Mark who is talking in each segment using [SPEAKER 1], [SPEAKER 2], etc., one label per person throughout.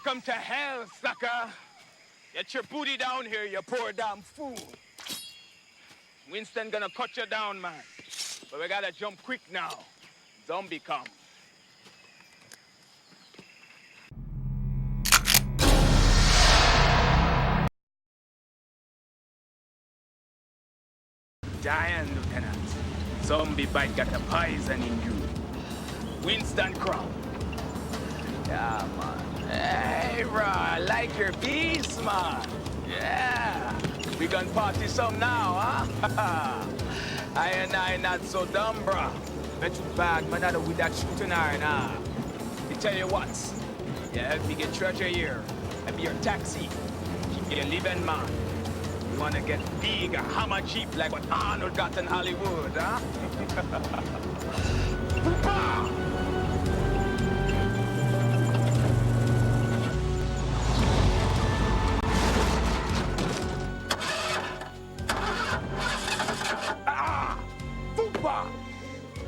[SPEAKER 1] Welcome to hell, sucker. Get your booty down here, you poor damn fool. Winston gonna cut you down, man. But we gotta jump quick now. Zombie come. Giant, Lieutenant. Zombie bite got a poison in you. Winston Crow. Yeah, man. Hey, bro, I like your piece, man. Yeah. We gonna party some now, huh? I not so dumb, bro. Bet you bad, man, with that shooting iron, huh? Me tell you what. You help me get treasure here. I be your taxi. Keep you living, man. You wanna get big, a hammer cheap like what Arnold got in Hollywood, huh?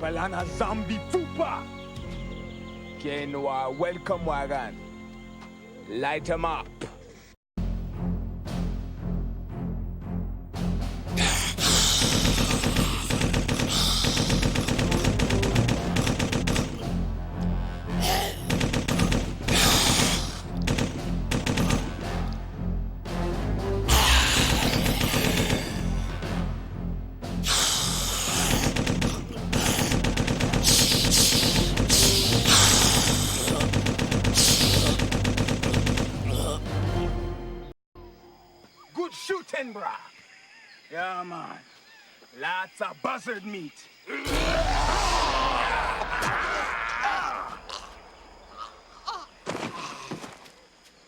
[SPEAKER 1] Balana zombie fupa. Kenwa, welcome wagon. Light 'em up. Shooting, brah. Yeah, man. Lots of buzzard meat.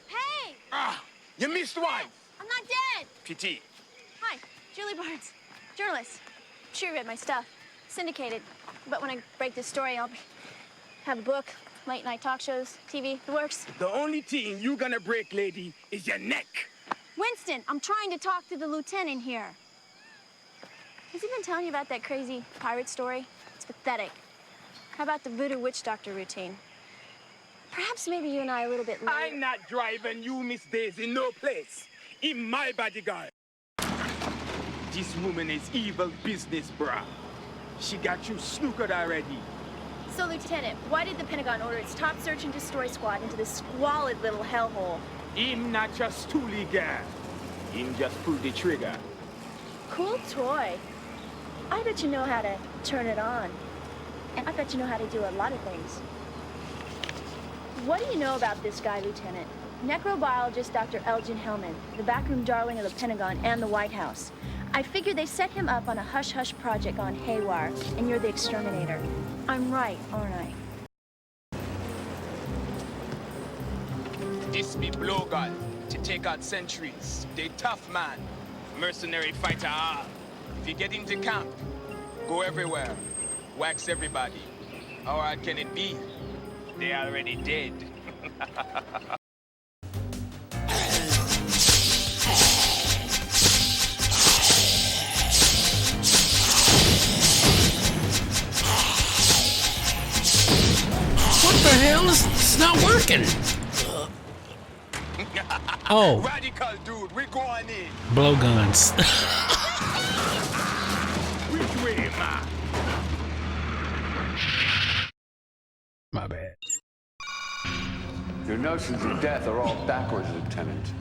[SPEAKER 2] Hey!
[SPEAKER 1] You missed one.
[SPEAKER 2] I'm not dead.
[SPEAKER 1] Pity.
[SPEAKER 2] Hi, Julie Barnes, journalist. Sure you read my stuff. Syndicated. But when I break this story, I'll have a book, late night talk shows, TV, the works.
[SPEAKER 1] The only thing you gonna break, lady, is your neck.
[SPEAKER 2] Winston, I'm trying to talk to the lieutenant here. Has he been telling you about that crazy pirate story? It's pathetic. How about the Voodoo witch doctor routine? Perhaps maybe you and I a little bit later.
[SPEAKER 1] I'm not driving you, Miss Daisy, no place. In my bodyguard. This woman is evil business, bruh. She got you snookered already.
[SPEAKER 2] So, Lieutenant, why did the Pentagon order its top search and destroy squad into this squalid little hellhole?
[SPEAKER 1] Him not just stooly guy. Him just pull the trigger.
[SPEAKER 2] Cool toy. I bet you know how to turn it on. And I bet you know how to do a lot of things. What do you know about this guy, Lieutenant? Necrobiologist Dr. Elgin Hellman, the backroom darling of the Pentagon and the White House. I figure they set him up on a hush-hush project on Haywire, and you're the exterminator. I'm right, aren't I?
[SPEAKER 1] This be blowgun to take out sentries. They tough, man. Mercenary fighter hard. If you get into camp, go everywhere. Wax everybody. How hard can it be? They already dead.
[SPEAKER 3] What the hell? It's not working. Oh.
[SPEAKER 1] Radical dude, we going in.
[SPEAKER 3] Blowguns.
[SPEAKER 1] Which way, man?
[SPEAKER 3] My bad.
[SPEAKER 4] Your notions of death are all backwards, Lieutenant.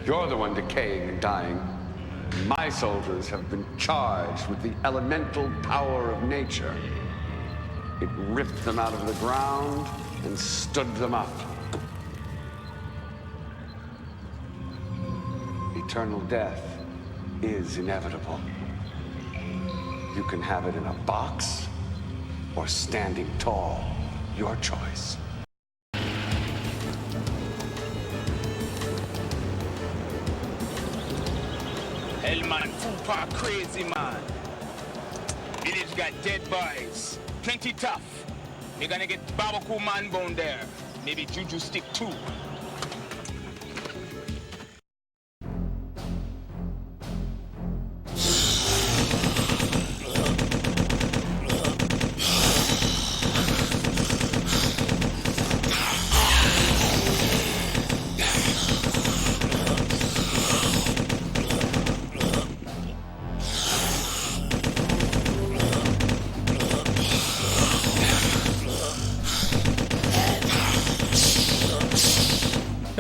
[SPEAKER 4] You're the one decaying and dying. My soldiers have been charged with the elemental power of nature. It ripped them out of the ground and stood them up. Eternal death is inevitable. You can have it in a box or standing tall. Your choice.
[SPEAKER 1] Hellman, Fupa, crazy man. Village got dead boys. Plenty tough. We're gonna get barbecue man bone there. Maybe juju stick too.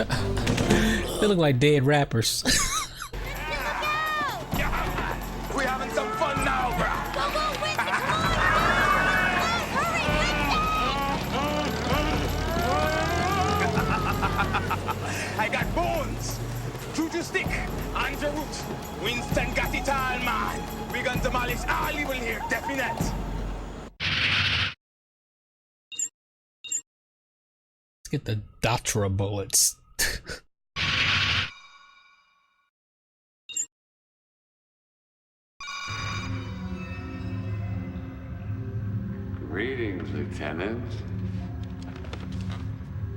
[SPEAKER 3] They look like dead rappers.
[SPEAKER 1] We having some fun now, bro.
[SPEAKER 5] Go, Winston! Come on! Hurry, Winston!
[SPEAKER 1] I got bones. Juju stick. Andrew root. Winston got it all, man. We gonna demolish all evil here, definite.
[SPEAKER 3] Let's get the Datra bullets.
[SPEAKER 4] Greetings, Lieutenant.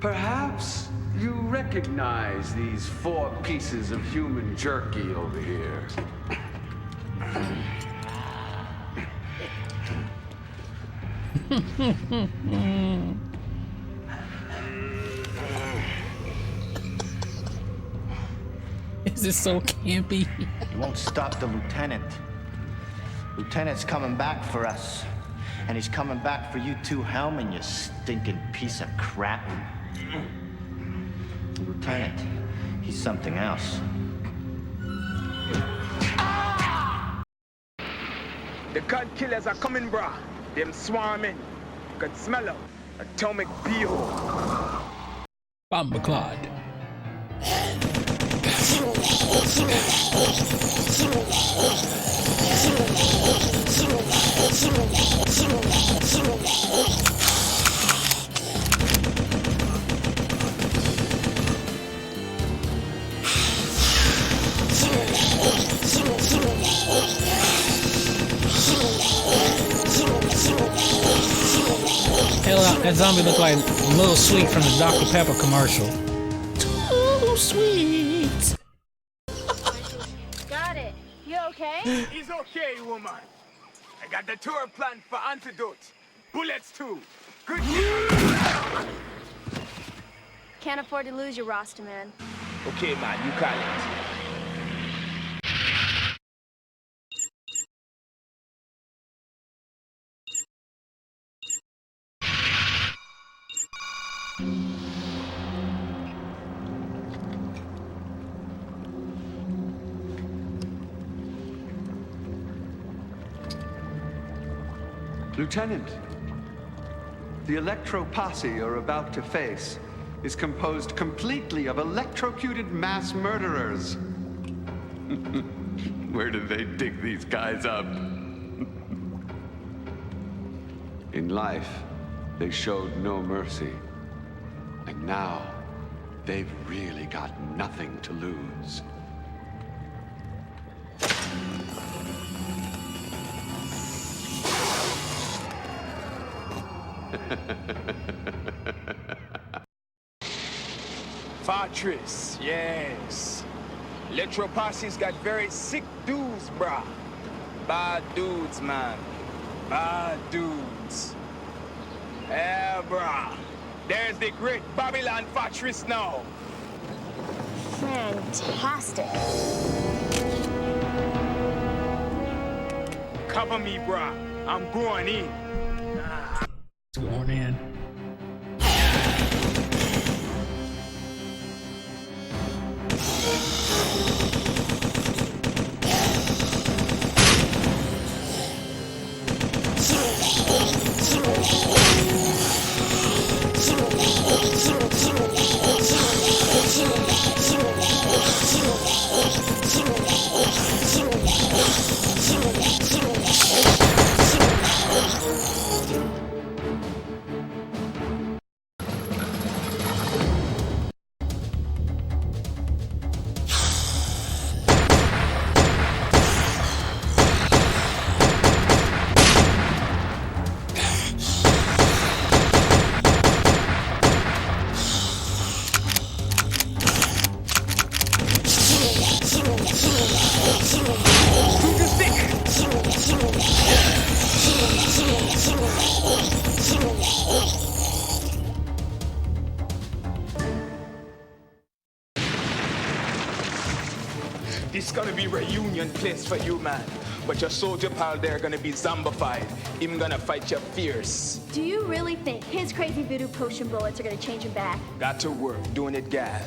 [SPEAKER 4] Perhaps you recognize these 4 pieces of human jerky over here.
[SPEAKER 3] Is this so campy?
[SPEAKER 6] You won't stop the lieutenant. Lieutenant's coming back for us. And he's coming back for you too, Hellman, you stinking piece of crap. Lieutenant, he's something else.
[SPEAKER 1] The god killers are coming, brah. Them swarming. You can smell them. Atomic beehole.
[SPEAKER 3] Bomba Claude. Hell, that zombie looked like Little Sweet from the Dr. Pepper commercial. Too sweet.
[SPEAKER 2] Got it. You okay?
[SPEAKER 1] He's okay, woman. I got the tour plan for antidote. Bullets too. Good.
[SPEAKER 2] Can't afford to lose your roster, man.
[SPEAKER 1] Okay, man, you call it.
[SPEAKER 4] Lieutenant, the electro posse you're about to face is composed completely of electrocuted mass murderers. Where did they dig these guys up? In life, they showed no mercy. And now, they've really got nothing to lose.
[SPEAKER 1] Fortress, yes. Electro posse's got very sick dudes, brah. Bad dudes, man. Bad dudes. Yeah, brah. There's the great Babylon Fortress now.
[SPEAKER 2] Fantastic.
[SPEAKER 1] Cover me, brah. I'm going in.
[SPEAKER 3] It's going in.
[SPEAKER 1] This gonna be reunion place for you, man. But your soldier pal there gonna be zombified. Him gonna fight you fierce.
[SPEAKER 2] Do you really think his crazy voodoo potion bullets are gonna change him back?
[SPEAKER 1] Got to work, doing it, gal.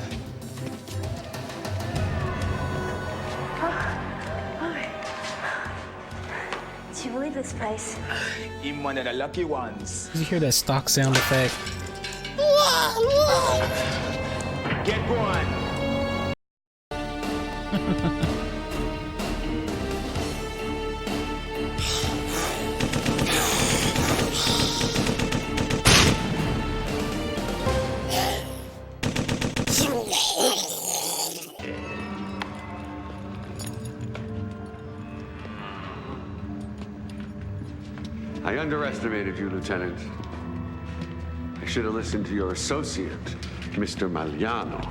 [SPEAKER 2] Did you believe this place?
[SPEAKER 1] I'm one of the lucky ones.
[SPEAKER 3] Did you hear that stock sound effect?
[SPEAKER 1] Get one.
[SPEAKER 4] I underestimated you, Lieutenant. I should have listened to your associate, Mr. Maliano.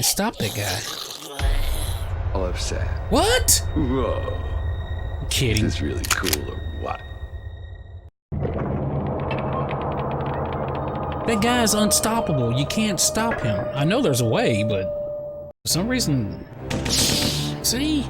[SPEAKER 3] Stop that guy.
[SPEAKER 4] All upset.
[SPEAKER 3] What?
[SPEAKER 4] Whoa.
[SPEAKER 3] I'm kidding.
[SPEAKER 4] Is this really cool or what?
[SPEAKER 3] That guy's unstoppable. You can't stop him. I know there's a way, but for some reason... See?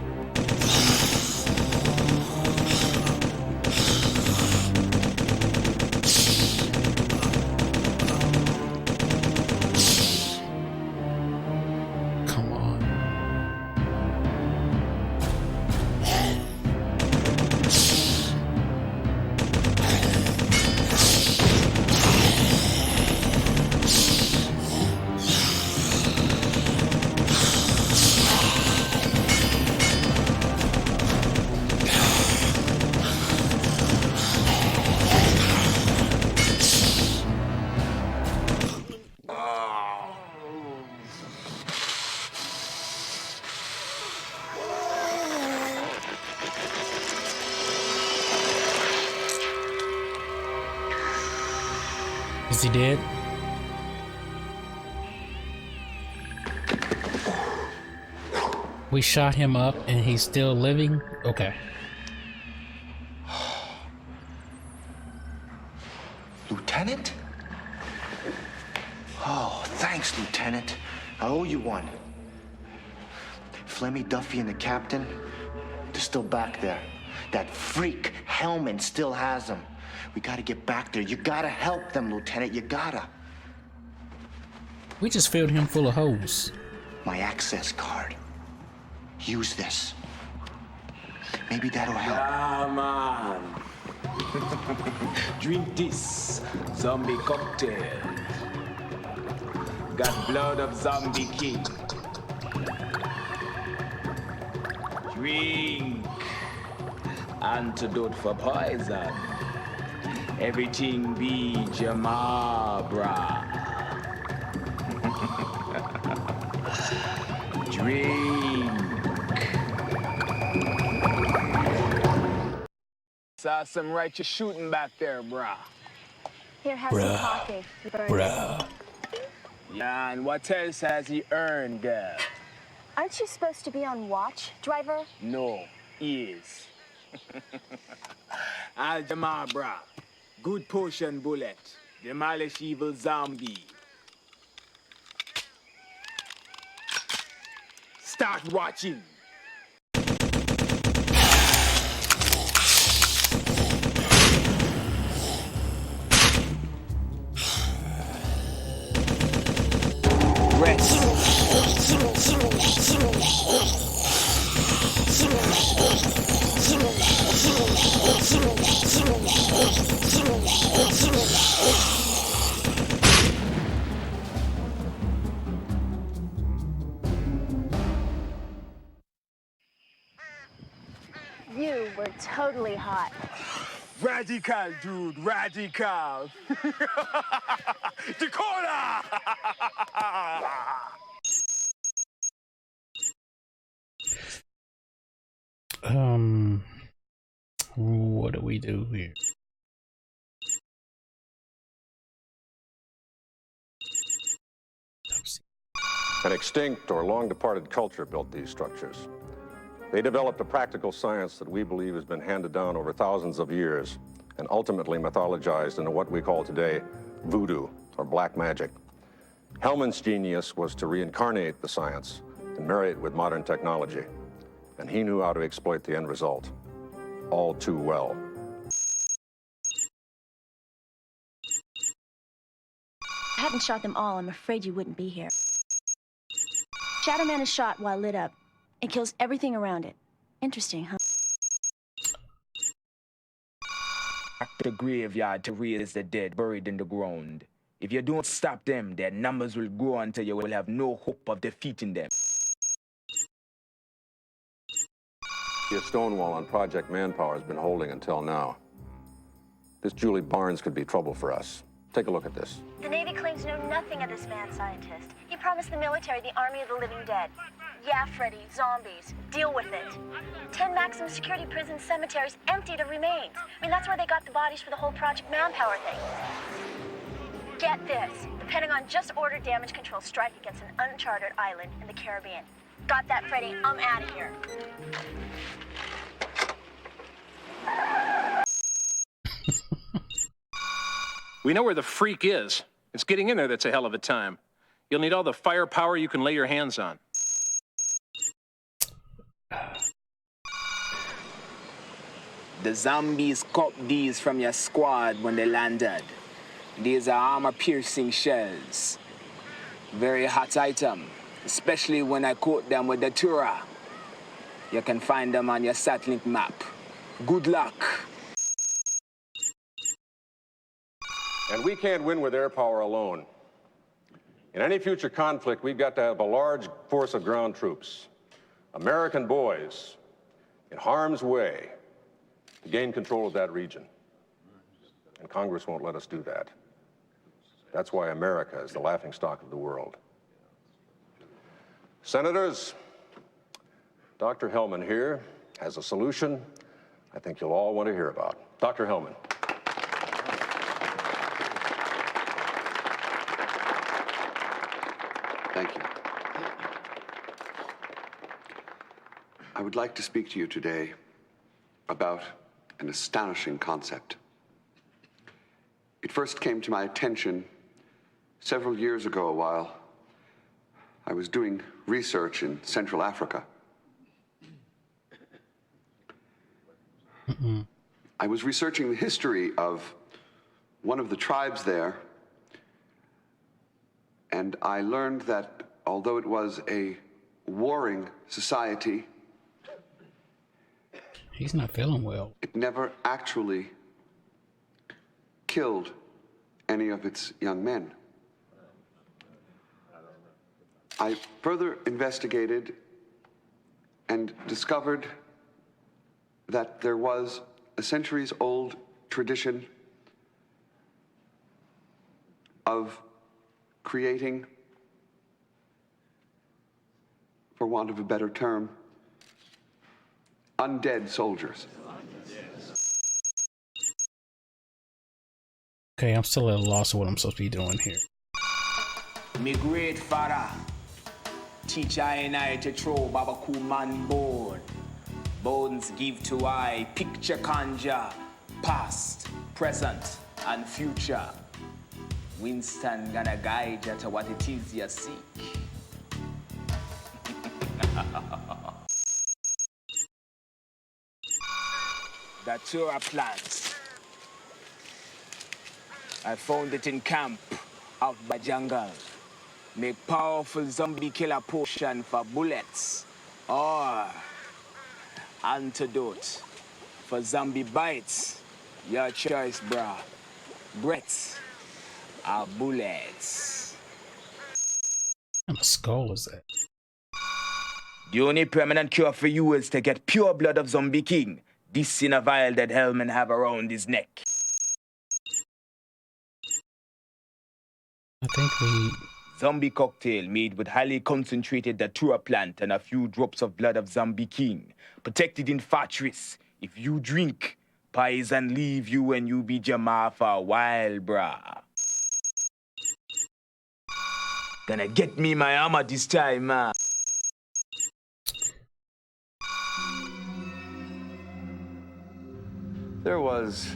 [SPEAKER 3] Is he dead? We shot him up and he's still living? Okay.
[SPEAKER 6] Lieutenant? Oh, thanks, Lieutenant. I owe you one. Flemmy, Duffy, and the captain, they're still back there. That freak Hellman still has them. We gotta get back there. You gotta help them, Lieutenant. You gotta.
[SPEAKER 3] We just filled him full of holes.
[SPEAKER 6] My access card. Use this. Maybe that'll help.
[SPEAKER 1] Ah, man. Drink this zombie cocktail. Got blood of zombie king. Drink. Antidote for poison. Everything be Jamabra. Drink. Saw some righteous shooting back there, brah.
[SPEAKER 2] Here, have some coffee.
[SPEAKER 3] Bruh.
[SPEAKER 1] Yeah, and what else has he earned, girl?
[SPEAKER 2] Aren't you supposed to be on watch, driver?
[SPEAKER 1] No, he is. Al Jamabra. Good potion bullet. Demolish evil zombie. Start watching. Rest.
[SPEAKER 2] You were totally hot.
[SPEAKER 1] Radical, dude, radical. Dakota!
[SPEAKER 3] What do we do here?
[SPEAKER 7] An extinct or long-departed culture built these structures. They developed a practical science that we believe has been handed down over thousands of years and ultimately mythologized into what we call today voodoo, or black magic. Hellman's genius was to reincarnate the science and marry it with modern technology, and he knew how to exploit the end result all too well.
[SPEAKER 2] If I hadn't shot them all, I'm afraid you wouldn't be here. Shadow Man is shot while lit up. It kills everything around it. Interesting, huh?
[SPEAKER 1] The graveyard to raise the dead buried in the ground. If you don't stop them, their numbers will grow until you will have no hope of defeating them.
[SPEAKER 7] The Stonewall on Project Manpower has been holding until now. This Julie Barnes could be trouble for us. Take a look at this.
[SPEAKER 2] The Navy claims to know nothing of this mad scientist. He promised the military the army of the living dead. Yeah, Freddy, zombies. Deal with it. 10 maximum security prison cemeteries emptied of remains. I mean, that's where they got the bodies for the whole Project Manpower thing. Get this. The Pentagon just ordered damage control strike against an uncharted island in the Caribbean. Got that, Freddy? I'm out of here.
[SPEAKER 8] We know where the freak is. It's getting in there that's a hell of a time. You'll need all the firepower you can lay your hands on.
[SPEAKER 1] The zombies copped these from your squad when they landed. These are armor-piercing shells. Very hot item, especially when I coat them with the Tura. You can find them on your Satlink map. Good luck.
[SPEAKER 7] And we can't win with air power alone. In any future conflict, we've got to have a large force of ground troops, American boys, in harm's way, to gain control of that region. And Congress won't let us do that. That's why America is the laughingstock of the world. Senators, Dr. Hellman here has a solution I think you'll all want to hear about. Dr. Hellman.
[SPEAKER 4] Thank you. I would like to speak to you today about an astonishing concept. It first came to my attention several years ago while I was doing research in Central Africa. I was researching the history of one of the tribes there, and I learned that although it was a warring society,
[SPEAKER 3] He's not feeling well.
[SPEAKER 4] it never actually killed any of its young men. I further investigated and discovered that there was a centuries-old tradition of creating, for want of a better term, undead soldiers.
[SPEAKER 3] Okay, I'm still at a loss of what I'm supposed to be doing here.
[SPEAKER 1] Me great father, teach I and I to throw Babaku man board. Bones give to I, picture conjure, past, present, and future. Winston gonna guide you to what it is you seek. The Tura plant. I found it in camp out by jungle. Make powerful zombie killer potion for bullets or Antidote for zombie bites. Your choice, brah. Breaths or bullets.
[SPEAKER 3] What kind of skull is that?
[SPEAKER 1] The only permanent cure for you is to get pure blood of Zombie King. This in a vial that Hellman have around his neck.
[SPEAKER 3] I think we...
[SPEAKER 1] Zombie cocktail made with highly concentrated datura plant and a few drops of blood of Zombie King. Protected in fortress. If you drink, poison leave you when you be Jamar for a while, brah. Gonna get me my armor this time, man.
[SPEAKER 4] There was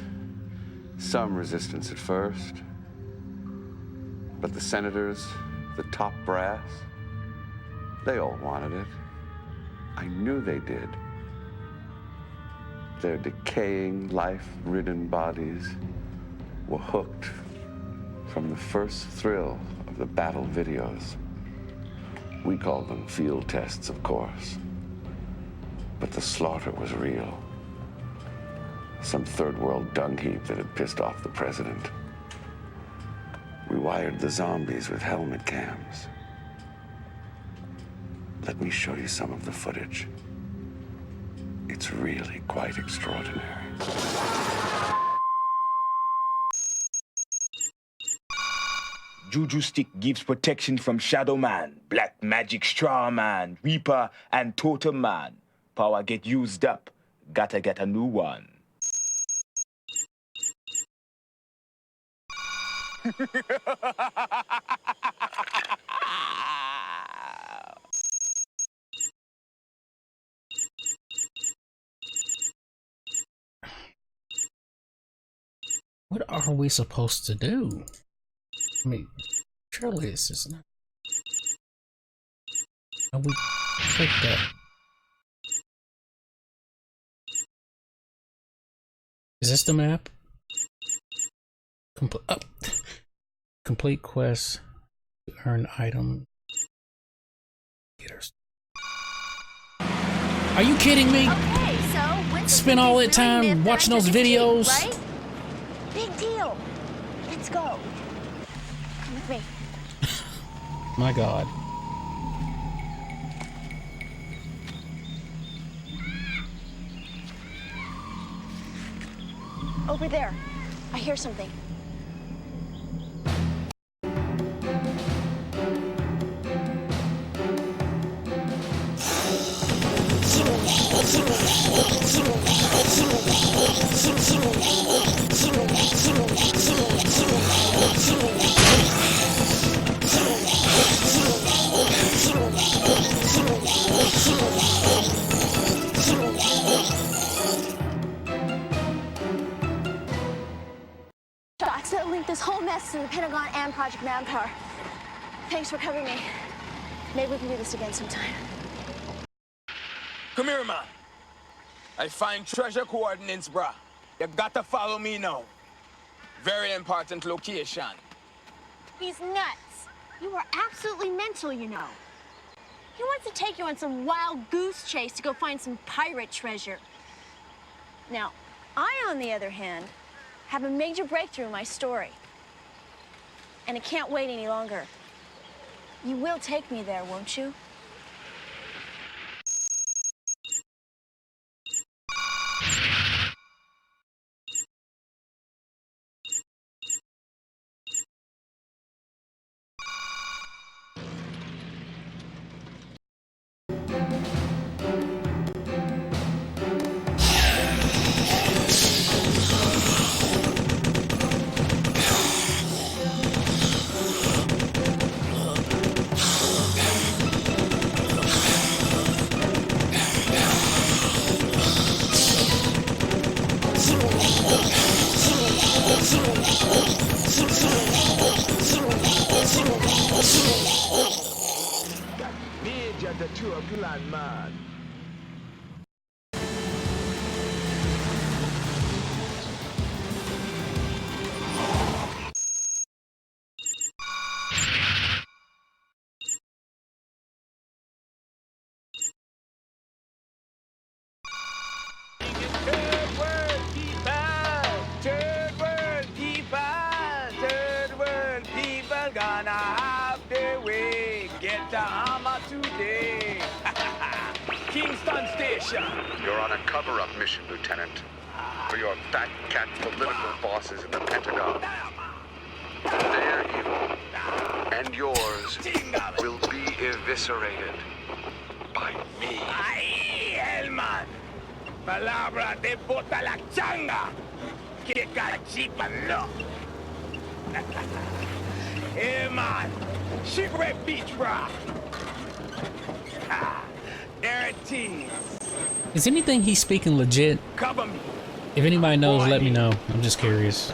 [SPEAKER 4] some resistance at first, but the senators, the top brass, they all wanted it. I knew they did. Their decaying, life-ridden bodies were hooked from the first thrill of the battle videos. We called them field tests, of course, but the slaughter was real. Some third-world dung heap that had pissed off the president. We wired the zombies with helmet cams. Let me show you some of the footage. It's really quite extraordinary.
[SPEAKER 1] Juju stick gives protection from Shadow Man, Black Magic Straw Man, Reaper, and Totem Man. Power get used up. Gotta get a new one.
[SPEAKER 3] What are we supposed to do? I mean, surely this is not... Oh, we click that. Is this the map? Complete quest to earn item. Are you kidding me?
[SPEAKER 2] Okay, so Winston
[SPEAKER 3] Spend all that time
[SPEAKER 2] really
[SPEAKER 3] watching those
[SPEAKER 2] lived that
[SPEAKER 3] videos.
[SPEAKER 2] right? Big deal. Let's go. Come with me.
[SPEAKER 3] My God.
[SPEAKER 2] Over there. I hear something. I accidentally linked this whole mess to the Pentagon and Project Manpower. Thanks for covering me. Maybe we can do this again sometime.
[SPEAKER 1] Come here, man. I find treasure coordinates, bruh. You gotta follow me now. Very important location.
[SPEAKER 2] He's nuts. You are absolutely mental, you know. He wants to take you on some wild goose chase to go find some pirate treasure. Now, I, on the other hand, have a major breakthrough in my story. And I can't wait any longer. You will take me there, won't you?
[SPEAKER 1] Major the tour plan, man. Get the hammer today. Kingston Station.
[SPEAKER 4] You're on a cover-up mission, Lieutenant, for your fat cat political bosses in the Pentagon. Their evil and yours will be eviscerated by me.
[SPEAKER 1] Ay, Hellman. Palabra de bota la changa. Que cachipa no. Hey, man. Shipwreck Beach Rock. There it is.
[SPEAKER 3] Is anything he's speaking legit?
[SPEAKER 1] Cover me.
[SPEAKER 3] If anybody knows, let me know. I'm just curious.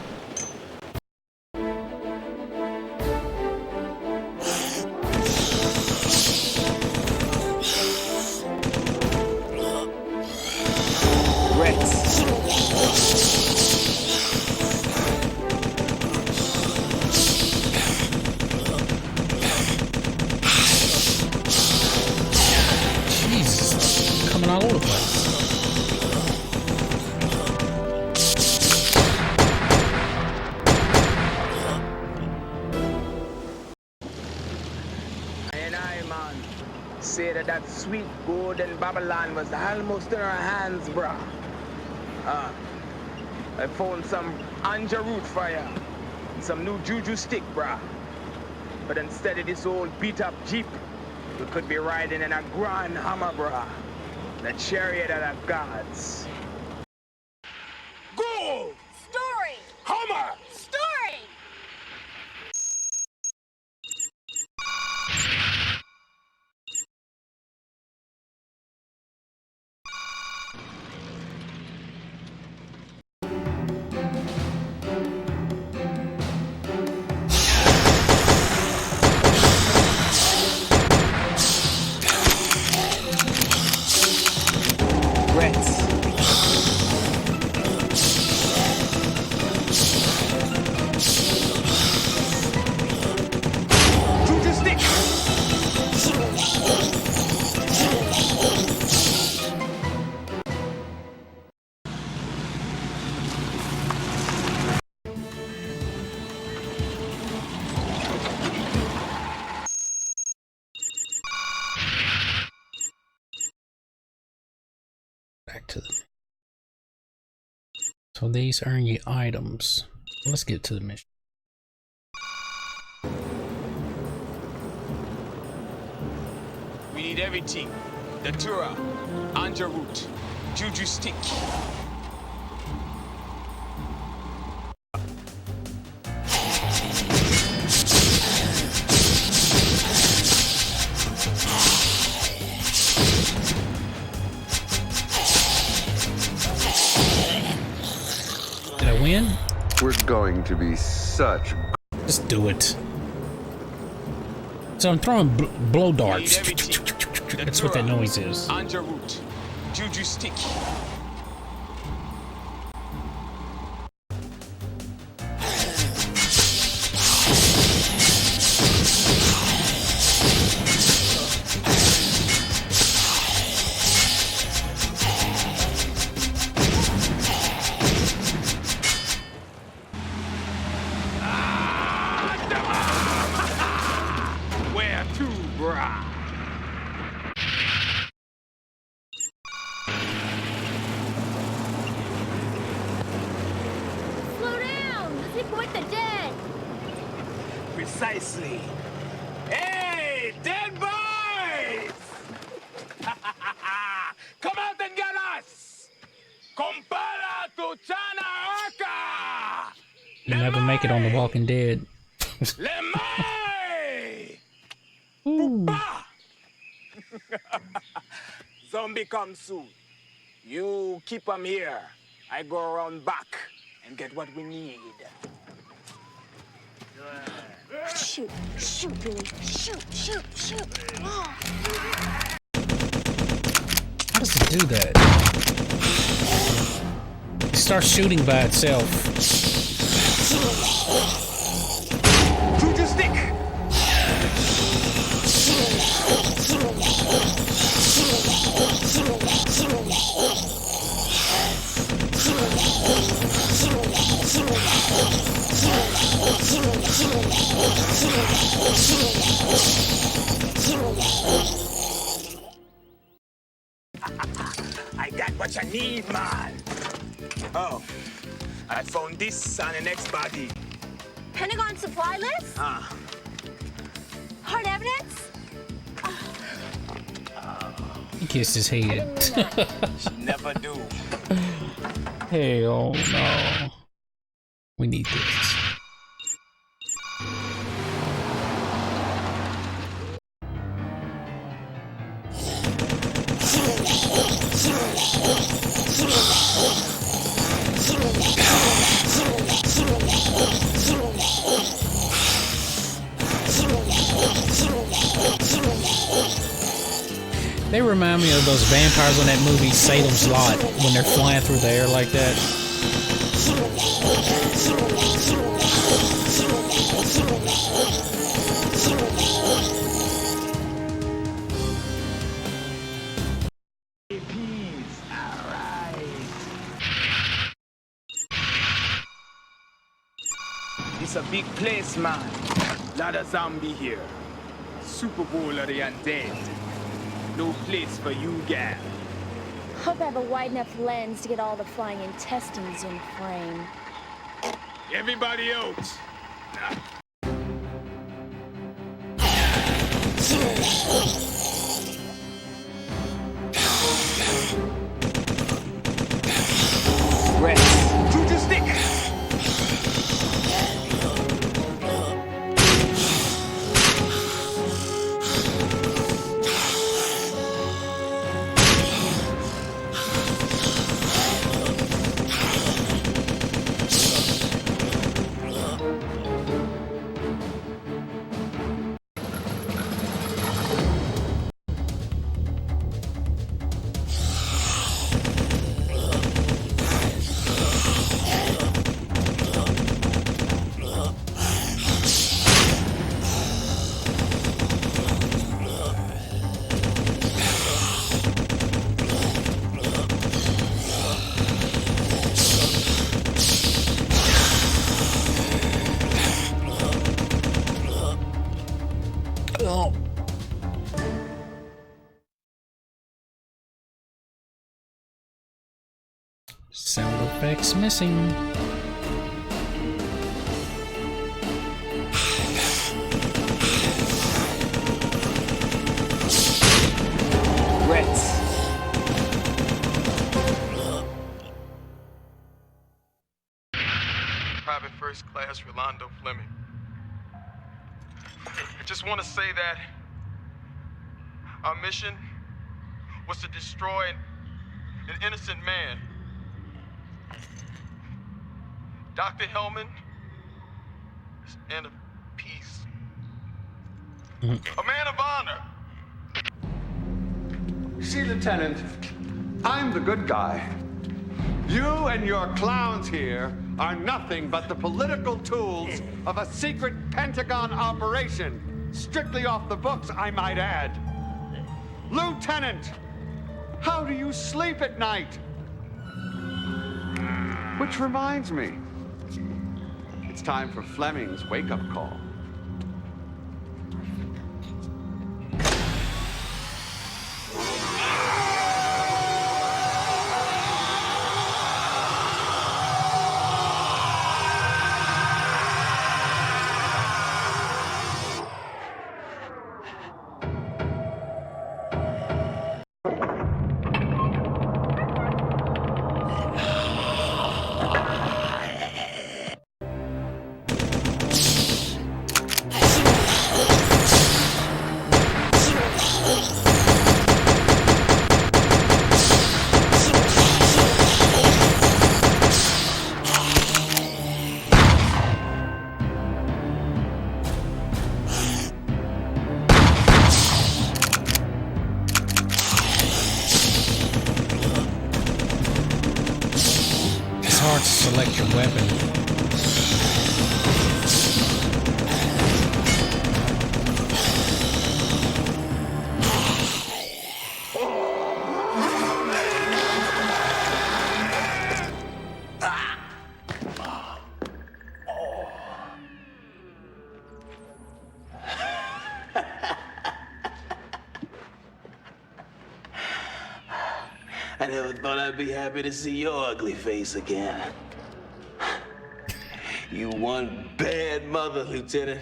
[SPEAKER 3] Jesus, coming all over the place.
[SPEAKER 1] Say that sweet golden Babylon was almost in our hands, bruh. I found some anja root fire, some new juju stick, bruh. But instead of this old beat-up Jeep, we could be riding in a grand hammer, bruh. The chariot of the gods. Go!
[SPEAKER 5] Story!
[SPEAKER 1] Hammer!
[SPEAKER 5] Story!
[SPEAKER 3] Back to the... So these earn you items. Let's get to the mission.
[SPEAKER 1] We need everything. Datura, anja root, juju stick.
[SPEAKER 3] Did I win?
[SPEAKER 4] We're going to be such...
[SPEAKER 3] Just do it. So I'm throwing blow
[SPEAKER 1] We
[SPEAKER 3] darts.
[SPEAKER 1] need everything.
[SPEAKER 3] That's what that noise is.
[SPEAKER 1] Anja root, juju stick. Where to, brah?
[SPEAKER 5] Slow down! Let's hit with the dead!
[SPEAKER 1] Precisely. Hey, dead boys! Come out and get us! Compara to Chana Aka!
[SPEAKER 3] You'll never make it on The Walking Dead.
[SPEAKER 1] Lemay!
[SPEAKER 3] Ooh.
[SPEAKER 1] Zombie come soon. You keep them here. I go around back and get what we need.
[SPEAKER 2] Shoot, shoot, Billy. Shoot, shoot, shoot. Oh.
[SPEAKER 3] How does it do that? It starts shooting by itself.
[SPEAKER 1] Juju stick! what you need, man. Oh, I found this on the next body.
[SPEAKER 5] Pentagon supply list? Hard evidence?
[SPEAKER 3] He kissed his head.
[SPEAKER 1] She never do.
[SPEAKER 3] Hell no. We need this. They remind me of those vampires on that movie Salem's Lot when they're flying through the air like that.
[SPEAKER 1] It's a big place, man. Lot of zombie here. Super Bowl of the undead. No place for you, gal.
[SPEAKER 2] Hope I have a wide enough lens to get all the flying intestines in frame.
[SPEAKER 1] Everybody out. Rest. Shoot your stick.
[SPEAKER 3] Sound effects missing.
[SPEAKER 1] Reds.
[SPEAKER 9] Private First Class Rolando Fleming. I just want to say that our mission was to destroy an innocent man. Dr. Hellman is an of peace. A man of honor.
[SPEAKER 4] See, Lieutenant, I'm the good guy. You and your clowns here are nothing but the political tools of a secret Pentagon operation. Strictly off the books, I might add. Lieutenant, how do you sleep at night? Which reminds me, it's time for Fleming's wake-up call.
[SPEAKER 3] Select your weapon.
[SPEAKER 1] I never thought I'd be happy to see your ugly face again. You one bad mother, Lieutenant.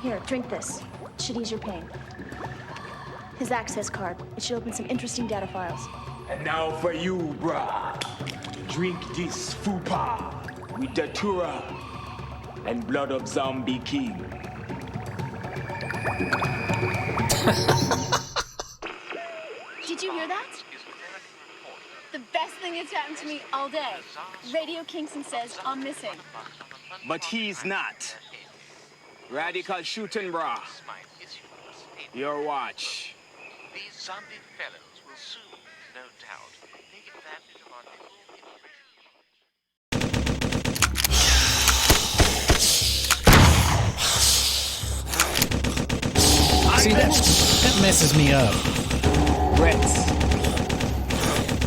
[SPEAKER 2] Here, drink this. It should ease your pain. His access card. It should open some interesting data files.
[SPEAKER 1] And now for you, brah. Drink this fupa with datura and blood of Zombie King.
[SPEAKER 2] Did you hear that? The best thing that's happened to me all day. Radio Kingston says I'm missing.
[SPEAKER 1] But he's not. Radical shooting, brah. Your watch.
[SPEAKER 10] These zombie fellows will soon, no doubt, take advantage of our
[SPEAKER 3] See, that messes me up.
[SPEAKER 1] Reds.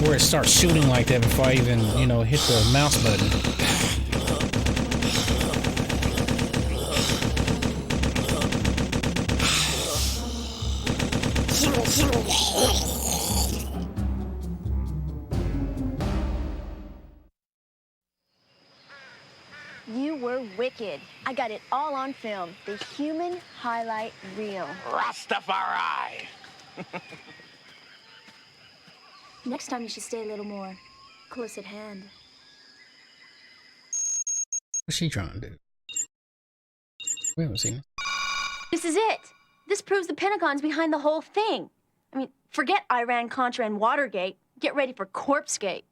[SPEAKER 3] Where it starts shooting like that before I even, you know, hit the mouse button.
[SPEAKER 2] You were wicked. I got it all on film. The human highlight reel.
[SPEAKER 1] Rastafari.
[SPEAKER 2] Next time you should stay a little more close at hand.
[SPEAKER 3] What's she trying to do? We haven't seen it.
[SPEAKER 2] This is it. This proves the Pentagon's behind the whole thing. I mean, forget Iran, Contra, and Watergate. Get ready for Corpsegate.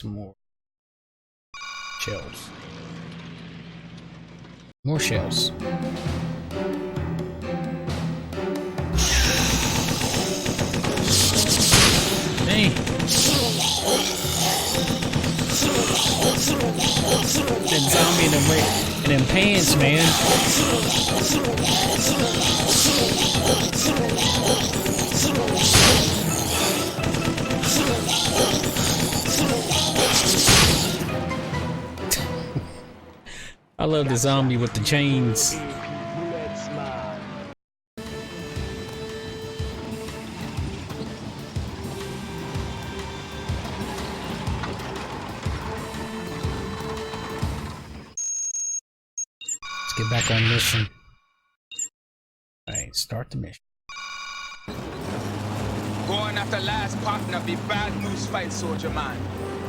[SPEAKER 3] Some more shells. More shells. Hey. That zombie in them pants, man. I love the zombie with the chains. Let's get back on mission. Alright, start the mission.
[SPEAKER 1] Going after last partner be bad news fight, soldier man.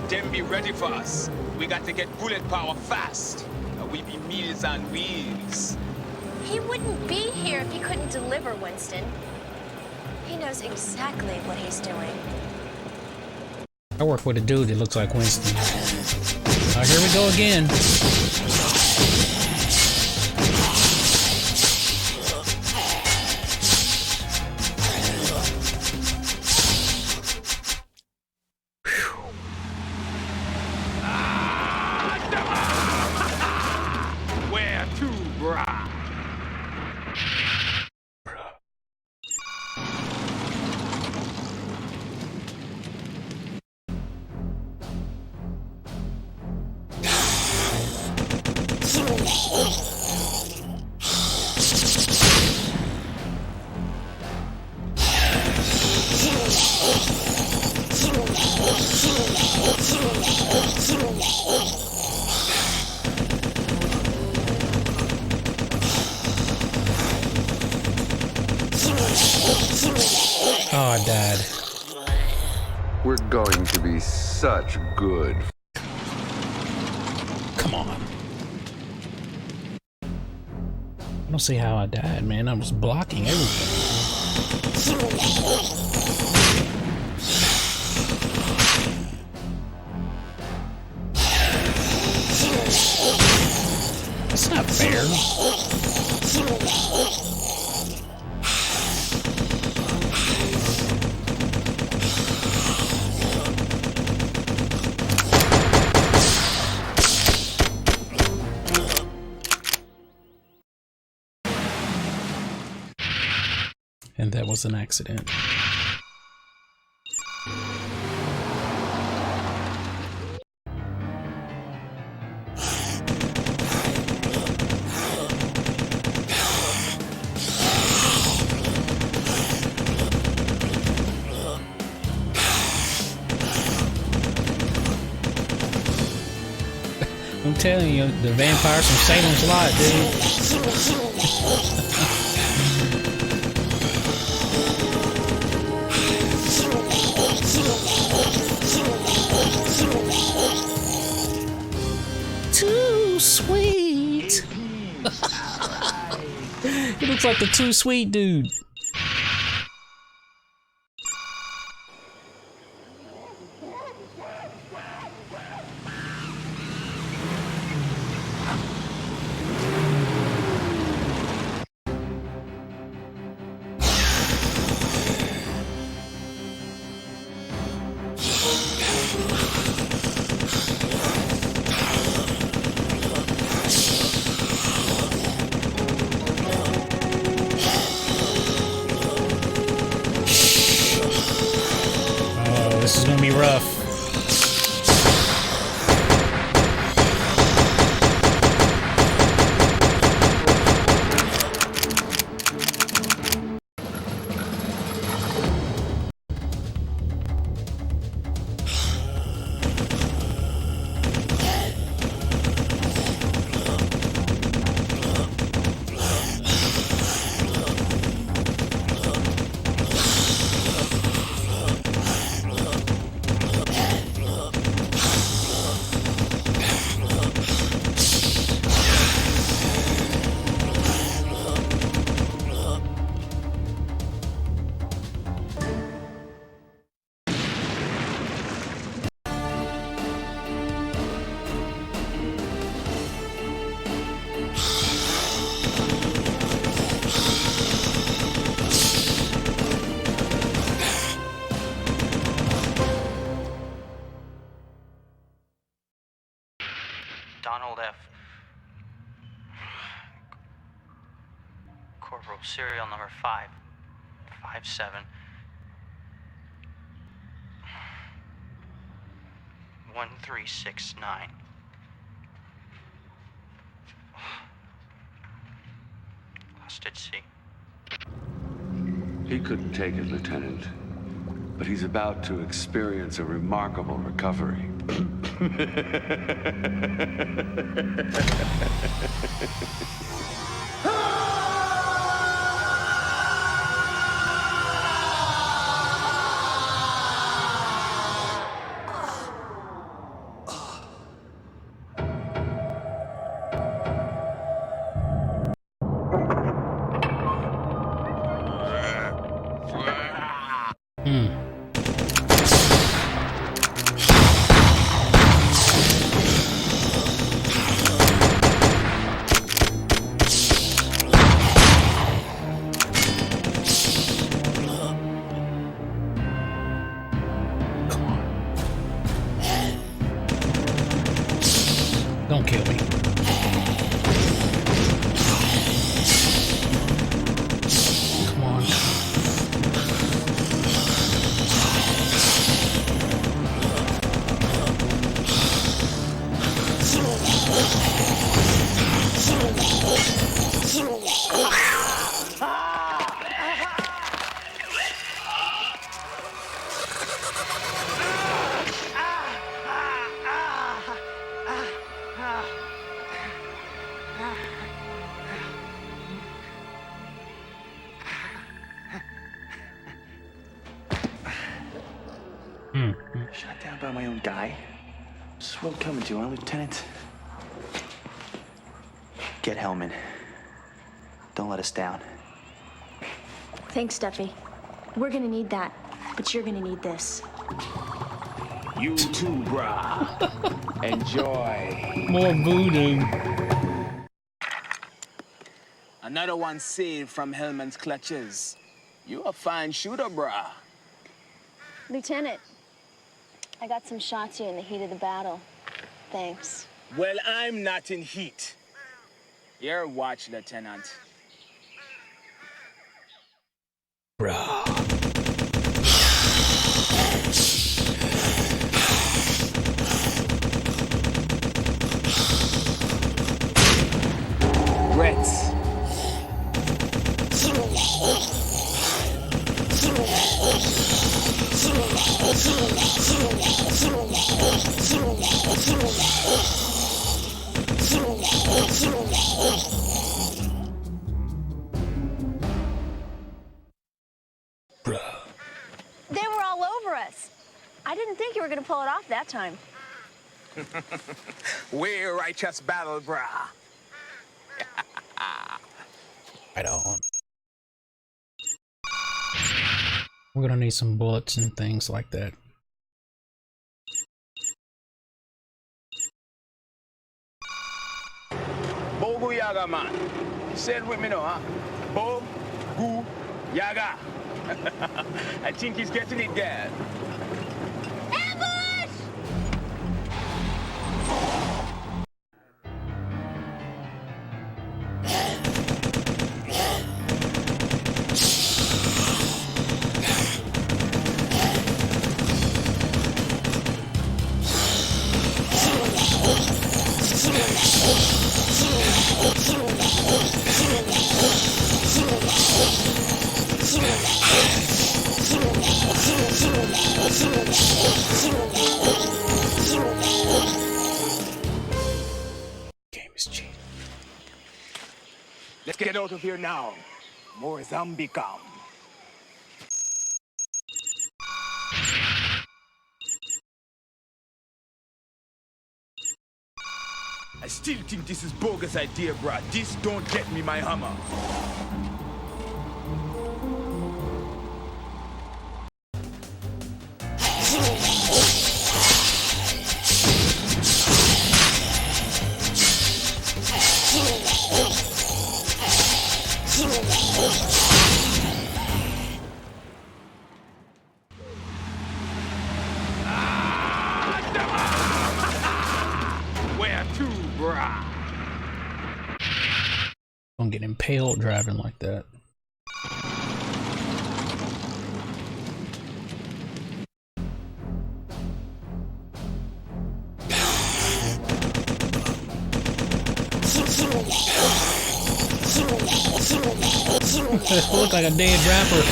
[SPEAKER 1] Them be ready for us. We got to get bullet power fast. We be meals on wheels.
[SPEAKER 5] He wouldn't be here if he couldn't deliver, Winston. He knows exactly what he's doing.
[SPEAKER 3] I work with a dude that looks like Winston. Here we go again. Oh, I died.
[SPEAKER 4] We're going to be such good.
[SPEAKER 3] Come on. I don't see how I died, man. I was blocking everything. That's not fair. And that was an accident. I'm telling you, the vampires from Salem's Lot, dude. Too sweet. He looks like the Too Sweet dude. This is gonna be rough.
[SPEAKER 11] Donald F. Corporal, serial number 557 1369. Lost at sea.
[SPEAKER 4] He couldn't take it, Lieutenant. But he's about to experience a remarkable recovery. Don't kill me. Come on.
[SPEAKER 6] Shot down by my own guy. This is what I'm coming to, huh, Lieutenant? Get Hellman. Don't let us down.
[SPEAKER 2] Thanks, Duffy. We're gonna need that, but you're gonna need this.
[SPEAKER 1] You too, brah. Enjoy.
[SPEAKER 3] More voodoo.
[SPEAKER 1] Another one saved from Hellman's clutches. You a fine shooter, brah.
[SPEAKER 2] Lieutenant, I got some shots here in the heat of the battle. Thanks.
[SPEAKER 1] Well, I'm not in heat. Your watch, Lieutenant.
[SPEAKER 3] Bruh.
[SPEAKER 1] Regrets.
[SPEAKER 2] gonna pull it off that time.
[SPEAKER 1] We righteous battle, brah.
[SPEAKER 3] Right on. We're gonna need some bullets and things like that.
[SPEAKER 1] Bogu Yaga, man. Say it with me now, huh? Bogu Yaga. I think he's getting it, girl.
[SPEAKER 2] Ambush!
[SPEAKER 3] Game is cheating.
[SPEAKER 1] Let's get out of here now. More zombie come. I still think this is bogus idea, bruh. This don't get me my hammer. Where to, bruh?
[SPEAKER 3] Don't get impaled driving like that. Look like a dead rapper.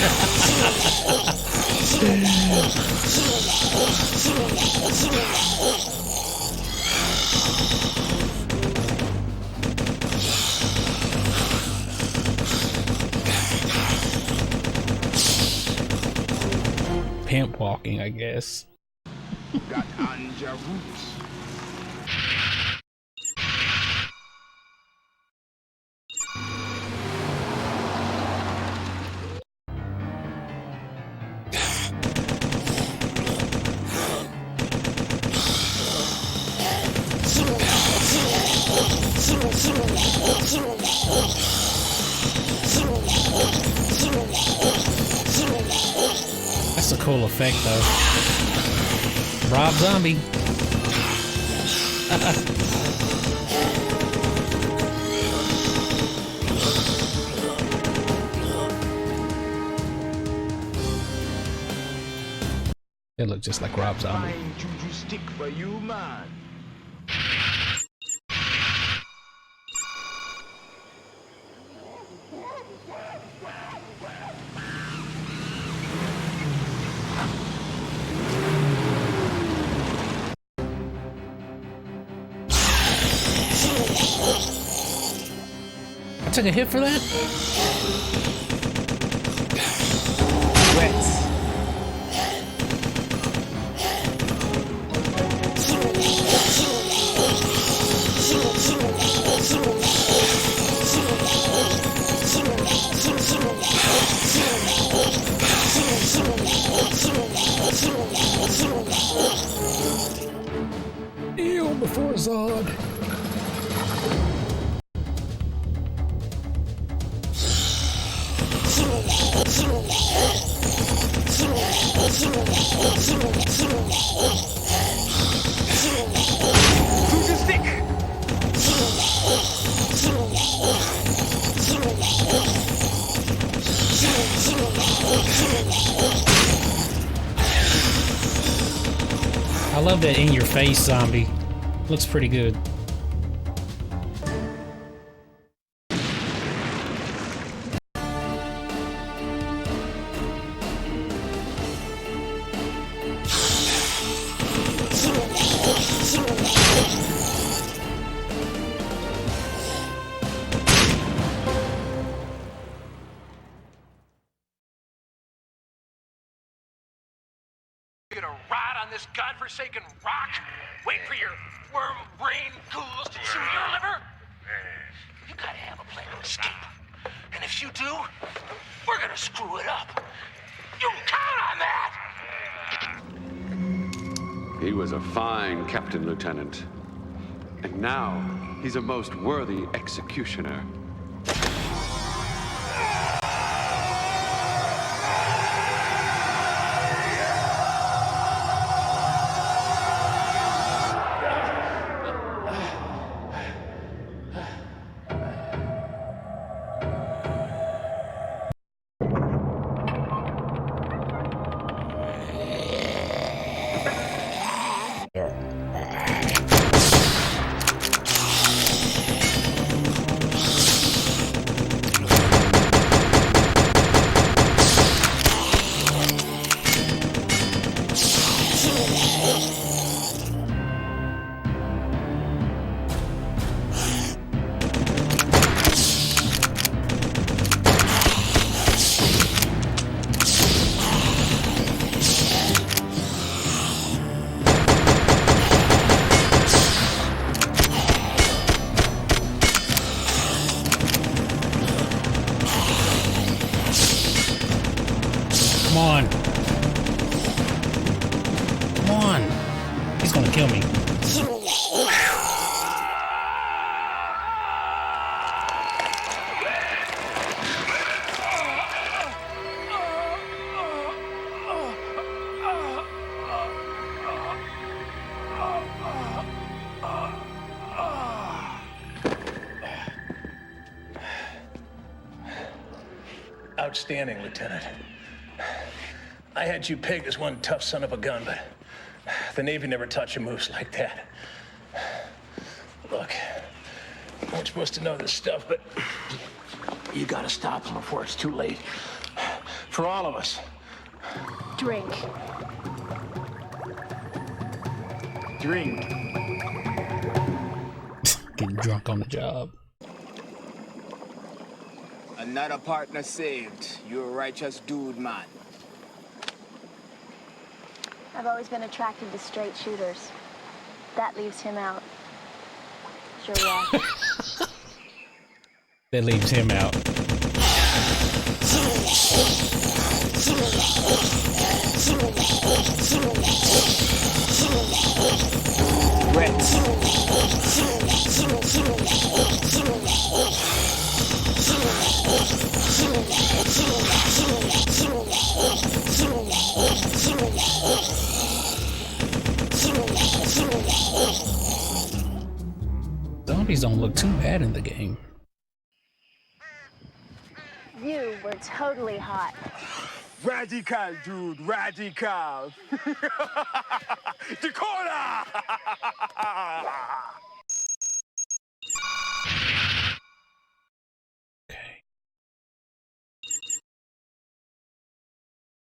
[SPEAKER 3] Pimp walking, I guess.
[SPEAKER 1] Got Anja roots.
[SPEAKER 3] That's a cool effect, though. Rob Zombie. It looked just like Rob Zombie.
[SPEAKER 1] Fine juju stick for you, man.
[SPEAKER 3] I took a hit for that?
[SPEAKER 1] Wet.
[SPEAKER 3] Kneel before Zod. I love that in your face zombie. Looks pretty good.
[SPEAKER 10] You're gonna ride on this this godforsaken rock? Wait for your worm brain ghouls to chew your liver? You gotta have a plan of escape. And if you do, we're gonna screw it up. You can count on that!
[SPEAKER 4] He was a fine captain, Lieutenant. And now, he's a most worthy executioner.
[SPEAKER 3] Come on. Come on. He's gonna kill me.
[SPEAKER 8] Outstanding, Lieutenant. I had you pegged as one tough son of a gun, but the Navy never taught you moves like that. Look, I weren't supposed to know this stuff, but you gotta stop them before it's too late. For all of us.
[SPEAKER 2] Drink.
[SPEAKER 6] Drink.
[SPEAKER 3] Getting drunk on the job.
[SPEAKER 1] Another partner saved. You're a righteous dude, man.
[SPEAKER 2] I've always been attracted to straight shooters. That leaves him out. Sure, yeah.
[SPEAKER 3] That leaves him out. Zombies don't look too bad in the game.
[SPEAKER 2] You were totally hot.
[SPEAKER 1] Radical, dude, radical. Dakota!
[SPEAKER 3] Okay.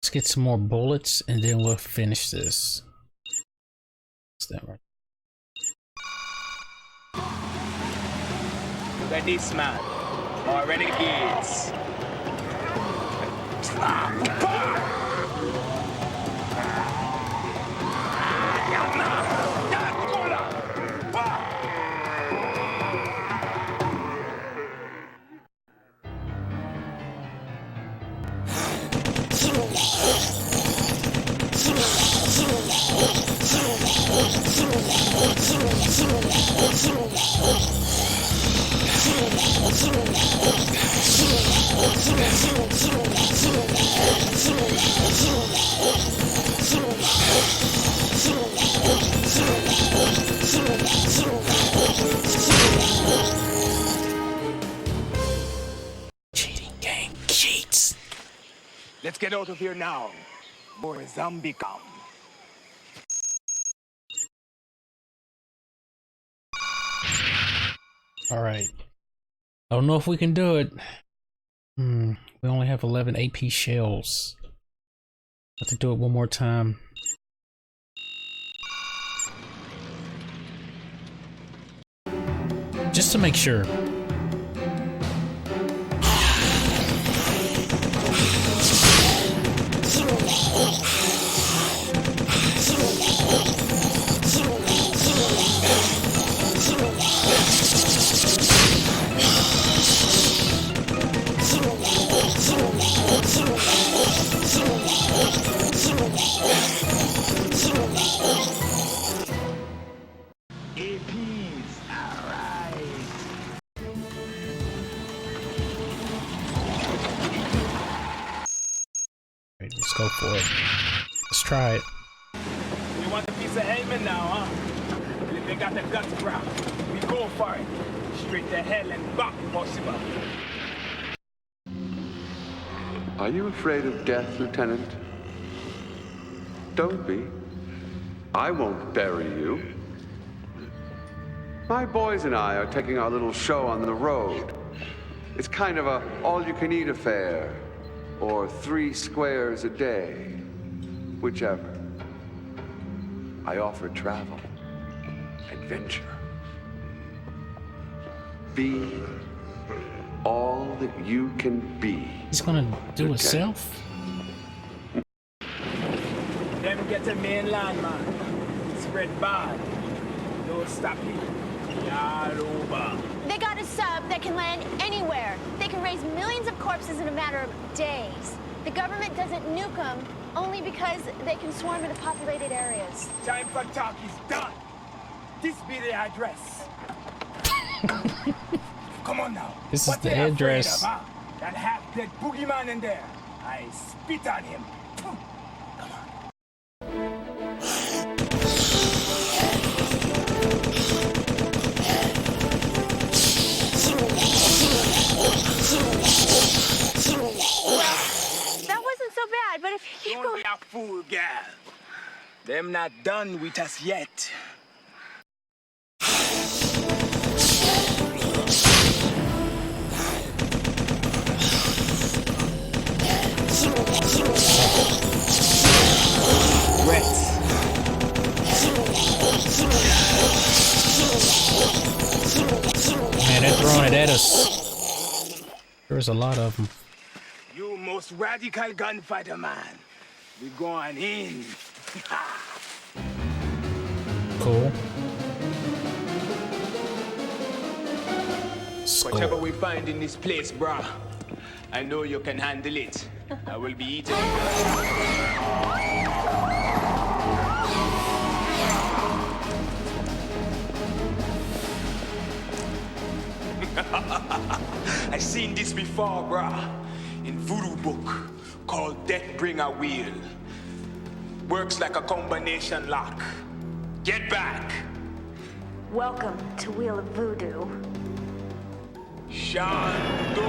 [SPEAKER 3] Let's get some more bullets and then we'll finish this. What's that right?
[SPEAKER 1] Look at this man. All renegades.
[SPEAKER 3] Cheating gang cheats.
[SPEAKER 1] Let's get out of here now. More zombie come.
[SPEAKER 3] All right. I don't know if we can do it. We only have 11 AP shells. Have to do it one more time. Just to make sure. go for it. Let's try it.
[SPEAKER 1] You want a piece of Hellman now, huh? Well, if they got the guts, bro, we go for it. Straight to hell and back, possible.
[SPEAKER 4] Are you afraid of death, Lieutenant? Don't be. I won't bury you. My boys and I are taking our little show on the road. It's kind of a all-you-can-eat affair, or 3 squares a day, whichever. I offer travel, adventure. Be all that you can be.
[SPEAKER 3] He's gonna do it himself?
[SPEAKER 1] Them get the mainland, man. Spread bad. No stop here. Y'all over.
[SPEAKER 5] They got a sub that can land anywhere. They can raise millions of corpses in a matter of days. The government doesn't nuke them only because they can swarm into populated areas.
[SPEAKER 1] Time for talk is done. This be the address. Come on now.
[SPEAKER 3] This is the address.
[SPEAKER 1] Of, huh? That half-dead boogeyman in there. I spit on him. Come on.
[SPEAKER 5] That wasn't so bad, but if you keep
[SPEAKER 1] Don't be a fool, gal. Them not done with us yet.
[SPEAKER 3] Man, they're throwing it at us. There's a lot of them.
[SPEAKER 1] You most radical gunfighter, man. We going in.
[SPEAKER 3] Cool.
[SPEAKER 1] Whatever we find in this place, brah, I know you can handle it. I will be eating it. I seen this before, bruh. In Voodoo book called Death Bring a Wheel. Works like a combination lock. Get back.
[SPEAKER 2] Welcome to Wheel of Voodoo.
[SPEAKER 1] Shanto.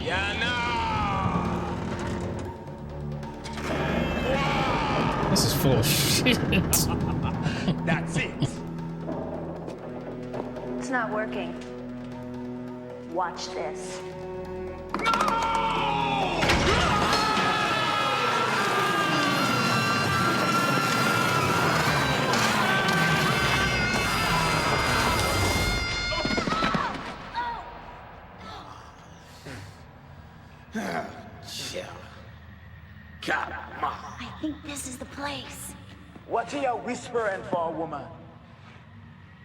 [SPEAKER 1] Yana.
[SPEAKER 3] This is full of shit.
[SPEAKER 1] That's it.
[SPEAKER 2] It's not working. Watch this.
[SPEAKER 5] I think this is the place.
[SPEAKER 1] What are you whispering for, woman?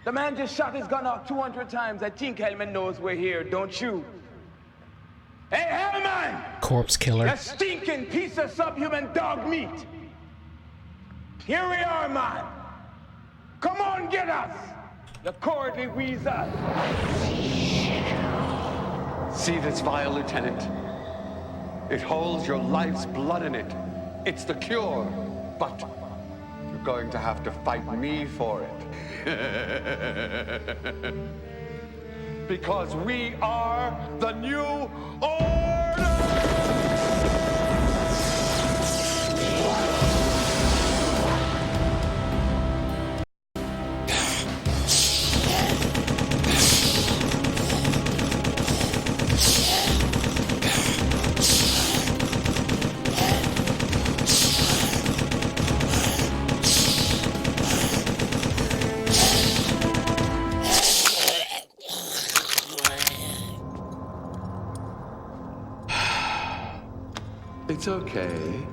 [SPEAKER 1] The man just shot his gun off 200 times. I think Hellman knows we're here, don't you? Hey, Hellman!
[SPEAKER 3] Corpse killer.
[SPEAKER 1] You stinking piece of subhuman dog meat! Here we are, man! Come on, get us! You cowardly weasel!
[SPEAKER 4] See this vial, Lieutenant? It holds your life's blood in it. It's the cure, but you're going to have to fight me for it. Because we are the new order! It's okay.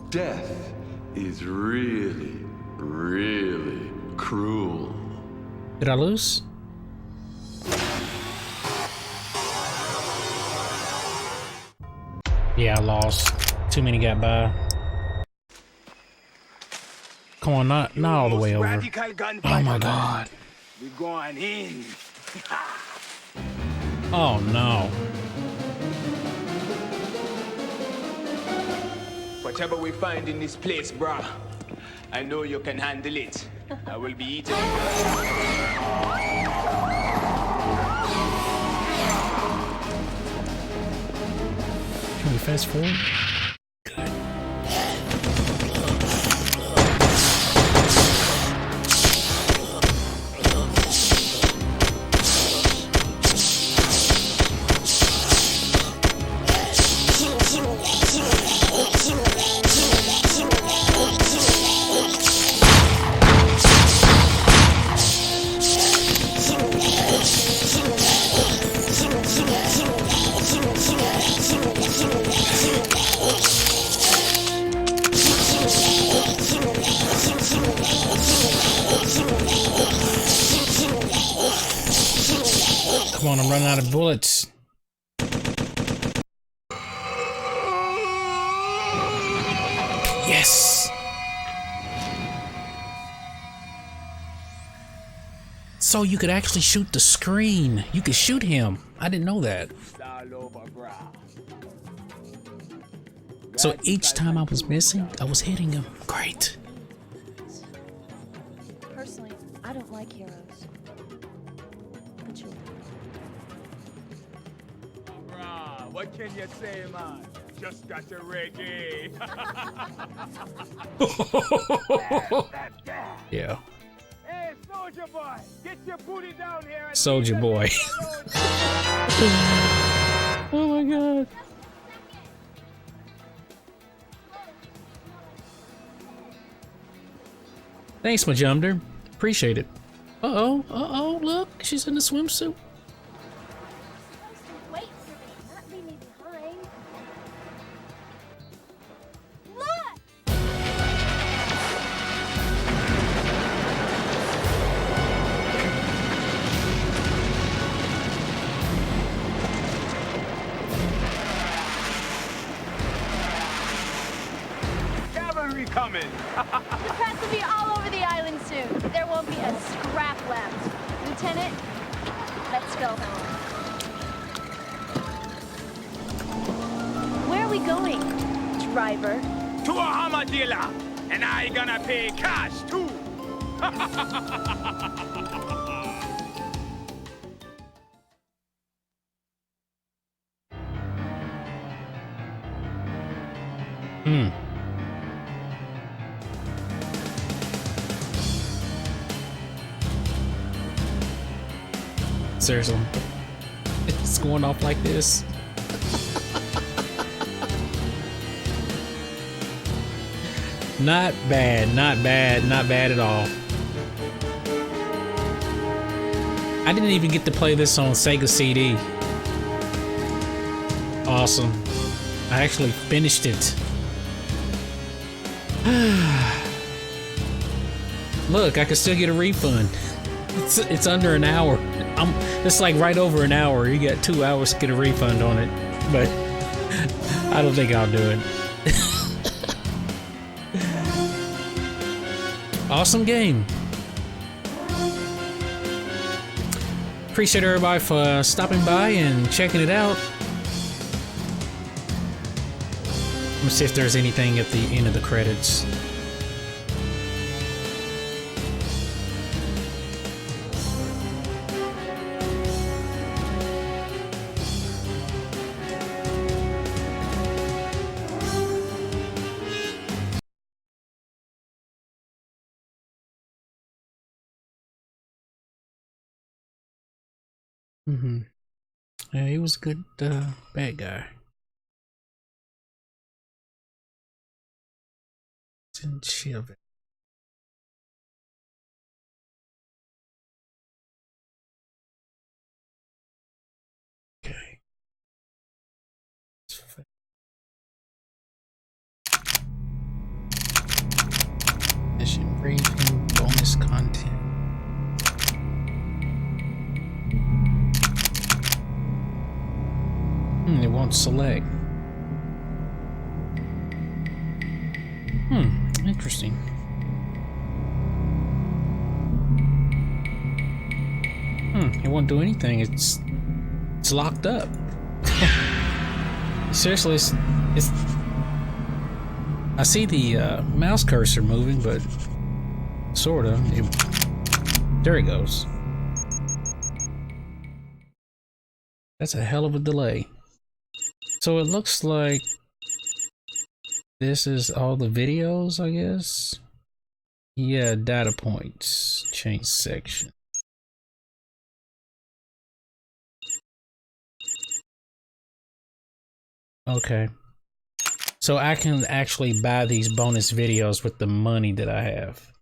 [SPEAKER 4] Death is really, really cruel.
[SPEAKER 3] Did I lose? Yeah, I lost. Too many got by. Come on, not all the way over. Oh my god.
[SPEAKER 1] We're going in.
[SPEAKER 3] Oh no.
[SPEAKER 1] Whatever we find in this place, brah, I know you can handle it. I will be eating it.
[SPEAKER 3] Can we fast forward? Come on, I'm running out of bullets. Yes! So you could actually shoot the screen. You could shoot him. I didn't know that. So each time I was missing, I was hitting him. Great.
[SPEAKER 2] Personally, I don't like heroes. But you
[SPEAKER 1] Brah, what can you say, man? Just got your reggae.
[SPEAKER 3] Yeah.
[SPEAKER 1] Hey, soldier boy, get your booty down here. And
[SPEAKER 3] Soldier boy. Oh my god. Thanks, Majumder. Appreciate it. Uh-oh, look, she's in a swimsuit.
[SPEAKER 2] wait for me, not leave me behind. Look!
[SPEAKER 1] Cavalry coming.
[SPEAKER 5] The press will be all over the island soon. There won't be a scrap left. Lieutenant, let's go.
[SPEAKER 2] Where are we going, driver?
[SPEAKER 1] To a hammer dealer, and I gonna pay cash too.
[SPEAKER 3] Seriously. It's going off like this. Not bad, not bad, not bad at all. I didn't even get to play this on Sega CD. Awesome. I actually finished it. Look, I can still get a refund. It's under an hour. It's like right over an hour. You got 2 hours to get a refund on it, but I don't think I'll do it. Awesome game. Appreciate everybody for stopping by and checking it out. Let me see if there's anything at the end of the credits. Yeah, he was a good bad guy. Didn't shield it. Okay. Mission briefing, bonus content. It won't select. Interesting. It won't do anything. It's locked up. Seriously, it's I see the mouse cursor moving, but sorta. There it goes. That's a hell of a delay. So it looks like this is all the videos, I guess. Yeah, data points, change section. Okay. So I can actually buy these bonus videos with the money that I have.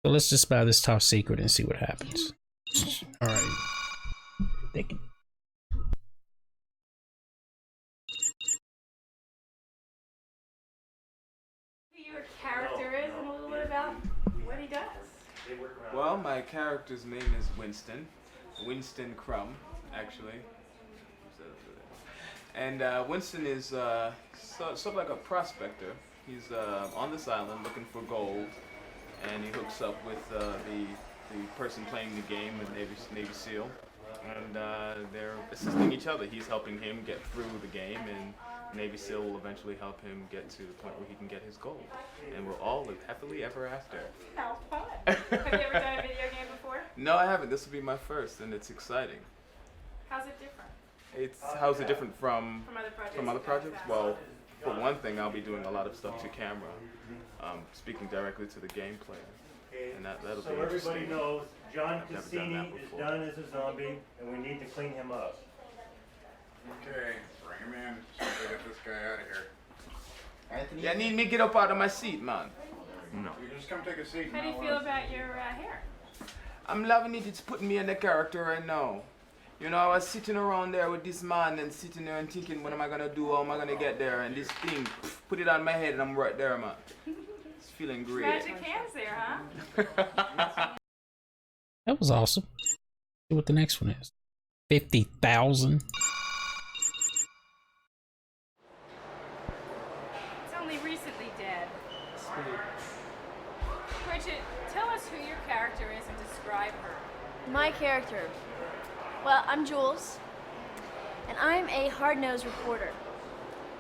[SPEAKER 3] So let's just buy this top secret and see what happens. All right. Thank you.
[SPEAKER 12] Who your character is and a little bit about what he does.
[SPEAKER 9] Well, my character's name is Winston. Winston Crumb, actually. And Winston is sort of like a prospector. He's on this island looking for gold, and he hooks up with the person playing the game, the Navy SEAL, and they're assisting each other. He's helping him get through the game, and Navy SEAL will eventually help him get to the point where he can get his gold, and we'll all live happily ever after.
[SPEAKER 12] How fun! Have you ever done a video game before?
[SPEAKER 9] No, I haven't. This will be my first, and it's exciting.
[SPEAKER 12] How's it different?
[SPEAKER 9] How's it different from
[SPEAKER 12] other projects?
[SPEAKER 9] From other projects? Well, for one thing, I'll be doing a lot of stuff to camera, speaking directly to the game player, and that'll be
[SPEAKER 13] so
[SPEAKER 9] interesting.
[SPEAKER 13] everybody knows John
[SPEAKER 9] I've never done that
[SPEAKER 13] Cassini is
[SPEAKER 9] before.
[SPEAKER 13] done as a zombie, and we need to clean him up.
[SPEAKER 14] Okay, bring him in. Somebody get this guy out of here.
[SPEAKER 6] Anthony?
[SPEAKER 9] Yeah, need me get up out of my seat, man.
[SPEAKER 14] No. You just come take a seat.
[SPEAKER 12] How do you feel about your hair?
[SPEAKER 9] I'm loving it. It's putting me in the character right now. You know, I was sitting around there with this man and sitting there and thinking, what am I gonna do? How am I gonna get there? And this thing, put it on my head and I'm right there, man. It's feeling great.
[SPEAKER 12] Magic hands there, huh?
[SPEAKER 3] That was awesome. See what the next one is. 50,000.
[SPEAKER 12] It's only recently dead. Bridget, tell us who your character is and describe her.
[SPEAKER 2] My character. Well, I'm Jules, and I'm a hard-nosed reporter.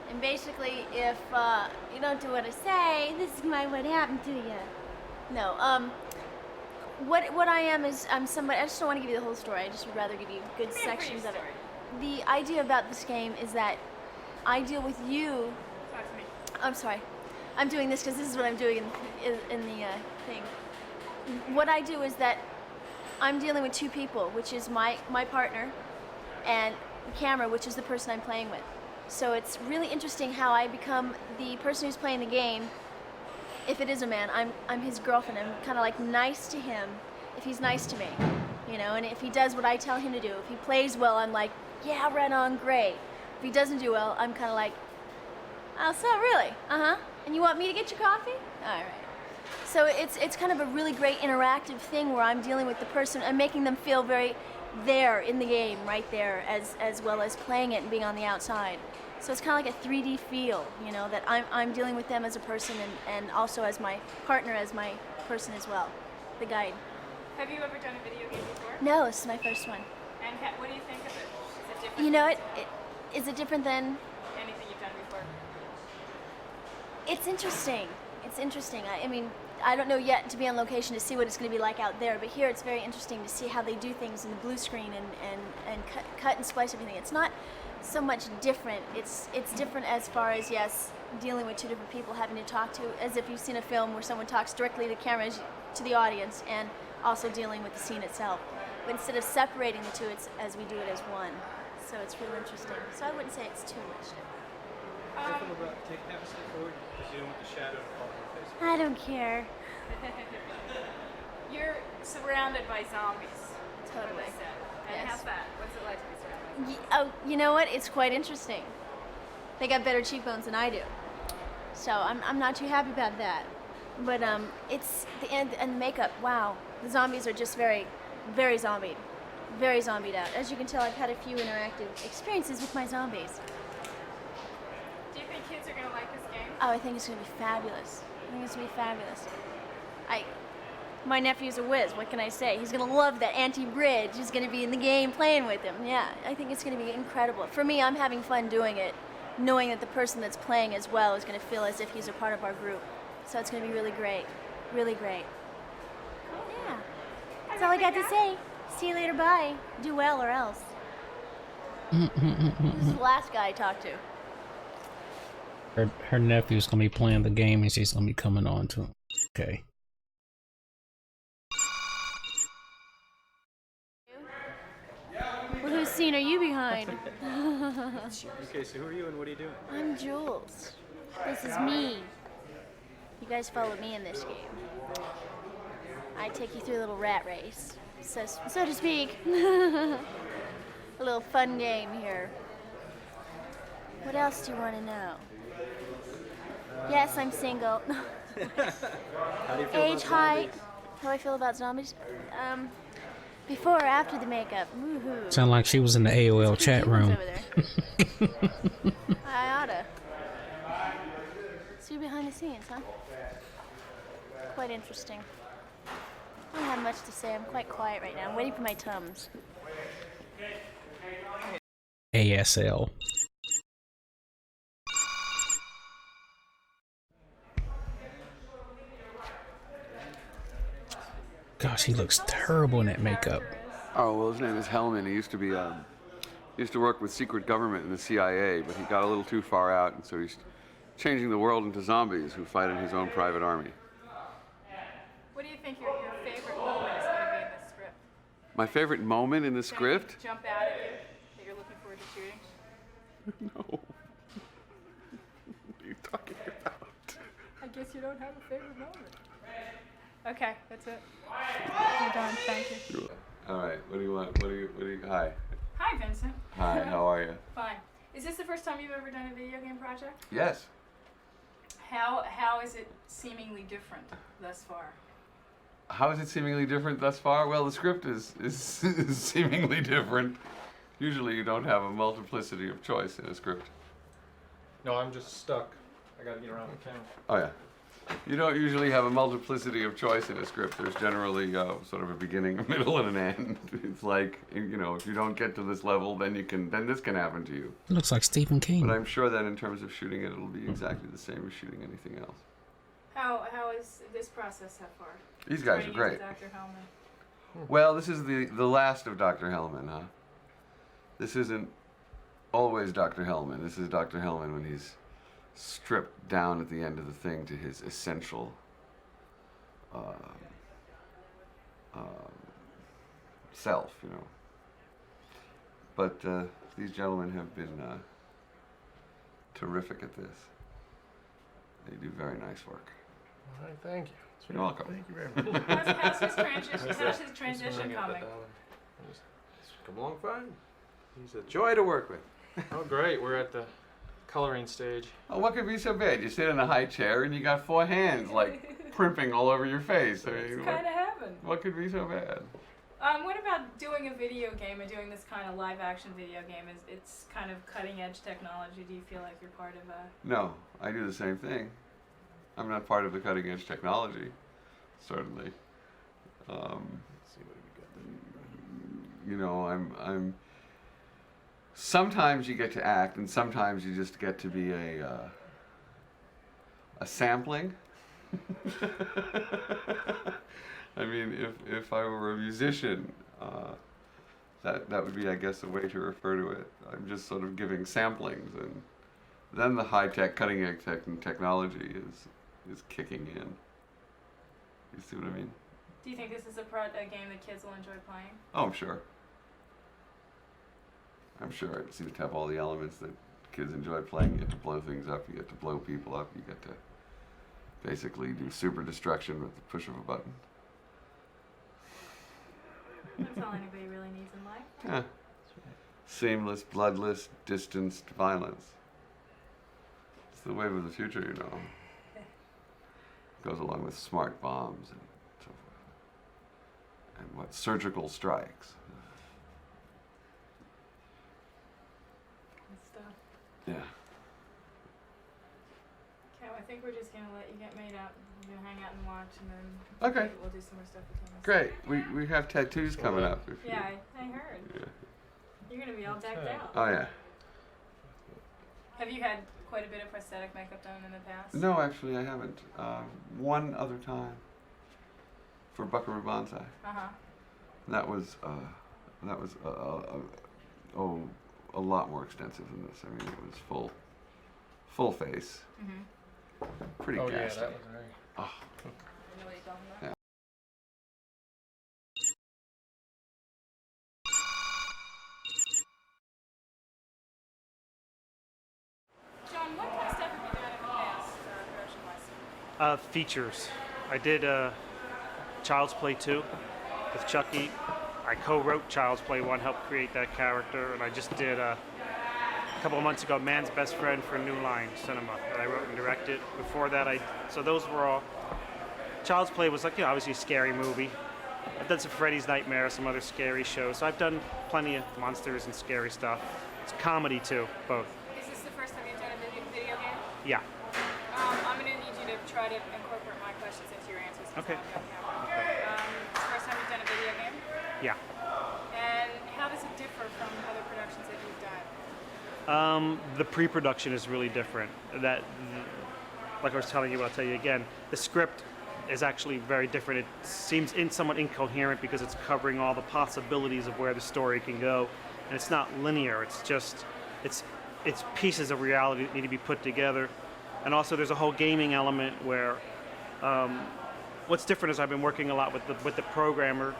[SPEAKER 2] And basically, if you don't do what I say, this is what happened to you. No, what I am is I'm somebody. I just don't want to give you the whole story. I just would rather give you good sections of it. The idea about this game is that I deal with you.
[SPEAKER 12] Talk to me.
[SPEAKER 2] I'm sorry. I'm doing this because this is what I'm doing in the thing. What I do is that I'm dealing with two people, which is my partner, and the camera, which is the person I'm playing with. So it's really interesting how I become the person who's playing the game. If it is a man, I'm his girlfriend. I'm kind of like nice to him if he's nice to me, you know. And if he does what I tell him to do, if he plays well, I'm like, yeah, right on, great. If he doesn't do well, I'm kind of like, oh, so really? And you want me to get your coffee? All right. So it's kind of a really great interactive thing where I'm dealing with the person and making them feel very there in the game, right there, as well as playing it and being on the outside. So it's kind of like a 3D feel, you know, that I'm dealing with them as a person and also as my partner, as my person as well, the guide.
[SPEAKER 12] Have you ever done a video game before?
[SPEAKER 2] No, this is my first one.
[SPEAKER 12] And what do you think of it? Is it different?
[SPEAKER 2] You know, is it different than
[SPEAKER 12] anything you've done before?
[SPEAKER 2] It's interesting. It's interesting. I mean, I don't know yet to be on location to see what it's going to be like out there, but here it's very interesting to see how they do things in the blue screen and cut and splice everything. It's not so much different. It's different as far as, yes, dealing with two different people, having to talk to, as if you've seen a film where someone talks directly to cameras, to the audience, and also dealing with the scene itself. But instead of separating the two, it's as we do it as one. So it's really interesting. So I wouldn't say it's too much different.
[SPEAKER 15] Take that a step forward, because you don't want the shadow to fall on your face.
[SPEAKER 2] I don't care.
[SPEAKER 12] You're surrounded by zombies.
[SPEAKER 2] Totally.
[SPEAKER 12] And
[SPEAKER 2] Yes.
[SPEAKER 12] how's that? What's it like to be surrounded?
[SPEAKER 2] Oh, you know what? It's quite interesting. They got better cheekbones than I do, so I'm not too happy about that. But it's the end and the makeup. Wow, the zombies are just very, very zombied out. As you can tell, I've had a few interactive experiences with my zombies.
[SPEAKER 12] Do you think kids are gonna like this game?
[SPEAKER 2] Oh, I think it's gonna be fabulous. My nephew's a whiz. What can I say? He's gonna love that Auntie Bridge. He's gonna be in the game playing with him. Yeah, I think it's gonna be incredible. For me, I'm having fun doing it knowing that the person that's playing as well is going to feel as if he's a part of our group. So it's going to be really great. Really great. Yeah. That's all I got to say. See you later, bye. Do well or else. This is the last guy I talked to.
[SPEAKER 3] Her nephew's gonna be playing the game and she's gonna be coming on to him. Okay.
[SPEAKER 2] Well, whose scene are you behind?
[SPEAKER 15] Okay, so who are you and what are you doing?
[SPEAKER 2] I'm Jules. This is me. You guys follow me in this game. I take you through a little rat race, so to speak. A little fun game here. What else do you want to know? Yes, I'm single.
[SPEAKER 15] How do you feel
[SPEAKER 2] Age,
[SPEAKER 15] about
[SPEAKER 2] height, how I feel about zombies. Before or after the makeup. Woohoo.
[SPEAKER 3] Sound like she was in the AOL chat room.
[SPEAKER 2] I oughta. See you behind the scenes, huh? Quite interesting. I don't have much to say. I'm quite quiet right now. I'm waiting for my Tums.
[SPEAKER 3] ASL. Gosh, he looks terrible in that makeup.
[SPEAKER 4] Oh, well, his name is Hellman. He used to work with secret government in the CIA, but he got a little too far out, and so he's changing the world into zombies who fight in his own private army.
[SPEAKER 12] What do you think your favorite moment is going to be in this script?
[SPEAKER 4] My favorite moment in the script?
[SPEAKER 12] Jump out at you that you're looking forward to shooting?
[SPEAKER 4] No. What are you talking about?
[SPEAKER 12] I guess you don't have a favorite moment. Okay, that's it. You're done. Thank you.
[SPEAKER 4] All right. What do you want? What do you? Hi.
[SPEAKER 12] Hi, Vincent.
[SPEAKER 4] Hi. How are you?
[SPEAKER 12] Fine. Is this the first time you've ever done a video game project?
[SPEAKER 4] Yes.
[SPEAKER 12] How is it seemingly different thus far?
[SPEAKER 4] How is it seemingly different thus far? Well, the script is seemingly different. Usually, you don't have a multiplicity of choice in a script.
[SPEAKER 15] No, I'm just stuck. I gotta get around the town.
[SPEAKER 4] Oh yeah. You don't usually have a multiplicity of choice in a script. There's generally sort of a beginning, a middle, and an end. It's like, you know, if you don't get to this level, then this can happen to you.
[SPEAKER 3] It looks like Stephen King.
[SPEAKER 4] But I'm sure that in terms of shooting it, it'll be exactly the same as shooting anything else.
[SPEAKER 12] How is this process so far?
[SPEAKER 4] These guys are great.
[SPEAKER 12] Dr. Hellman.
[SPEAKER 4] Well, this is the last of Dr. Hellman, huh? This isn't always Dr. Hellman. This is Dr. Hellman when he's stripped down at the end of the thing to his essential self, you know. But these gentlemen have been terrific at this. They do very nice work.
[SPEAKER 15] All right, thank you.
[SPEAKER 4] You're welcome.
[SPEAKER 15] Thank you very much.
[SPEAKER 12] How's his transition coming?
[SPEAKER 15] It's come along fine. He's a joy to work with. Oh, great. We're at the coloring stage.
[SPEAKER 4] Oh, what could be so bad? You sit in a high chair and you got 4 hands like primping all over your face. I mean,
[SPEAKER 12] It's kind of heaven.
[SPEAKER 4] what could be so bad?
[SPEAKER 12] What about doing a video game and doing this kind of live action video game? It's kind of cutting edge technology. Do you feel like you're part of a...
[SPEAKER 4] No, I do the same thing. I'm not part of the cutting edge technology, certainly.
[SPEAKER 15] Let's see what we got.
[SPEAKER 4] You know, I'm. Sometimes you get to act, and sometimes you just get to be a sampling. I mean, if I were a musician, that would be, I guess, a way to refer to it. I'm just sort of giving samplings, and then the high-tech, cutting-edge technology is kicking in. You see what I mean?
[SPEAKER 12] Do you think this is a game that kids will enjoy playing?
[SPEAKER 4] Oh, I'm sure. I'm sure. It seems to have all the elements that kids enjoy playing. You get to blow things up, you get to blow people up, you get to basically do super destruction with the push of a button.
[SPEAKER 12] That's all anybody really needs in life.
[SPEAKER 4] Yeah. Seamless, bloodless, distanced violence. It's the wave of the future, you know. Goes along with smart bombs and so forth. And what? Surgical strikes.
[SPEAKER 12] Good stuff.
[SPEAKER 4] Yeah.
[SPEAKER 12] Okay, well, I think we're just going to let you get made up. We're going to hang out and watch, and then
[SPEAKER 4] Okay.
[SPEAKER 12] we'll do some more stuff with you.
[SPEAKER 4] Great. We have tattoos coming up. If
[SPEAKER 12] Yeah, I heard.
[SPEAKER 4] Yeah.
[SPEAKER 12] You're going to be all decked out.
[SPEAKER 4] Oh, yeah.
[SPEAKER 12] Have you had quite a bit of prosthetic makeup done in the past?
[SPEAKER 16] No, actually, I haven't. One other time for Buckaroo Banzai. That was a lot more extensive than this. I mean, it was full face. Pretty ghastly.
[SPEAKER 15] Yeah, that was very.
[SPEAKER 16] Oh. Yeah.
[SPEAKER 12] John, what kind of stuff have you done in the past, production-wise?
[SPEAKER 17] Features. I did Child's Play 2 with Chucky. I co-wrote Child's Play 1, helped create that character, and I just did a couple of months ago Man's Best Friend for New Line Cinema that I wrote and directed. Before that, so those were all. Child's Play was like, you know, obviously a scary movie. I've done some Freddy's Nightmare, some other scary shows. So I've done plenty of monsters and scary stuff. It's comedy too, both.
[SPEAKER 12] Is this the first time you've done a video game?
[SPEAKER 17] Yeah.
[SPEAKER 12] I'm going to need you to try to incorporate my questions into your answers.
[SPEAKER 17] Okay.
[SPEAKER 12] It's the first time you've done a video game?
[SPEAKER 17] Yeah.
[SPEAKER 12] And how does it differ from other productions that you've done?
[SPEAKER 17] The pre-production is really different. Like I was telling you, I'll tell you again. The script is actually very different. It seems somewhat incoherent because it's covering all the possibilities of where the story can go, and it's not linear. It's just it's pieces of reality that need to be put together, and also there's a whole gaming element where what's different is I've been working a lot with the programmers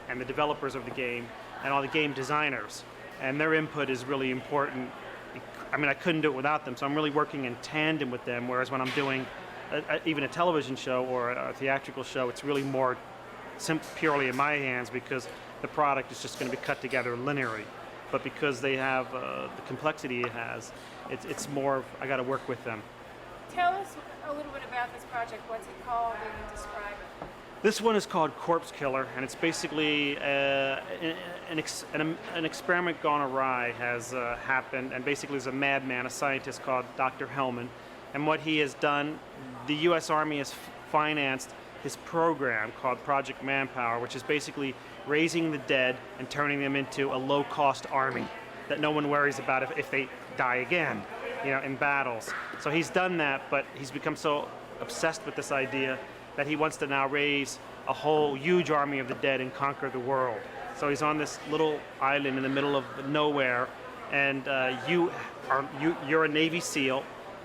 [SPEAKER 17] and the developers of the game and all the game designers, and their input is really important. I mean, I couldn't do it without them, so I'm really working in tandem with them, whereas when I'm doing even a television show or a theatrical show, it's really more purely in my hands because the product is just going to be cut together linearly. But because they have the complexity it has, it's more, I got to work with them.
[SPEAKER 12] Tell us a little bit about this project. What's it called and describe it?
[SPEAKER 17] This one is called Corpse Killer, and it's basically an experiment gone awry has happened, and basically there's a madman, a scientist called Dr. Hellman, and what he has done, the U.S. Army has financed his program called Project Manpower, which is basically raising the dead and turning them into a low-cost army that no one worries about if they die again, you know, in battles. So he's done that, but he's become so obsessed with this idea that he wants to now raise a whole huge army of the dead and conquer the world. So he's on this little island in the middle of nowhere, and you're a Navy SEAL,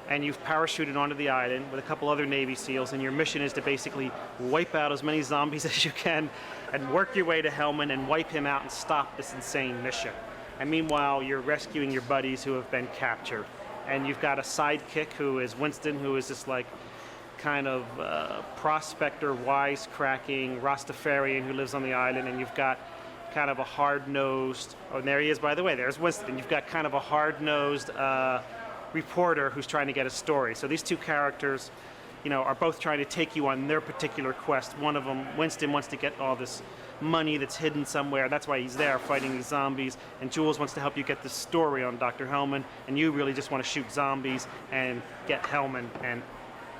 [SPEAKER 17] and you've parachuted onto the island with a couple other Navy SEALs, and your mission is to basically wipe out as many zombies as you can and work your way to Hellman and wipe him out and stop this insane mission. And meanwhile, you're rescuing your buddies who have been captured. And you've got a sidekick who is Winston, who is this like kind of prospector, wisecracking Rastafarian who lives on the island, and you've got kind of a hard-nosed, oh, and there he is, by the way, there's Winston. You've got kind of a hard-nosed reporter who's trying to get a story. So these two characters, you know, are both trying to take you on their particular quest. One of them, Winston, wants to get all this money that's hidden somewhere. That's why he's there fighting these zombies. And Jules wants to help you get the story on Dr. Hellman. And you really just want to shoot zombies and get Hellman and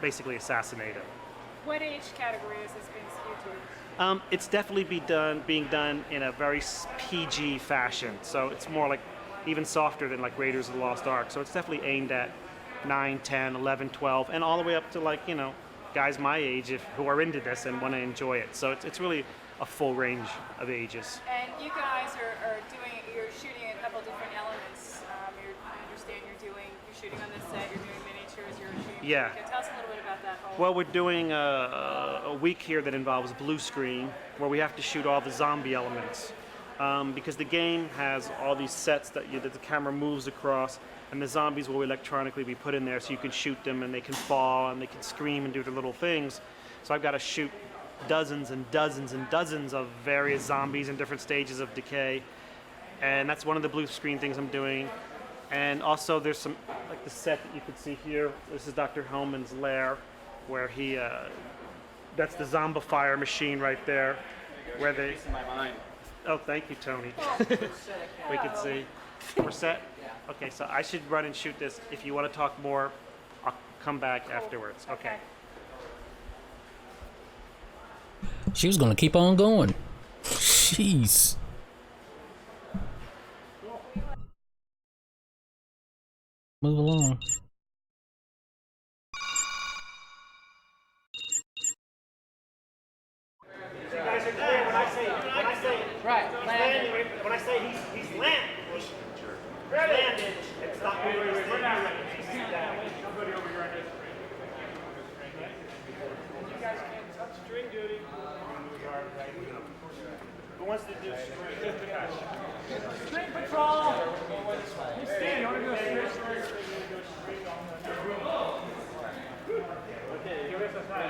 [SPEAKER 17] basically assassinate him.
[SPEAKER 12] What age category is this being skewed to?
[SPEAKER 17] It's definitely being done in a very PG fashion. So it's more like even softer than like Raiders of the Lost Ark. So it's definitely aimed at 9, 10, 11, 12, and all the way up to like, you know, guys my age who are into this and want to enjoy it. So it's really a full range of ages.
[SPEAKER 12] And you guys are you're shooting a couple different elements. I understand you're shooting on this set, you're doing miniatures, you're shooting.
[SPEAKER 17] Yeah.
[SPEAKER 12] Tell us a little bit about that whole.
[SPEAKER 17] Well, we're doing a week here that involves blue screen, where we have to shoot all the zombie elements. Because the game has all these sets that the camera moves across, and the zombies will electronically be put in there so you can shoot them and they can fall and they can scream and do their little things. So I've got to shoot dozens and dozens and dozens of various zombies in different stages of decay, and that's one of the blue screen things I'm doing. And also there's some, like the set that you can see here, this is Dr. Hellman's lair, where he, that's the zombifier machine right there, where they... Oh, thank you, Tony. We can see. We're set? Okay, so I should run and shoot this. If you want to talk more, I'll come back afterwards. Okay.
[SPEAKER 3] She was gonna keep on going. Jeez. Move along.
[SPEAKER 17] You guys are clear when I say right, landing. When I say he's landed, he's landed. It's not moving. We're not ready. Somebody over here on this string. You guys can't touch string duty. Who wants to do string? String patrol. Hey, Steve, you want to do a string? Okay, give us a sign.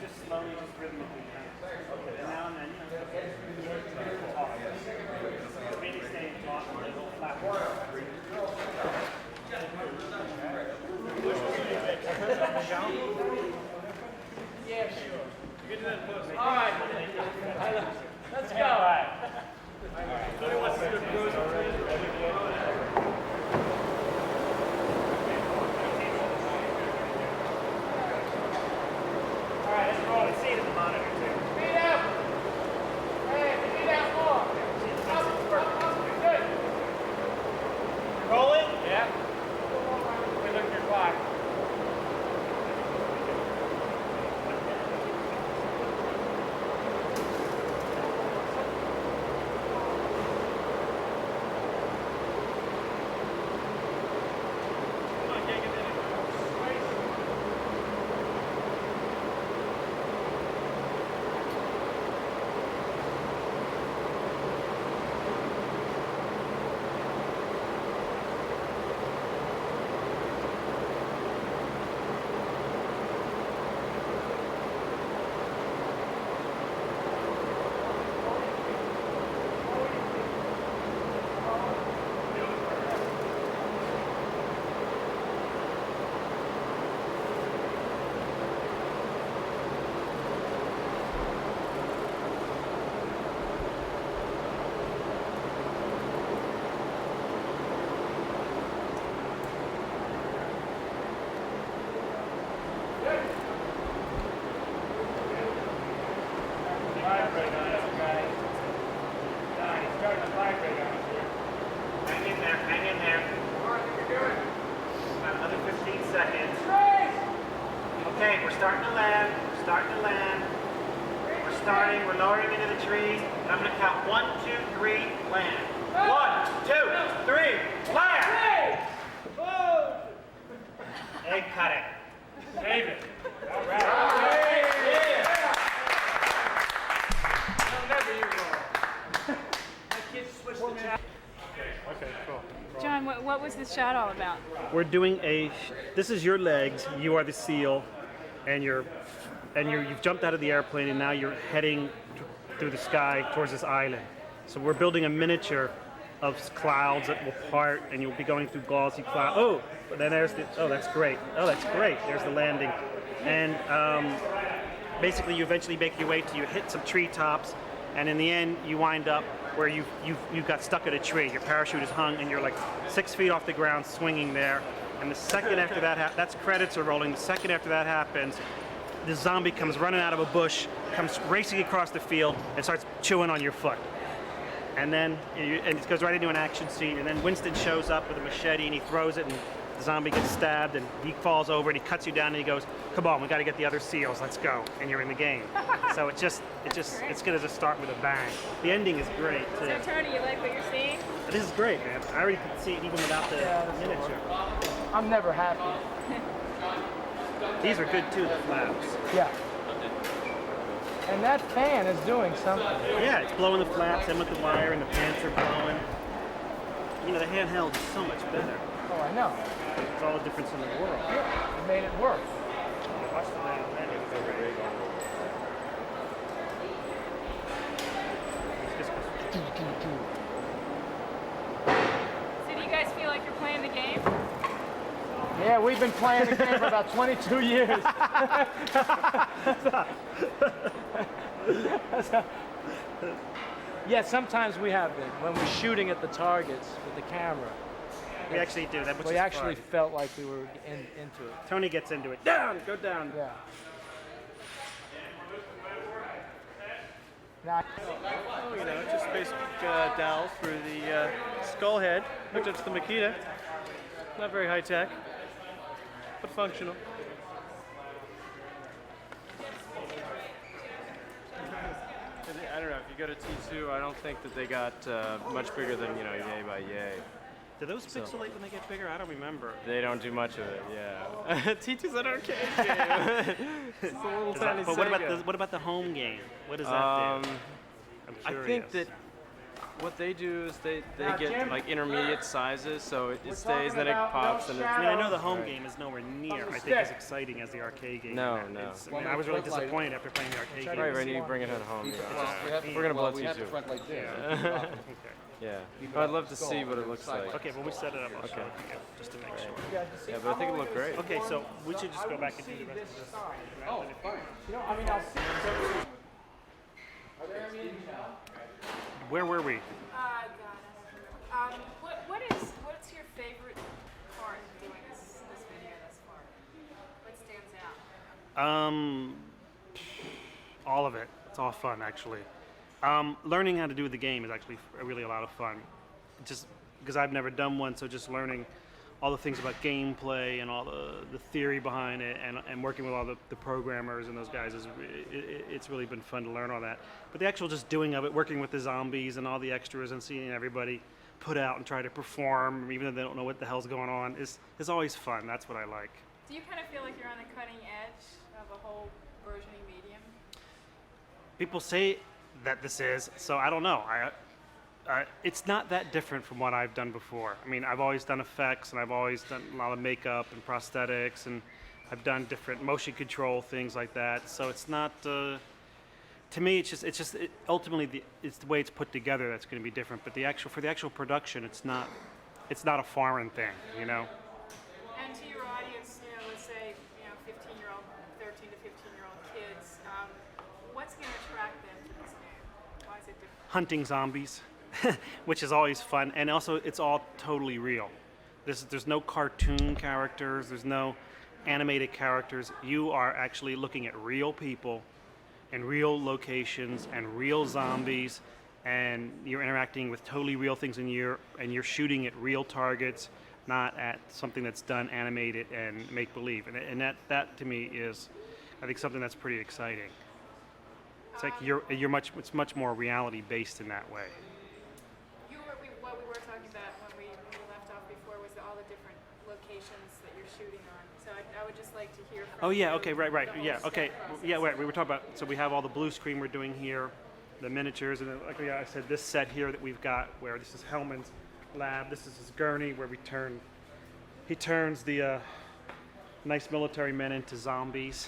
[SPEAKER 17] Just slowly, just rhythmically. Okay, now and then, really staying taut on the little flat. Yeah, sure. Get to that post. All right. Let's go. All right. Nobody wants to do a cruise already. All right, let's roll and see it in the monitor, too. Speed up! Hey, speed out more! Up, good! Rolling? Yeah. We look at your clock.
[SPEAKER 12] What was this shot all about?
[SPEAKER 17] We're doing this is your legs, you are the seal, and you've jumped out of the airplane and now you're heading through the sky towards this island. So we're building a miniature of clouds that will part and you'll be going through gauzy clouds. Oh, but then there's that's great. Oh, that's great. There's the landing. And basically you eventually make your way to, you hit some treetops, and in the end you wind up where you've got stuck at a tree. Your parachute is hung and you're like 6 feet off the ground swinging there. And the second after that, that's credits are rolling. The second after that happens, the zombie comes running out of a bush, comes racing across the field and starts chewing on your foot. And then it goes right into an action scene, and then Winston shows up with a machete and he throws it and the zombie gets stabbed and he falls over and he cuts you down and he goes, "Come on, we got to get the other seals, let's go." And you're in the game. So it's gonna just start with a bang. The ending is great too.
[SPEAKER 12] So Tony, you like what you're seeing?
[SPEAKER 17] This is great, man. I already can see it even without the miniature.
[SPEAKER 18] I'm never happy.
[SPEAKER 17] These are good too, the flaps.
[SPEAKER 18] Yeah. And that fan is doing something.
[SPEAKER 17] Yeah, it's blowing the flaps in with the wire and the pants are blowing. You know, the handheld is so much better.
[SPEAKER 18] Oh, I know.
[SPEAKER 17] It's all the difference in the world.
[SPEAKER 18] Yeah, it made it work.
[SPEAKER 17] Watch the landing.
[SPEAKER 12] So do you guys feel like you're playing the game?
[SPEAKER 18] Yeah, we've been playing the game for about 22 years. Yeah, sometimes we have been, when we're shooting at the targets with the camera.
[SPEAKER 17] We actually do that, which
[SPEAKER 18] we
[SPEAKER 17] is
[SPEAKER 18] actually
[SPEAKER 17] fun.
[SPEAKER 18] felt like we were into it.
[SPEAKER 17] Tony gets into it. Down, go down.
[SPEAKER 18] Yeah.
[SPEAKER 17] Oh, you know, just basic dowel through the skull head, hooked up to the Makita. Not very high tech, but functional. I don't know, if you go to T2, I don't think that they got much bigger than, you know, yay by yay. Do those pixelate when they get bigger? I don't remember. They don't do much of it, yeah. T2's an arcade game. It's a little tiny But what about the home game? What does that do? I'm curious. I think that what they do is they get like intermediate sizes, so it stays, then it pops, and I mean, I know the home game is nowhere near, I think, as exciting as the arcade game. No. I mean, I was really disappointed after playing the arcade game. Right, you bring it at home. We're gonna blow T2. Okay. Yeah. I'd love to see what it looks like. Okay, well, we set it up. Okay. Just to make sure. Yeah, but I think it looked great. Okay, so we should just go back and do the rest of this. Oh, fine. You know, I mean, I'll see. Where were we?
[SPEAKER 12] God, I don't remember. What's your favorite part of doing this video thus far? What stands out?
[SPEAKER 17] All of it. It's all fun, actually. Learning how to do the game is actually really a lot of fun. Just because I've never done one, so just learning all the things about gameplay and all the theory behind it, and working with all the programmers and those guys, it's really been fun to learn all that. But the actual just doing of it, working with the zombies and all the extras and seeing everybody put out and try to perform, even though they don't know what the hell's going on, is always fun. That's what I like.
[SPEAKER 12] Do you kind of feel like you're on the cutting edge of a whole versioning medium?
[SPEAKER 17] People say that this is, so I don't know. It's not that different from what I've done before. I mean, I've always done effects, and I've always done a lot of makeup and prosthetics, and I've done different motion control things like that. So it's not. To me, it's ultimately it's the way it's put together that's going to be different. But for the actual production, it's not a foreign thing, you know.
[SPEAKER 12] And to your audience, you know, let's say 15-year-old, 13 to 15-year-old kids, what's going to attract them to this game? Why is it different?
[SPEAKER 17] Hunting zombies, which is always fun, and also it's all totally real. There's no cartoon characters, there's no animated characters. You are actually looking at real people in real locations and real zombies, and you're interacting with totally real things, and you're shooting at real targets, not at something that's done animated and make believe. And that to me is, I think, something that's pretty exciting. It's like it's much more reality based in that way.
[SPEAKER 12] What we were talking about when we left off before was all the different locations that you're shooting on. So I would just like to hear from
[SPEAKER 17] Oh yeah,
[SPEAKER 12] you
[SPEAKER 17] okay, right. Yeah, okay. Yeah, right. We were talking about, so we have all the blue screen we're doing here, the miniatures, and then, like I said, this set here that we've got, where this is Hellman's lab, this is his gurney, where he turns the nice military men into zombies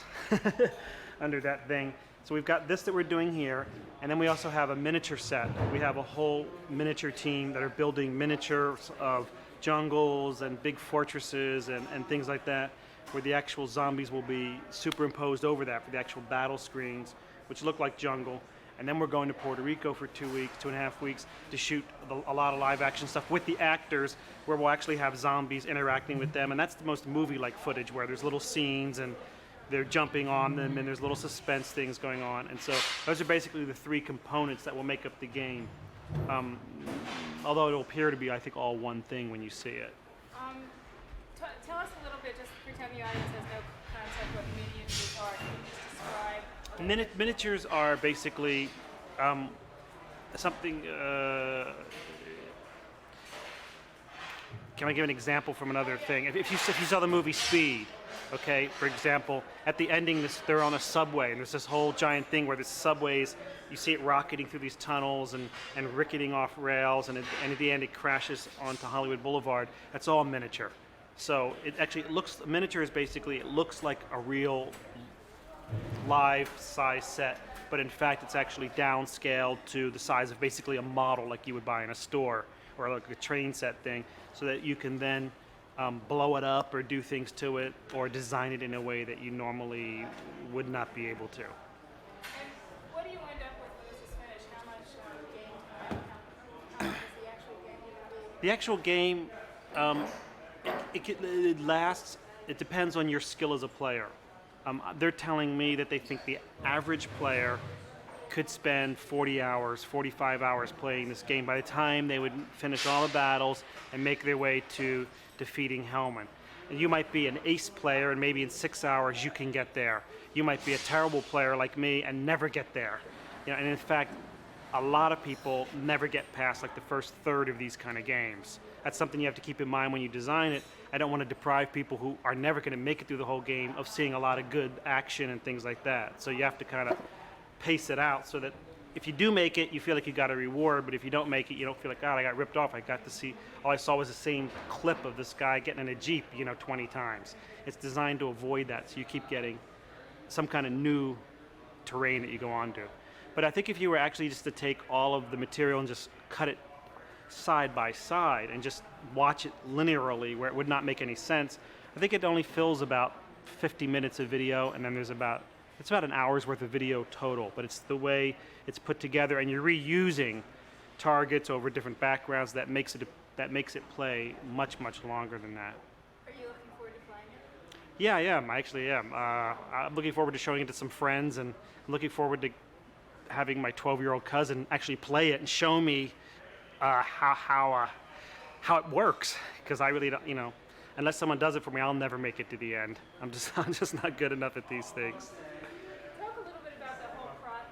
[SPEAKER 17] under that thing. So we've got this that we're doing here, and then we also have a miniature set. We have a whole miniature team that are building miniatures of jungles and big fortresses and things like that, where the actual zombies will be superimposed over that for the actual battle screens, which look like jungle. And then we're going to Puerto Rico for 2.5 weeks, to shoot a lot of live action stuff with the actors, where we'll actually have zombies interacting with them. And that's the most movie-like footage, where there's little scenes and they're jumping on them, and there's little suspense things going on. And so those are basically the three components that will make up the game. Although it'll appear to be, I think, all one thing when you see it.
[SPEAKER 12] Tell us a little bit, just pretend the audience has no concept what miniatures are. Can you just describe?
[SPEAKER 17] Miniatures are basically something. Can I give an example from another thing? If you saw the movie Speed, okay, for example, at the ending, they're on a subway, and there's this whole giant thing where the subways, you see it rocketing through these tunnels and ricketing off rails, and at the end it crashes onto Hollywood Boulevard. That's all miniature. So miniature is basically, it looks like a real live size set, but in fact it's actually downscaled to the size of basically a model like you would buy in a store, or like a train set thing, so that you can then blow it up or do things to it, or design it in a way that you normally would not be able to.
[SPEAKER 12] And what do you end up with when this is finished? How much game time? How much is the actual game going to be?
[SPEAKER 17] The actual game, it lasts. It depends on your skill as a player. They're telling me that they think the average player could spend 40 hours, 45 hours playing this game by the time they would finish all the battles and make their way to defeating Hellman. And you might be an ace player and maybe in 6 hours you can get there. You might be a terrible player like me and never get there. You know, and in fact, a lot of people never get past like the first third of these kind of games. That's something you have to keep in mind when you design it. I don't want to deprive people who are never going to make it through the whole game of seeing a lot of good action and things like that. So you have to kind of pace it out so that if you do make it, you feel like you got a reward, but if you don't make it, you don't feel like, God, I got ripped off. I got to see, all I saw was the same clip of this guy getting in a Jeep, 20 times. It's designed to avoid that, so you keep getting some kind of new terrain that you go on to. But I think if you were actually just to take all of the material and just cut it side by side and just watch it linearly where it would not make any sense, I think it only fills about 50 minutes of video, and then it's about an hour's worth of video total, but it's the way it's put together, and you're reusing targets over different backgrounds that makes it play much, much longer than that.
[SPEAKER 12] Are you looking forward to playing it?
[SPEAKER 17] Yeah, I am. I actually am. I'm looking forward to showing it to some friends, and I'm looking forward to having my 12-year-old cousin actually play it and show me how it works, because I really don't, unless someone does it for me, I'll never make it to the end. I'm just not good enough at these things.
[SPEAKER 12] Talk a little bit about the whole process.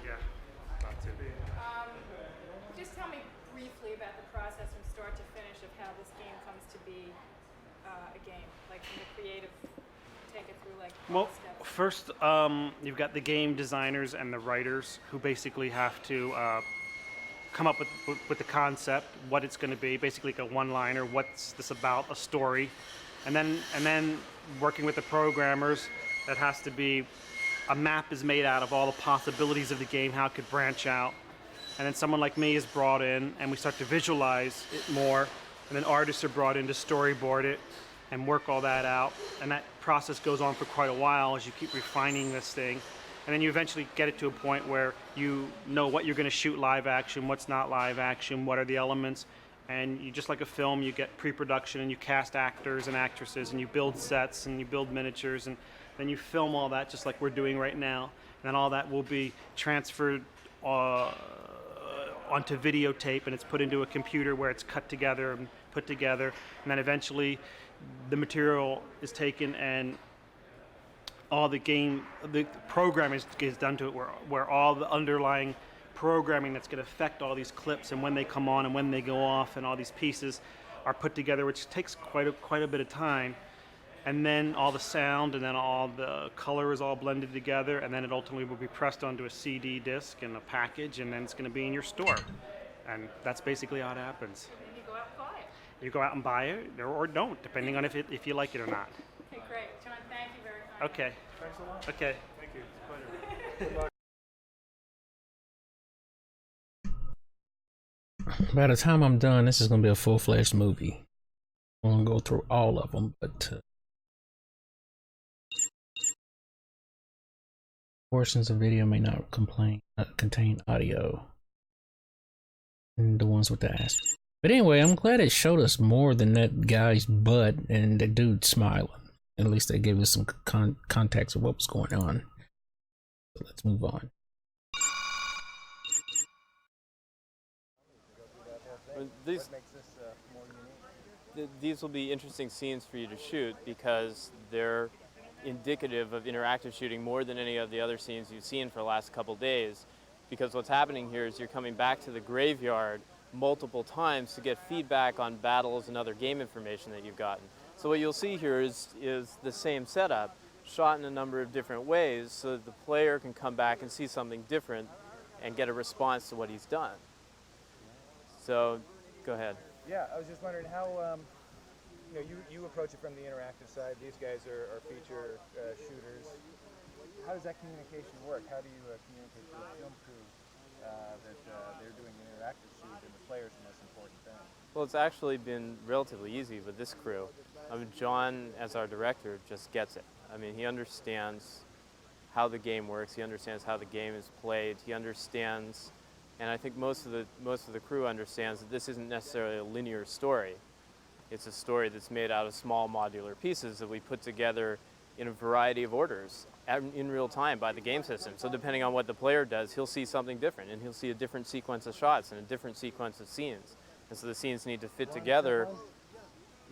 [SPEAKER 17] Yeah, about to.
[SPEAKER 12] Just tell me briefly about the process from start to finish of how this game comes to be a game, like from the creative, take it through like all
[SPEAKER 17] Well,
[SPEAKER 12] the steps.
[SPEAKER 17] first, you've got the game designers and the writers who basically have to come up with the concept, what it's going to be, basically like a one-liner, what's this about, a story, and then working with the programmers, that has to be, a map is made out of all the possibilities of the game, how it could branch out, and then someone like me is brought in, and we start to visualize it more, and then artists are brought in to storyboard it and work all that out, and that process goes on for quite a while as you keep refining this thing. And then you eventually get it to a point where you know what you're going to shoot live action, what's not live action, what are the elements. And you, just like a film, you get pre-production and you cast actors and actresses and you build sets and you build miniatures, and then you film all that just like we're doing right now. And then all that will be transferred onto videotape, and it's put into a computer where it's cut together and put together. And then eventually the material is taken and all the programming is done to it, where all the underlying programming that's going to affect all these clips and when they come on and when they go off and all these pieces are put together, which takes quite a bit of time. And then all the sound and then all the color is all blended together, and then it ultimately will be pressed onto a CD disc and a package, and then it's going to be in your store. And that's basically how it happens.
[SPEAKER 12] And you go out and buy it.
[SPEAKER 17] You go out and buy it or don't, depending on if you like it or not.
[SPEAKER 12] Okay, great. John, thank you very much.
[SPEAKER 17] Okay.
[SPEAKER 15] Thanks a lot.
[SPEAKER 17] Okay.
[SPEAKER 15] Thank you. It's a pleasure. Good luck.
[SPEAKER 3] By the time I'm done, this is going to be a full-fledged movie. I'm going to go through all of them, but portions of video may not contain audio. And the ones with the ass. But anyway, I'm glad it showed us more than that guy's butt and the dude smiling. At least they gave us some context of what was going on. So let's move on.
[SPEAKER 19] These will be interesting scenes for you to shoot because they're indicative of interactive shooting more than any of the other scenes you've seen for the last couple days. Because what's happening here is you're coming back to the graveyard multiple times to get feedback on battles and other game information that you've gotten. So what you'll see here is the same setup, shot in a number of different ways so that the player can come back and see something different and get a response to what he's done. So, go ahead.
[SPEAKER 20] Yeah, I was just wondering how, you approach it from the interactive side. These guys are feature shooters. How does that communication work? How do you communicate to the film crew that they're doing an interactive shoot and the player's the most important thing?
[SPEAKER 19] Well, it's actually been relatively easy with this crew. I mean, John, as our director, just gets it. I mean, he understands how the game works. He understands how the game is played. He understands, and I think most of the crew understands that this isn't necessarily a linear story. It's a story that's made out of small modular pieces that we put together in a variety of orders in real time by the game system. So depending on what the player does, he'll see something different, and he'll see a different sequence of shots and a different sequence of scenes. And so the scenes need to fit together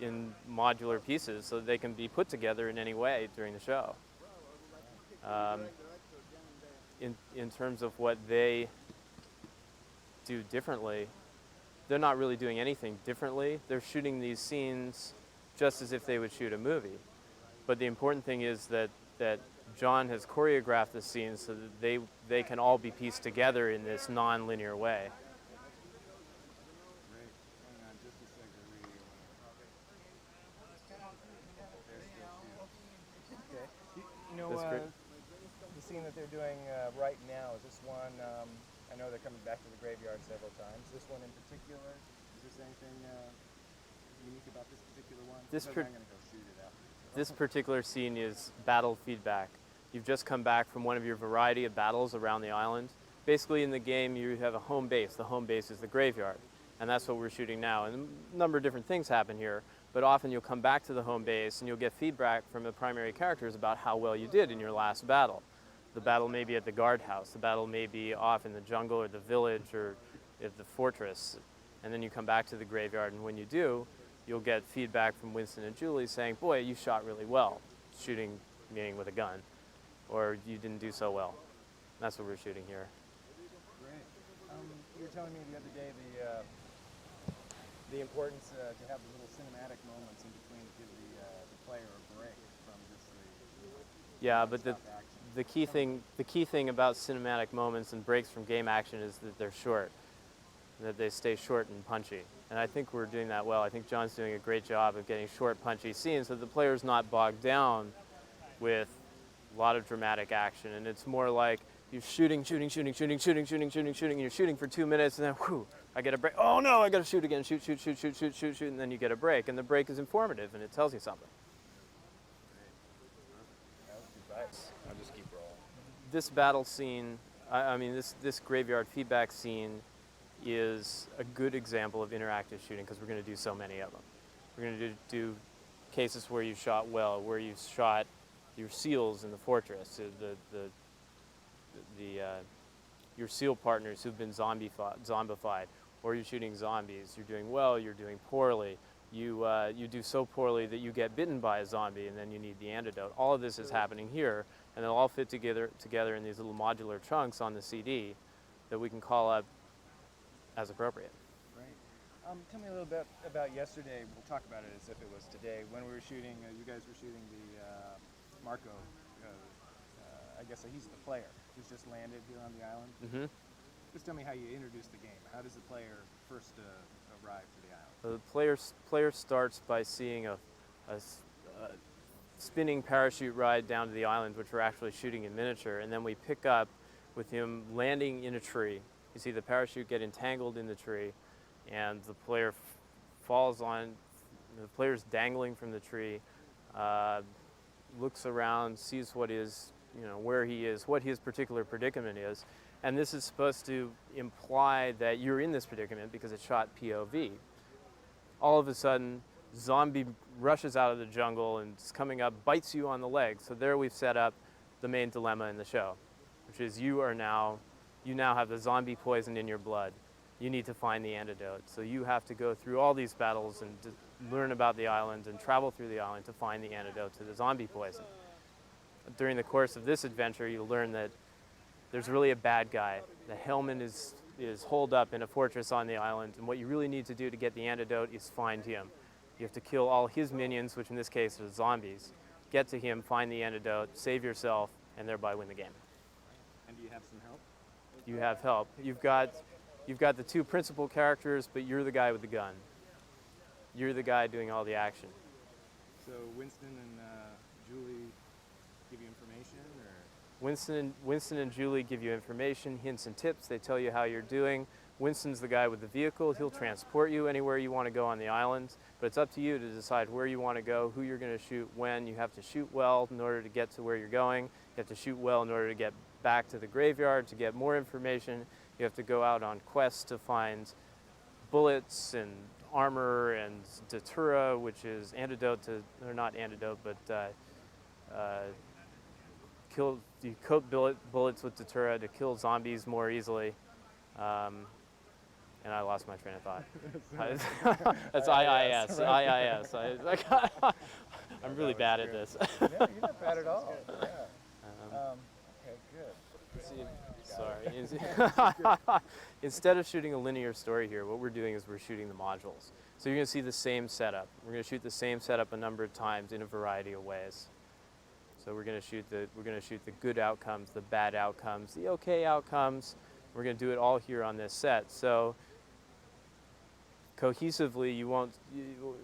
[SPEAKER 19] in modular pieces so that they can be put together in any way during the show. In terms of what they do differently, they're not really doing anything differently. They're shooting these scenes just as if they would shoot a movie. But the important thing is that John has choreographed the scenes so that they can all be pieced together in this non-linear way.
[SPEAKER 20] You know, the scene that they're doing right now, is this one, I know they're coming back to the graveyard several times. This one in particular, is there anything unique about this particular one? I'm going to go shoot it after.
[SPEAKER 19] This particular scene is battle feedback. You've just come back from one of your variety of battles around the island. Basically in the game you have a home base. The home base is the graveyard, and that's what we're shooting now. And a number of different things happen here, but often you'll come back to the home base and you'll get feedback from the primary characters about how well you did in your last battle. The battle may be at the guardhouse, the battle may be off in the jungle or the village or at the fortress, and then you come back to the graveyard, and when you do, you'll get feedback from Winston and Julie saying, boy, you shot really well, shooting meaning with a gun, or you didn't do so well. That's what we're shooting here.
[SPEAKER 20] Great. You were telling me the other day the importance to have the little cinematic moments in between to give the player a break from just the
[SPEAKER 19] yeah, but the key thing about cinematic moments and breaks from game action is that they're short, that they stay short and punchy. And I think we're doing that well. I think John's doing a great job of getting short, punchy scenes so the player's not bogged down with a lot of dramatic action. And it's more like you're shooting, and you're shooting for 2 minutes, and then, whew, I get a break. Oh no, I gotta shoot again, shoot, and then you get a break. And the break is informative, and it tells you something.
[SPEAKER 20] I'll just keep rolling.
[SPEAKER 19] This battle scene, this graveyard feedback scene is a good example of interactive shooting because we're going to do so many of them. We're going to do cases where you shot well, where you shot your SEALs in the fortress, your SEAL partners who've been zombified, or you're shooting zombies. You're doing well, you're doing poorly. You do so poorly that you get bitten by a zombie and then you need the antidote. All of this is happening here, and they'll all fit together in these little modular chunks on the CD that we can call up as appropriate.
[SPEAKER 20] Great. Tell me a little bit about yesterday. We'll talk about it as if it was today. When we were shooting, you guys were shooting the Marco. I guess he's the player who's just landed here on the island.
[SPEAKER 19] Mm-hmm.
[SPEAKER 20] Just tell me how you introduce the game. How does the player first arrive to the island?
[SPEAKER 19] The player starts by seeing a spinning parachute ride down to the island, which we're actually shooting in miniature, and then we pick up with him landing in a tree. You see the parachute get entangled in the tree, and the player falls on. The player's dangling from the tree, looks around, sees what is, where he is, what his particular predicament is, and this is supposed to imply that you're in this predicament because it's shot POV. All of a sudden, zombie rushes out of the jungle and is coming up, bites you on the leg. So there we've set up the main dilemma in the show, which is you now have the zombie poison in your blood. You need to find the antidote. So you have to go through all these battles and learn about the island and travel through the island to find the antidote to the zombie poison. During the course of this adventure, you'll learn that there's really a bad guy. The Hellman is holed up in a fortress on the island, and what you really need to do to get the antidote is find him. You have to kill all his minions, which in this case are zombies. Get to him, find the antidote, save yourself, and thereby win the game.
[SPEAKER 20] And do you have some help?
[SPEAKER 19] You have help. You've got the two principal characters, but you're the guy with the gun. You're the guy doing all the action.
[SPEAKER 20] So Winston and Julie give you information, or?
[SPEAKER 19] Winston and Julie give you information, hints and tips. They tell you how you're doing. Winston's the guy with the vehicle. He'll transport you anywhere you want to go on the island, but it's up to you to decide where you want to go, who you're going to shoot when. You have to shoot well in order to get to where you're going. You have to shoot well in order to get back to the graveyard to get more information. You have to go out on quests to find bullets and armor and datura, which is antidote to, or not antidote, but you coat bullets with Datura to kill zombies more easily. And I lost my train of thought. That's IIS. IIS. I'm really bad at this.
[SPEAKER 20] No, you're not bad at all. Yeah. Okay, good.
[SPEAKER 19] Sorry. Instead of shooting a linear story here, what we're doing is we're shooting the modules. So you're going to see the same setup. We're going to shoot the same setup a number of times in a variety of ways. So we're going to shoot the good outcomes, the bad outcomes, the okay outcomes. We're going to do it all here on this set. So cohesively,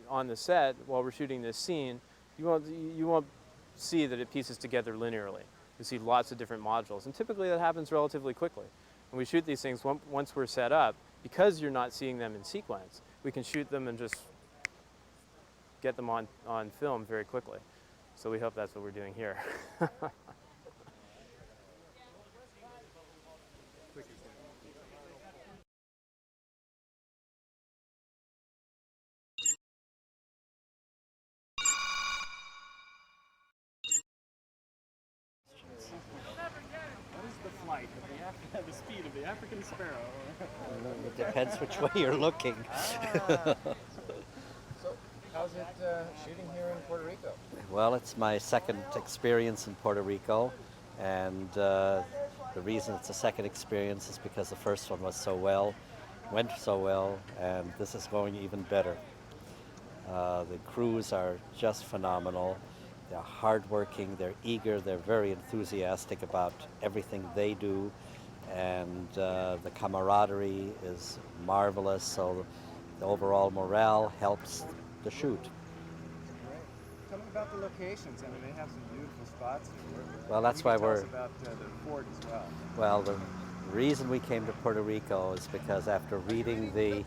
[SPEAKER 19] on the set while we're shooting this scene, you won't see that it pieces together linearly. You see lots of different modules, and typically that happens relatively quickly. When we shoot these things, once we're set up, because you're not seeing them in sequence, we can shoot them and just get them on film very quickly. So we hope that's what we're doing here.
[SPEAKER 17] The speed of the African sparrow.
[SPEAKER 21] It depends which way you're looking.
[SPEAKER 20] So, how's it shooting here in Puerto Rico?
[SPEAKER 21] Well, it's my second experience in Puerto Rico, and the reason it's a second experience is because the first one went so well, and this is going even better. The crews are just phenomenal. They're hardworking, they're eager, they're very enthusiastic about everything they do, and the camaraderie is marvelous, so the overall morale helps the shoot.
[SPEAKER 20] Great. Tell me about the locations. I mean, they have some beautiful spots here.
[SPEAKER 21] Well, that's why we're...
[SPEAKER 20] Tell us about the fort as well.
[SPEAKER 21] Well, the reason we came to Puerto Rico is because after reading the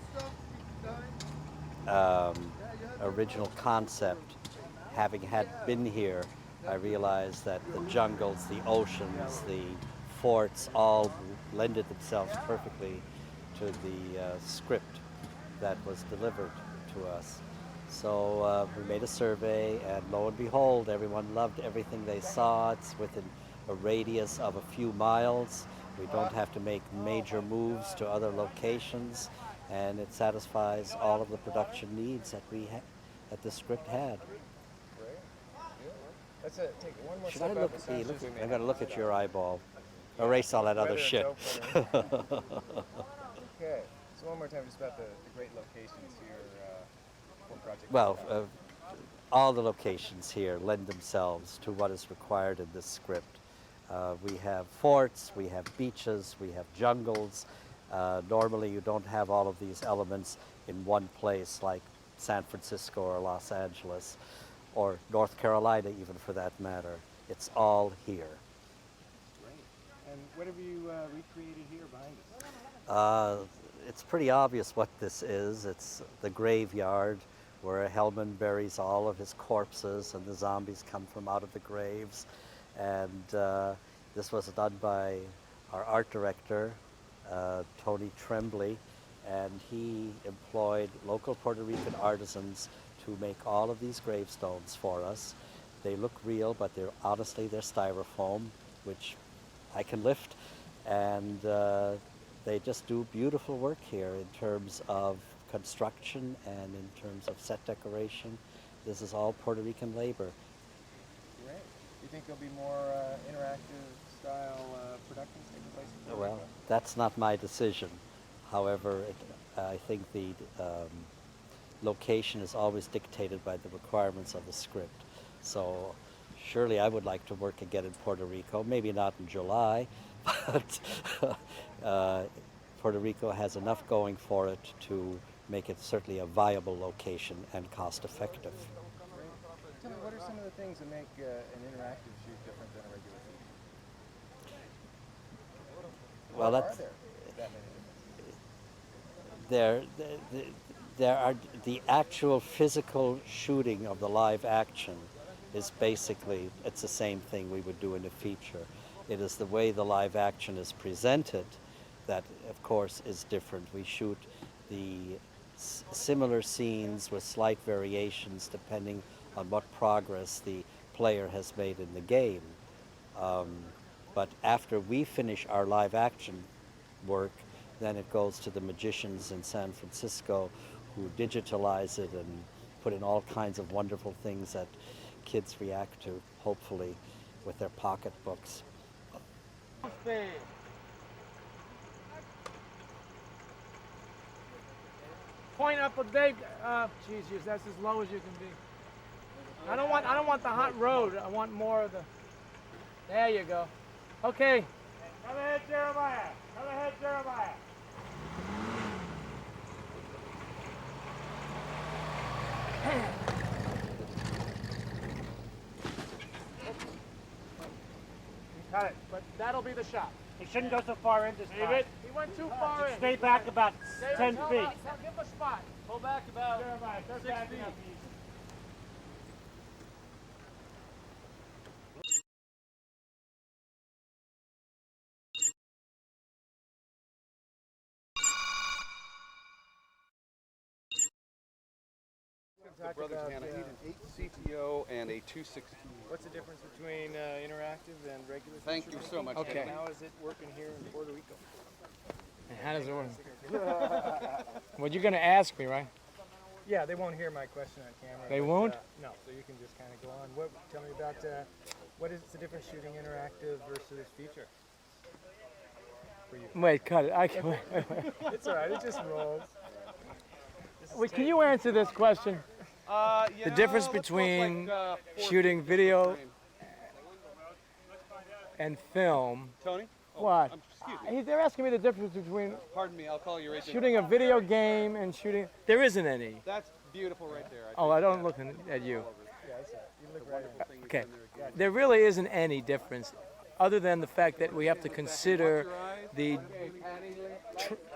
[SPEAKER 21] original concept, having been here, I realized that the jungles, the oceans, the forts all lended themselves perfectly to the script that was delivered to us. So we made a survey, and lo and behold, everyone loved everything they saw. It's within a radius of a few miles. We don't have to make major moves to other locations, and it satisfies all of the production needs that the script had.
[SPEAKER 20] Let's take one more
[SPEAKER 21] Should
[SPEAKER 20] step
[SPEAKER 21] I look? I got to look at your eyeball. Erase all that other shit.
[SPEAKER 20] Okay. So one more time, just about the great locations here for Project.
[SPEAKER 21] Well, all the locations here lend themselves to what is required in this script. We have forts, we have beaches, we have jungles. Normally, you don't have all of these elements in one place, like San Francisco or Los Angeles, or North Carolina, even for that matter. It's all here.
[SPEAKER 20] Great. And what have you recreated here behind us?
[SPEAKER 21] It's pretty obvious what this is. It's the graveyard where Hellman buries all of his corpses and the zombies come from out of the graves. And this was done by our art director, Tony Tremblay, and he employed local Puerto Rican artisans to make all of these gravestones for us. They look real, but they're styrofoam, which I can lift, and they just do beautiful work here in terms of construction and in terms of set decoration. This is all Puerto Rican labor.
[SPEAKER 20] Great. Do you think there'll be more interactive style productions taking place in Puerto Rico?
[SPEAKER 21] Well, that's not my decision. However, I think the location is always dictated by the requirements of the script. So surely I would like to work again in Puerto Rico, maybe not in July, but Puerto Rico has enough going for it to make it certainly a viable location and cost effective.
[SPEAKER 20] Great. Tell me, what are some of the things that make an interactive shoot different than a regular shoot?
[SPEAKER 21] Well, that's... There are the actual physical shooting of the live action is basically, it's the same thing we would do in a feature. It is the way the live action is presented that, of course, is different. We shoot the similar scenes with slight variations depending on what progress the player has made in the game. But after we finish our live action work, then it goes to the magicians in San Francisco who digitalize it and put in all kinds of wonderful things that kids react to, hopefully, with their pocketbooks.
[SPEAKER 18] Point up a big, Jesus, that's as low as you can be. I don't want the hot road. I want more of the, there you go. Okay. Come ahead, Jeremiah. Come ahead, Jeremiah. Cut it, but that'll be the shot.
[SPEAKER 17] He shouldn't go so far in this time.
[SPEAKER 18] He went too far in.
[SPEAKER 17] Stay back about 10 feet.
[SPEAKER 18] Give him a spot.
[SPEAKER 9] Pull back about
[SPEAKER 18] Jeremiah,
[SPEAKER 9] 6 feet.
[SPEAKER 16] The brothers and I need an 8 CTO and a 216.
[SPEAKER 20] What's the difference between interactive and regular?
[SPEAKER 16] Thank you so much.
[SPEAKER 20] Okay.
[SPEAKER 16] Kevin.
[SPEAKER 20] How is it working here in Puerto Rico?
[SPEAKER 18] And how does it work? Well, you're going to ask me, right?
[SPEAKER 20] Yeah, they won't hear my question on camera.
[SPEAKER 18] They
[SPEAKER 20] but,
[SPEAKER 18] won't?
[SPEAKER 20] No, so you can just kind of go on. Tell me about what is the difference shooting interactive versus feature for you?
[SPEAKER 18] Wait, cut it. I can, wait.
[SPEAKER 20] It's all right. It just rolls.
[SPEAKER 18] Wait, can you answer this question? The difference between shooting video and film.
[SPEAKER 16] Tony?
[SPEAKER 18] What?
[SPEAKER 16] Excuse me.
[SPEAKER 18] They're asking me the difference between
[SPEAKER 16] Pardon me, I'll call you right there.
[SPEAKER 18] shooting a video game and shooting. There isn't any.
[SPEAKER 16] That's beautiful right there.
[SPEAKER 18] Oh, I don't look at you.
[SPEAKER 20] Yeah, I see it. You look right at it.
[SPEAKER 18] Okay. There really isn't any difference other than the fact that we have to consider the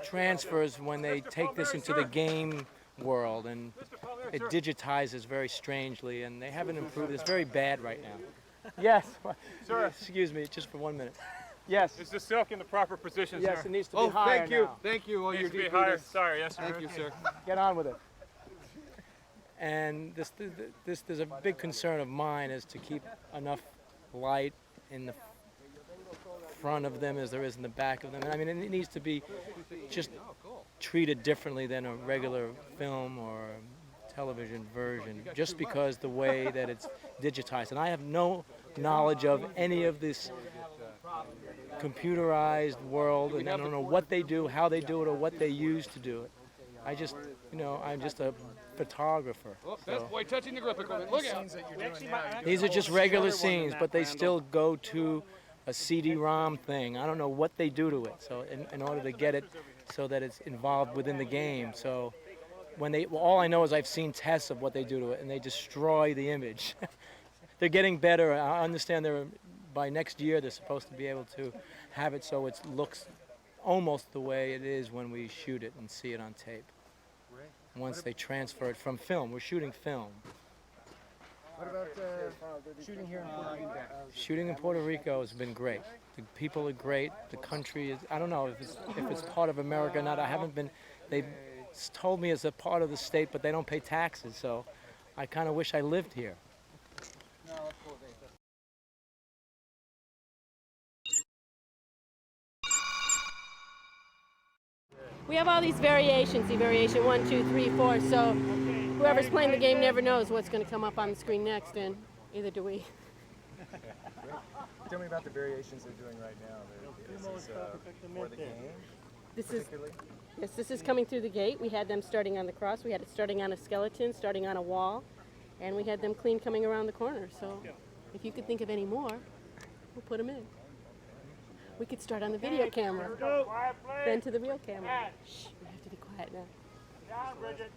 [SPEAKER 18] transfers when they take this into the game world, and it digitizes very strangely, and they haven't improved. It's very bad right now. Yes. Sir. Excuse me, just for 1 minute. Yes.
[SPEAKER 7] Is the silk in the proper position,
[SPEAKER 18] Yes,
[SPEAKER 7] sir?
[SPEAKER 18] it needs to be higher
[SPEAKER 16] thank you.
[SPEAKER 18] now.
[SPEAKER 16] Thank you. All
[SPEAKER 7] Needs
[SPEAKER 16] your
[SPEAKER 7] to be
[SPEAKER 16] DPs.
[SPEAKER 7] higher. Sorry, yes, sir.
[SPEAKER 16] Thank you, sir.
[SPEAKER 18] Get on with it. And there's a big concern of mine is to keep enough light in the front of them as there is in the back of them. I mean, it needs to be just treated differently than a regular film or television version, just because the way that it's digitized. And I have no knowledge of any of this computerized world, and I don't know what they do, how they do it, or what they use to do it. I just, I'm just a photographer.
[SPEAKER 16] Oh, best boy touching the grip equipment. Look out.
[SPEAKER 18] These are just regular scenes, but they still go to a CD-ROM thing. I don't know what they do to it, so in order to get it so that it's involved within the game. So all I know is I've seen tests of what they do to it, and they destroy the image. They're getting better. I understand by next year they're supposed to be able to have it so it looks almost the way it is when we shoot it and see it on tape. Once they transfer it from film. We're shooting film.
[SPEAKER 20] What about shooting here in Puerto Rico?
[SPEAKER 18] Shooting in Puerto Rico has been great. The people are great. The country is, I don't know if it's part of America or not. I haven't been, they've told me it's a part of the state, but they don't pay taxes, so I kind of wish I lived here.
[SPEAKER 22] We have all these variations, see variation 1, 2, 3, 4, so whoever's playing the game never knows what's going to come up on the screen next, and either do we.
[SPEAKER 20] Tell me about the variations they're doing right now. This is for the game,
[SPEAKER 22] This is coming through the gate. We had them starting on the cross, we had it starting on a skeleton, starting on a wall, and we had them clean coming around the corner, so if you could think of any more, we'll put them in. We could start on the video camera, then to the real camera. Shh, we have to be quiet now.
[SPEAKER 17] Down, Bridget.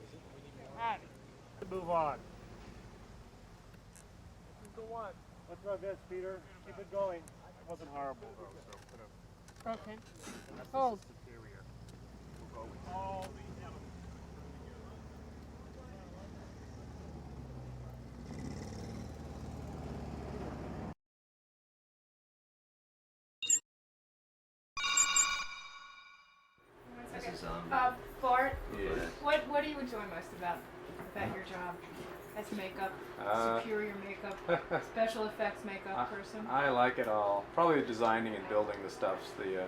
[SPEAKER 17] Move on.
[SPEAKER 18] Go on.
[SPEAKER 17] Let's try this, Peter. Keep it going. It wasn't horrible, though, so
[SPEAKER 22] Okay. Hold.
[SPEAKER 17] superior. We'll go with all the elements.
[SPEAKER 12] Bart,
[SPEAKER 15] Yeah.
[SPEAKER 12] what do you enjoy most about your job as makeup, superior makeup, special effects makeup person?
[SPEAKER 15] I like it all. Probably designing and building the stuff's the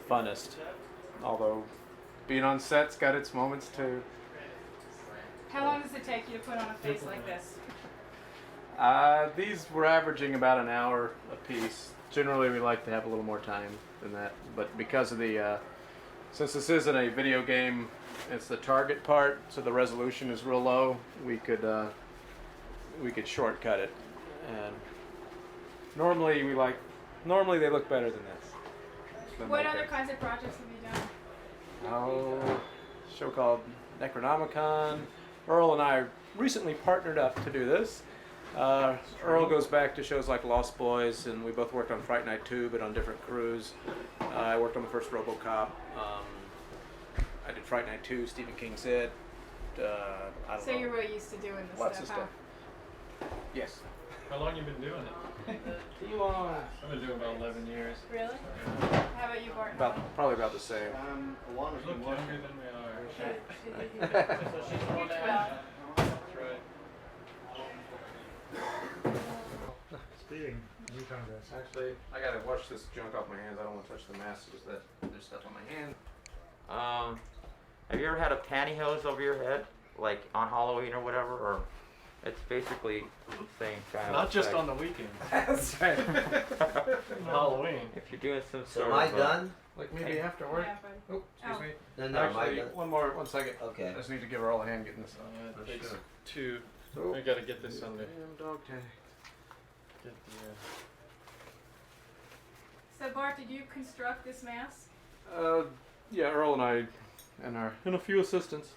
[SPEAKER 15] funnest. Although being on set's got its moments too.
[SPEAKER 12] How long does it take you to put on a face like this?
[SPEAKER 15] These were averaging about an hour a piece. Generally, we like to have a little more time than that, but because of the since this isn't a video game, it's the target part, so the resolution is real low. We could shortcut it, and normally they look better than this.
[SPEAKER 12] What other kinds of projects have you done?
[SPEAKER 15] Oh, a show called Necronomicon. Earl and I recently partnered up to do this. Earl goes back to shows like Lost Boys, and we both worked on Fright Night 2, but on different crews. I worked on the first RoboCop. I did Fright Night 2, Stephen King's It. I don't know.
[SPEAKER 12] So you're really used to doing this
[SPEAKER 15] Lots of
[SPEAKER 12] stuff,
[SPEAKER 15] stuff. Yes.
[SPEAKER 7] How long you been doing it?
[SPEAKER 15] Too long.
[SPEAKER 7] I've been doing about 11 years.
[SPEAKER 12] Really? How about you, Bart?
[SPEAKER 15] Probably about the same.
[SPEAKER 7] You look younger than we are.
[SPEAKER 12] You're 12.
[SPEAKER 7] That's right.
[SPEAKER 13] Speaking of new contests.
[SPEAKER 15] Actually, I gotta wash this junk off my hands. I don't want to touch the mask because there's stuff on my hand.
[SPEAKER 10] Have you ever had a pantyhose over your head, like on Halloween or whatever? Or it's basically the same kind of
[SPEAKER 7] Not just
[SPEAKER 10] effect.
[SPEAKER 7] on the weekend.
[SPEAKER 15] That's right.
[SPEAKER 7] Halloween.
[SPEAKER 10] If you're doing some
[SPEAKER 21] So
[SPEAKER 10] sort
[SPEAKER 21] am I
[SPEAKER 10] of
[SPEAKER 21] done?
[SPEAKER 15] Like maybe after work.
[SPEAKER 12] Yeah, buddy.
[SPEAKER 15] Oh, excuse me.
[SPEAKER 21] No, am I
[SPEAKER 15] Actually,
[SPEAKER 21] done?
[SPEAKER 15] one second.
[SPEAKER 21] Okay.
[SPEAKER 15] I just need to give her all a hand getting this on.
[SPEAKER 7] Yeah, it takes two.
[SPEAKER 15] Oh.
[SPEAKER 7] I gotta get this on there.
[SPEAKER 15] Damn dog tag.
[SPEAKER 7] Get the,
[SPEAKER 12] So Bart, did you construct this mask?
[SPEAKER 15] Yeah, Earl and I, and a few assistants,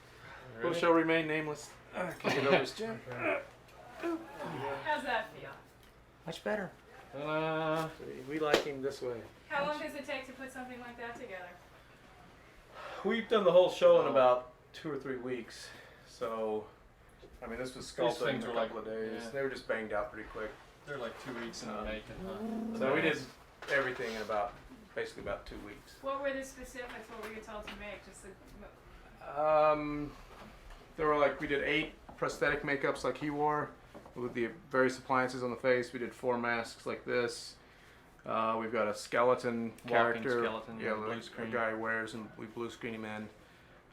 [SPEAKER 15] who
[SPEAKER 7] Really?
[SPEAKER 15] shall remain nameless. Can you notice, Jim?
[SPEAKER 12] How's that feel?
[SPEAKER 21] Much better.
[SPEAKER 15] We like him this way.
[SPEAKER 12] How long does it take to put something like that together?
[SPEAKER 15] We've done the whole show in about 2 or 3 weeks. So, I mean, this was sculpted in
[SPEAKER 7] things
[SPEAKER 15] a
[SPEAKER 7] were
[SPEAKER 15] couple
[SPEAKER 7] like-
[SPEAKER 15] of days.
[SPEAKER 7] yeah.
[SPEAKER 15] They were just banged out pretty quick.
[SPEAKER 7] they're like 2 weeks in the making, huh?
[SPEAKER 15] So we did everything in basically about 2 weeks.
[SPEAKER 12] What were the specifics? What were you told to make? Just the,
[SPEAKER 15] There were we did 8 prosthetic makeups like he wore with the various appliances on the face. We did 4 masks like this. We've got a skeleton character.
[SPEAKER 7] skeleton,
[SPEAKER 15] Yeah,
[SPEAKER 7] blue
[SPEAKER 15] like
[SPEAKER 7] screen.
[SPEAKER 15] a guy wears, and we blue screen him in.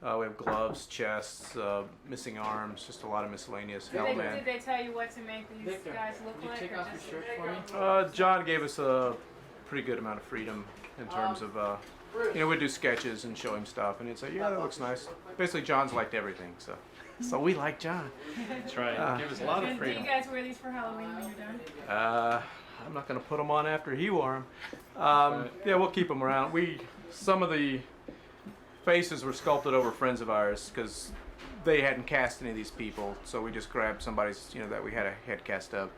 [SPEAKER 15] We have gloves, chests, missing arms, just a lot of miscellaneous. Hellman.
[SPEAKER 12] did they tell you what to make these guys look like?
[SPEAKER 7] take
[SPEAKER 12] or
[SPEAKER 7] off your
[SPEAKER 12] just
[SPEAKER 7] shirt for me?
[SPEAKER 15] John gave us a pretty good amount of freedom in terms of, we'd do sketches and show him stuff, and he'd say, yeah, that looks nice. Basically, John's liked everything, so we like John.
[SPEAKER 7] That's right. Give us a lot of
[SPEAKER 12] And do
[SPEAKER 7] freedom.
[SPEAKER 12] you guys wear these for Halloween when you're done?
[SPEAKER 15] I'm not going to put them on after he wore them. Yeah, we'll keep them around. Some of the faces were sculpted over friends of ours because they hadn't cast any of these people, so we just grabbed somebody's, that we had a head cast of.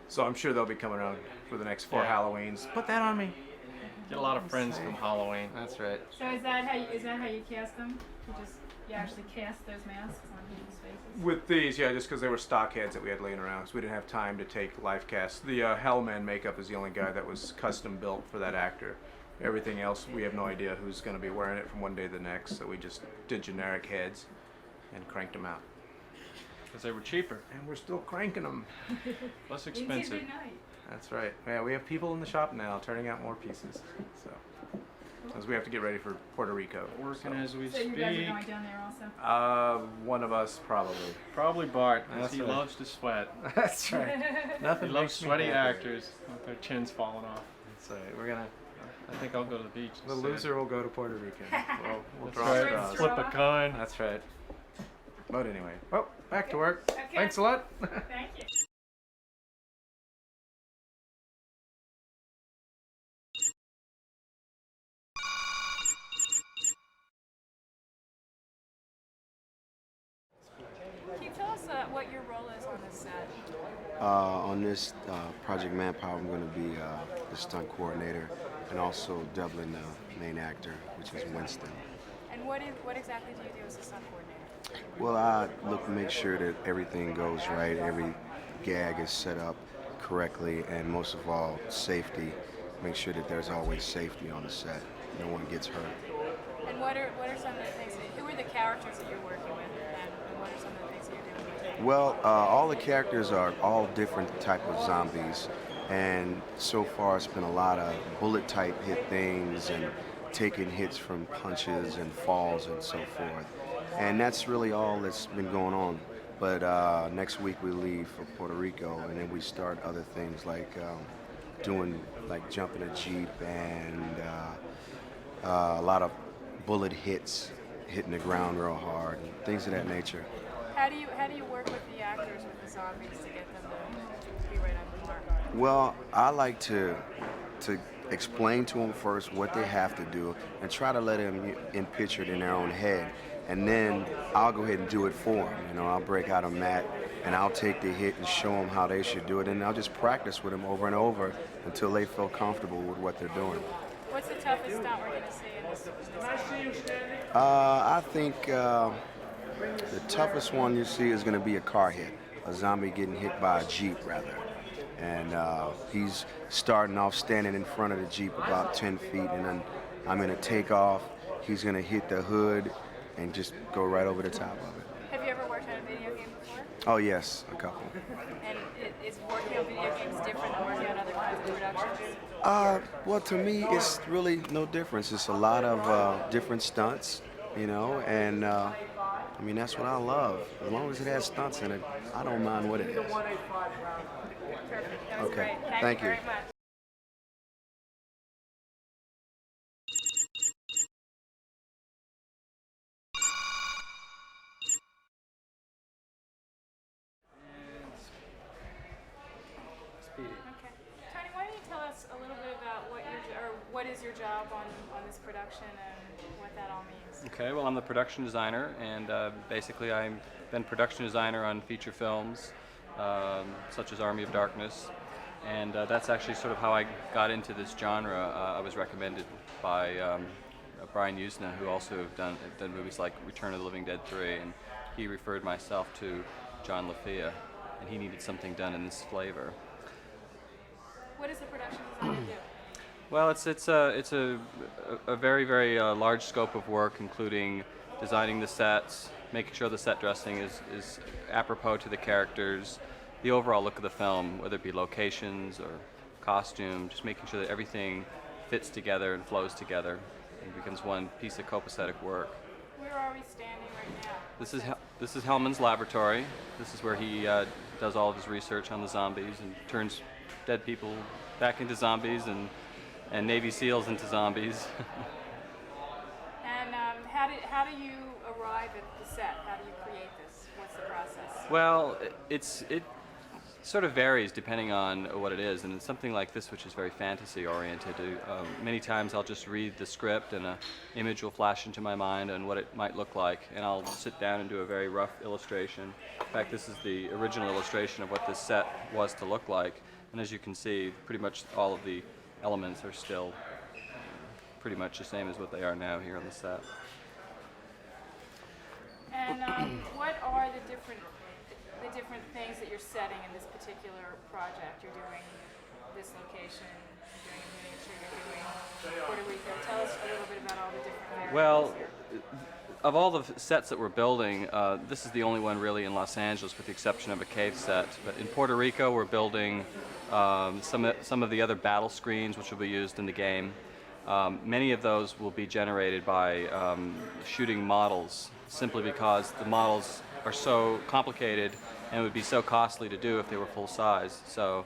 [SPEAKER 15] So I'm sure they'll be coming around for the next 4 Halloweens. Put that on me.
[SPEAKER 7] Get a lot of friends from Halloween.
[SPEAKER 15] That's right.
[SPEAKER 12] So is that how you cast them? You actually cast those masks on people's faces?
[SPEAKER 15] With these, yeah, just because they were stock heads that we had laying around, so we didn't have time to take life casts. The Hellman makeup is the only guy that was custom built for that actor. Everything else, we have no idea who's going to be wearing it from one day to the next, so we just did generic heads and cranked them out.
[SPEAKER 7] Because they were cheaper.
[SPEAKER 15] And we're still cranking them.
[SPEAKER 7] Less expensive.
[SPEAKER 12] Good night.
[SPEAKER 15] That's right. Yeah, we have people in the shop now turning out more pieces. So, as we have to get ready for Puerto Rico.
[SPEAKER 7] Working as we
[SPEAKER 12] So
[SPEAKER 7] speak.
[SPEAKER 12] you guys are going down there also?
[SPEAKER 15] One of us probably.
[SPEAKER 7] Probably Bart, because
[SPEAKER 15] That's
[SPEAKER 7] he
[SPEAKER 15] right.
[SPEAKER 7] loves to sweat.
[SPEAKER 15] That's right. Nothing
[SPEAKER 7] He loves
[SPEAKER 15] makes me
[SPEAKER 7] sweaty
[SPEAKER 15] happier.
[SPEAKER 7] actors with their chins falling off.
[SPEAKER 15] That's right. We're gonna.
[SPEAKER 7] I think I'll go to the beach.
[SPEAKER 15] The
[SPEAKER 7] instead.
[SPEAKER 15] loser will go to Puerto Rico. We'll
[SPEAKER 7] That's
[SPEAKER 15] draw
[SPEAKER 7] right.
[SPEAKER 15] straws.
[SPEAKER 7] Flip a coin.
[SPEAKER 15] That's right. But anyway, well, back to work.
[SPEAKER 12] Okay.
[SPEAKER 15] Thanks a lot.
[SPEAKER 12] Thank you. Can you tell us what your role is on this set?
[SPEAKER 11] On this Project Manpower, I'm going to be the stunt coordinator and also doubling the main actor, which is Winston.
[SPEAKER 12] And what exactly do you do as a stunt coordinator?
[SPEAKER 11] Well, I look to make sure that everything goes right, every gag is set up correctly, and most of all, safety. Make sure that there's always safety on the set. No one gets hurt.
[SPEAKER 12] And what are some of the things who are the characters that you're working with, and what are some of the things that you're doing?
[SPEAKER 11] Well, all the characters are all different type of zombies, and so far it's been a lot of bullet type hit things and taking hits from punches and falls and so forth. And that's really all that's been going on. But next week we leave for Puerto Rico, and then we start other things like doing like jumping a Jeep and a lot of bullet hits, hitting the ground real hard, and things of that nature.
[SPEAKER 12] How do you work with the actors, with the zombies, to get them to be right on the mark?
[SPEAKER 11] Well, I like to explain to them first what they have to do and try to let them picture it in their own head. And then I'll go ahead and do it for them. You know, I'll break out a mat and I'll take the hit and show them how they should do it. And I'll just practice with them over and over until they feel comfortable with what they're doing.
[SPEAKER 12] What's the toughest stunt we're going to see in this?
[SPEAKER 11] I think the toughest one you see is going to be a car hit, a zombie getting hit by a Jeep, rather. And he's starting off standing in front of the Jeep about 10 feet, and then I'm going to take off. He's going to hit the hood and just go right over the top of it.
[SPEAKER 12] Have you ever worked on a video game before?
[SPEAKER 11] Oh, yes, a couple.
[SPEAKER 12] And is working on video games different than working on other kinds of productions?
[SPEAKER 11] Well, to me, it's really no difference. It's a lot of different stunts, you know, and I mean, that's what I love. As long as it has stunts in it, I don't mind what it is.
[SPEAKER 12] Perfect. That was
[SPEAKER 11] Okay,
[SPEAKER 12] great.
[SPEAKER 11] thank you.
[SPEAKER 12] Very much. Okay. Tony, why don't you tell us a little bit about what is your job on this production and what that all means?
[SPEAKER 5] Okay, well, I'm the production designer, and basically I've been production designer on feature films such as Army of Darkness, and that's actually sort of how I got into this genre. I was recommended by Brian Usna, who also have done movies like Return of the Living Dead 3, and he referred myself to John LaFia, and he needed something done in this flavor.
[SPEAKER 12] What does the production designer do?
[SPEAKER 5] Well, it's a very, very large scope of work, including designing the sets, making sure the set dressing is apropos to the characters, the overall look of the film, whether it be locations or costume, just making sure that everything fits together and flows together and becomes one piece of copacetic work.
[SPEAKER 12] Where are we standing right now?
[SPEAKER 5] This is Hellman's laboratory. This is where he does all of his research on the zombies and turns dead people back into zombies and Navy SEALs into zombies.
[SPEAKER 12] And how do you arrive at the set? How do you create this? What's the process?
[SPEAKER 5] Well, it sort of varies depending on what it is, and it's something like this, which is very fantasy oriented. Many times I'll just read the script and an image will flash into my mind on what it might look like, and I'll sit down and do a very rough illustration. In fact, this is the original illustration of what this set was to look like, and as you can see, pretty much all of the elements are still pretty much the same as what they are now here on the set.
[SPEAKER 12] And what are the different things that you're setting in this particular project? You're doing this location, you're doing a miniature, you're doing Puerto Rico. Tell us a little bit about all the different variables.
[SPEAKER 5] Well, of all the sets that we're building, this is the only one really in Los Angeles with the exception of a cave set. But in Puerto Rico we're building some of the other battle screens which will be used in the game. Many of those will be generated by shooting models, simply because the models are so complicated and it would be so costly to do if they were full size. So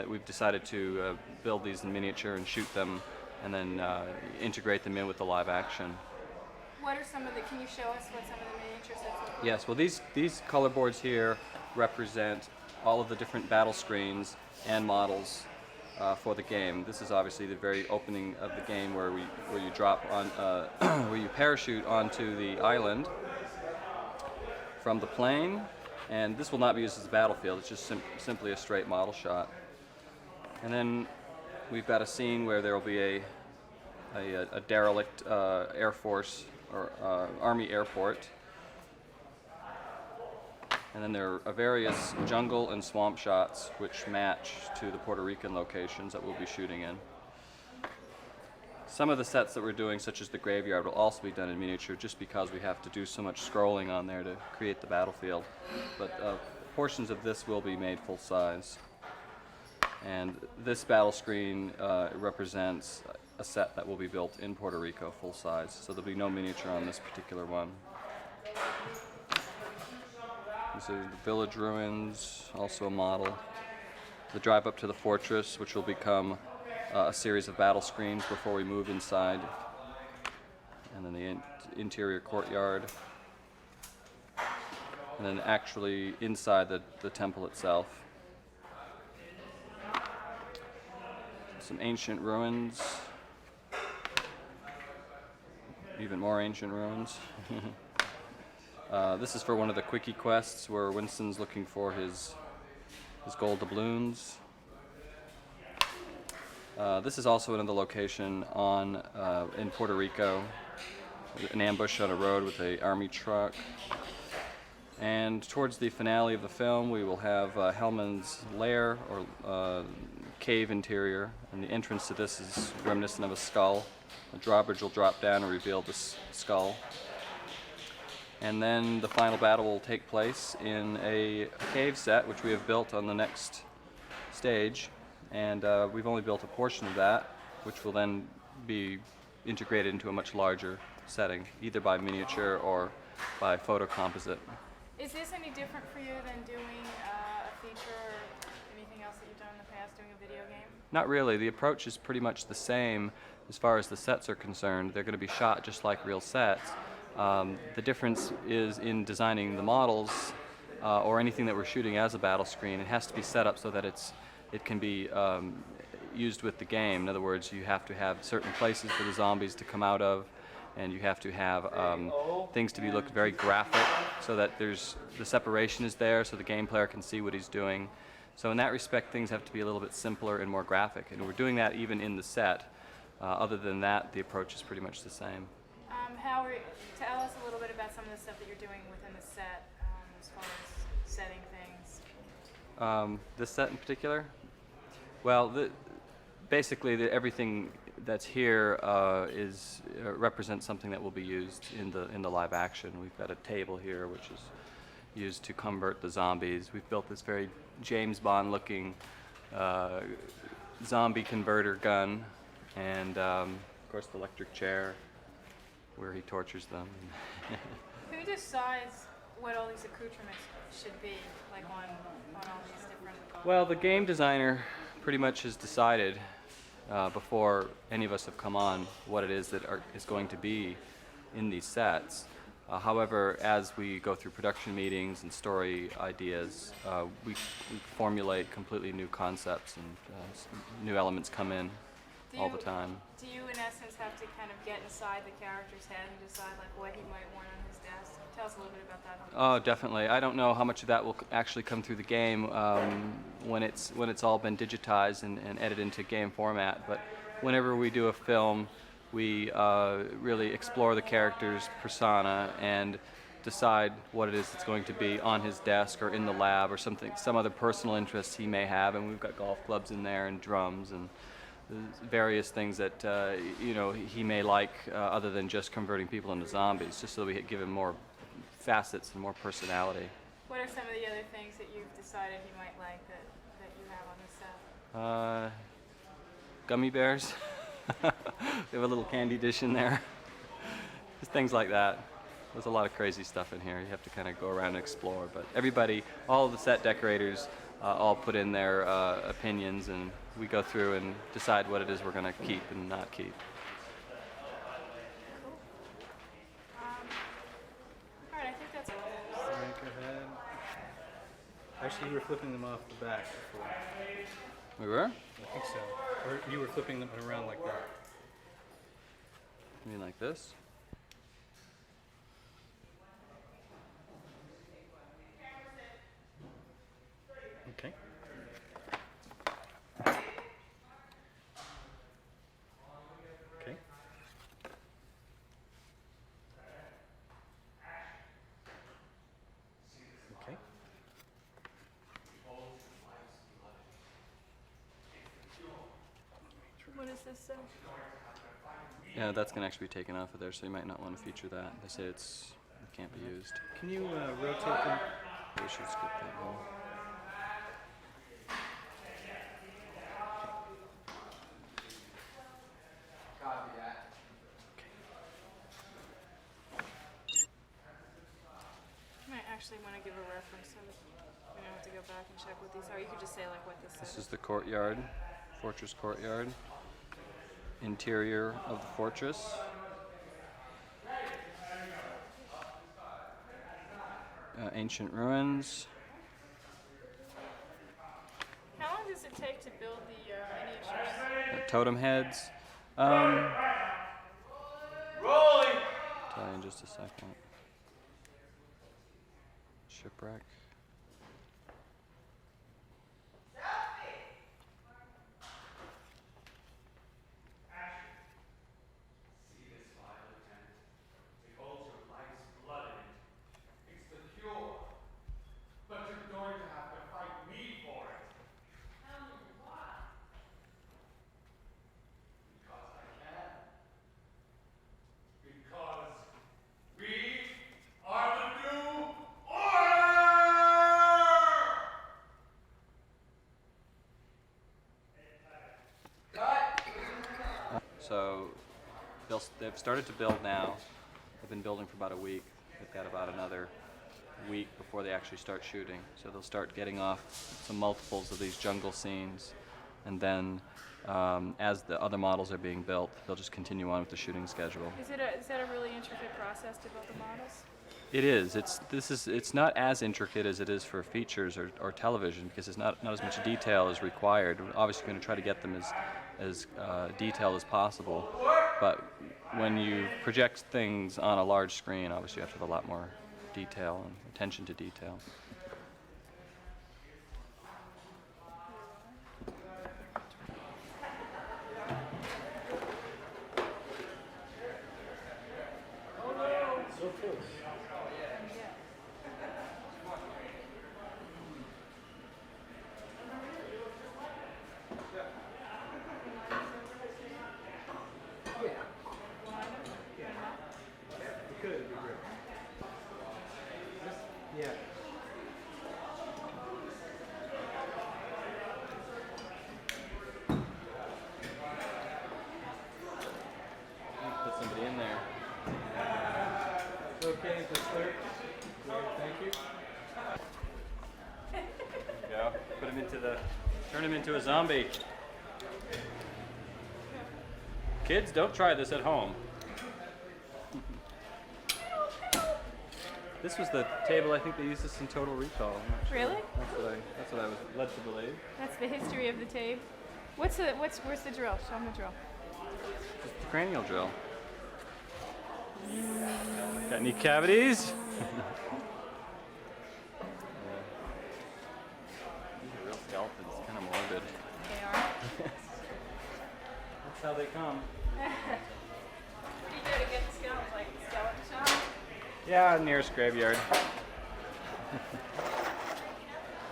[SPEAKER 5] we've decided to build these in miniature and shoot them and then integrate them in with the live action.
[SPEAKER 12] What are some of the, can you show us what some of the miniature sets look like?
[SPEAKER 5] Yes, well these color boards here represent all of the different battle screens and models for the game. This is obviously the very opening of the game where you drop on where you parachute onto the island from the plane, and this will not be used as a battlefield. It's just simply a straight model shot. And then we've got a scene where there will be a derelict Air Force or Army airport. And then there are various jungle and swamp shots which match to the Puerto Rican locations that we'll be shooting in. Some of the sets that we're doing, such as the graveyard, will also be done in miniature just because we have to do so much scrolling on there to create the battlefield. But portions of this will be made full size. And this battle screen represents a set that will be built in Puerto Rico full size, so there'll be no miniature on this particular one. These are the village ruins, also a model. The drive up to the fortress, which will become a series of battle screens before we move inside. And then the interior courtyard. And then actually inside the temple itself. Some ancient ruins. Even more ancient ruins. This is for one of the quickie quests where Winston's looking for his gold doubloons. This is also another location in Puerto Rico, an ambush on a road with an army truck. And towards the finale of the film, we will have Hellman's lair or cave interior, and the entrance to this is reminiscent of a skull. The drawbridge will drop down and reveal this skull. And then the final battle will take place in a cave set, which we have built on the next stage. And we've only built a portion of that, which will then be integrated into a much larger setting, either by miniature or by photo composite.
[SPEAKER 12] Is this any different for you than doing a feature or anything else that you've done in the past, doing a video game?
[SPEAKER 5] Not really. The approach is pretty much the same as far as the sets are concerned. They're going to be shot just like real sets. The difference is in designing the models or anything that we're shooting as a battle screen. It has to be set up so that it can be used with the game. In other words, you have to have certain places for the zombies to come out of, and you have to have things to be looked very graphic so that the separation is there so the game player can see what he's doing. So in that respect, things have to be a little bit simpler and more graphic, and we're doing that even in the set. Other than that, the approach is pretty much the same.
[SPEAKER 12] Howard, tell us a little bit about some of the stuff that you're doing within the set as far as setting things.
[SPEAKER 5] This set in particular? Well, basically everything that's here represents something that will be used in the live action. We've got a table here which is used to convert the zombies. We've built this very James Bond looking zombie converter gun, and of course the electric chair where he tortures them.
[SPEAKER 12] Who decides what all these accoutrements should be, like on all these different...
[SPEAKER 5] Well, the game designer pretty much has decided before any of us have come on what it is that is going to be in these sets. However, as we go through production meetings and story ideas, we formulate completely new concepts, and new elements come in all the time.
[SPEAKER 12] Do you, in essence, have to kind of get inside the character's head and decide like what he might want on his desk? Tell us a little bit about that.
[SPEAKER 5] Oh, definitely. I don't know how much of that will actually come through the game when it's all been digitized and edited into game format. But whenever we do a film, we really explore the character's persona and decide what it is that's going to be on his desk or in the lab or some other personal interests he may have. And we've got golf clubs in there and drums and various things that he may like other than just converting people into zombies, just so we give him more facets and more personality.
[SPEAKER 12] What are some of the other things that you've decided he might like that you have on the set?
[SPEAKER 5] Gummy bears. We have a little candy dish in there. Just things like that. There's a lot of crazy stuff in here. You have to kind of go around and explore. But everybody, all of the set decorators, all put in their opinions, and we go through and decide what it is we're going to keep and not keep.
[SPEAKER 12] Alright, I think that's all.
[SPEAKER 3] Go ahead. Actually, you were flipping them off the back before.
[SPEAKER 5] We were?
[SPEAKER 3] I think so. Or you were flipping them around like that.
[SPEAKER 5] You mean like this?
[SPEAKER 3] Okay. Okay. Okay.
[SPEAKER 12] What is this?
[SPEAKER 5] Yeah, that's going to actually be taken off of there, so you might not want to feature that. They say it can't be used.
[SPEAKER 17] Can you rotate them?
[SPEAKER 5] We should skip that one.
[SPEAKER 12] Copy that. You might actually want to give a reference so that we don't have to go back and check what these are. You could just say like what this
[SPEAKER 5] This
[SPEAKER 12] is.
[SPEAKER 5] is the courtyard, fortress courtyard. Interior of the fortress. Ancient ruins.
[SPEAKER 12] How long does it take to build the miniatures?
[SPEAKER 5] Totem heads.
[SPEAKER 12] Rolling.
[SPEAKER 5] Tell you in just a second. Shipwreck. So they've started to build now. They've been building for about a week. They've got about another week before they actually start shooting. So they'll start getting off some multiples of these jungle scenes. And then as the other models are being built, they'll just continue on with the shooting schedule.
[SPEAKER 12] Is that a really intricate process to build the models?
[SPEAKER 5] It is. It's not as intricate as it is for features or television because it's not as much detail as required. We're obviously going to try to get them as detailed as possible, but when you project things on a large screen, obviously you have to have a lot more detail and attention to detail. Put somebody in there.
[SPEAKER 15] Okay, that's clear. Thank you.
[SPEAKER 5] There you go. Turn him into a zombie. Kids, don't try this at home. This was the table I think they used this in Total Recall. I'm not sure.
[SPEAKER 12] Really?
[SPEAKER 5] That's what I was led to believe.
[SPEAKER 12] That's the history of the tape. Where's the drill? Show them the drill.
[SPEAKER 5] It's the cranial drill. Got any cavities? These are real skeletons, kind of morbid.
[SPEAKER 12] They are.
[SPEAKER 5] That's how they come.
[SPEAKER 12] What do you do to get the skeletons? Like skeleton shop?
[SPEAKER 5] Yeah, nearest graveyard.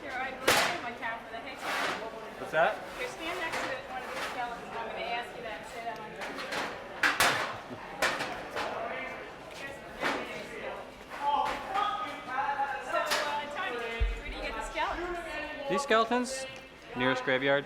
[SPEAKER 12] Here, I believe my cat for the hey, stand.
[SPEAKER 5] What's that?
[SPEAKER 12] Here, stand next to one of these skeletons. I'm going to ask you that and say that on your Tony, where do you get the skeletons?
[SPEAKER 5] These skeletons? Nearest graveyard.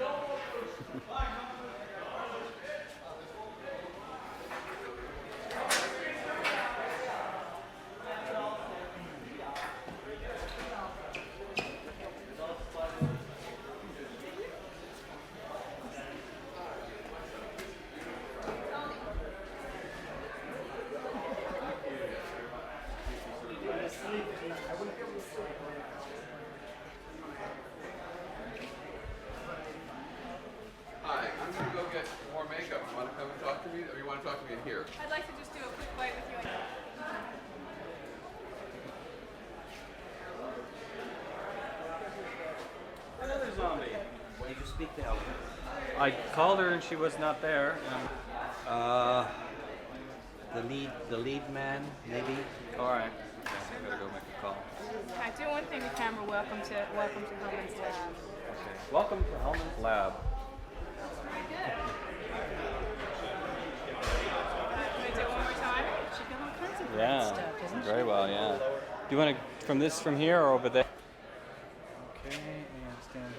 [SPEAKER 16] Hi, I'm going to go get more makeup. You want to come and talk to me, or you want to talk to me in here?
[SPEAKER 12] I'd like to just do a quick bite with you.
[SPEAKER 5] Another zombie.
[SPEAKER 21] Did you speak to Hellman?
[SPEAKER 5] I called her and she was not there.
[SPEAKER 21] The lead man, maybe?
[SPEAKER 5] All right. Okay, I gotta go make a call.
[SPEAKER 12] Hi, do one thing with camera. Welcome to Hellman's Lab.
[SPEAKER 5] Okay. Welcome to Hellman's Lab. Yeah,
[SPEAKER 2] stuff, isn't she?
[SPEAKER 5] very well, yeah. Do you want to, from here or over there?
[SPEAKER 15] Okay, and stand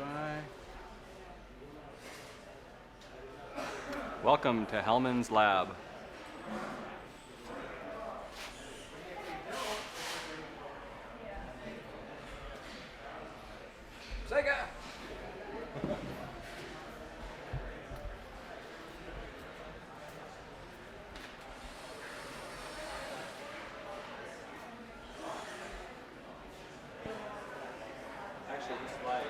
[SPEAKER 15] by.
[SPEAKER 5] Welcome to Hellman's lab.
[SPEAKER 15] Sega!
[SPEAKER 5] Actually, this light.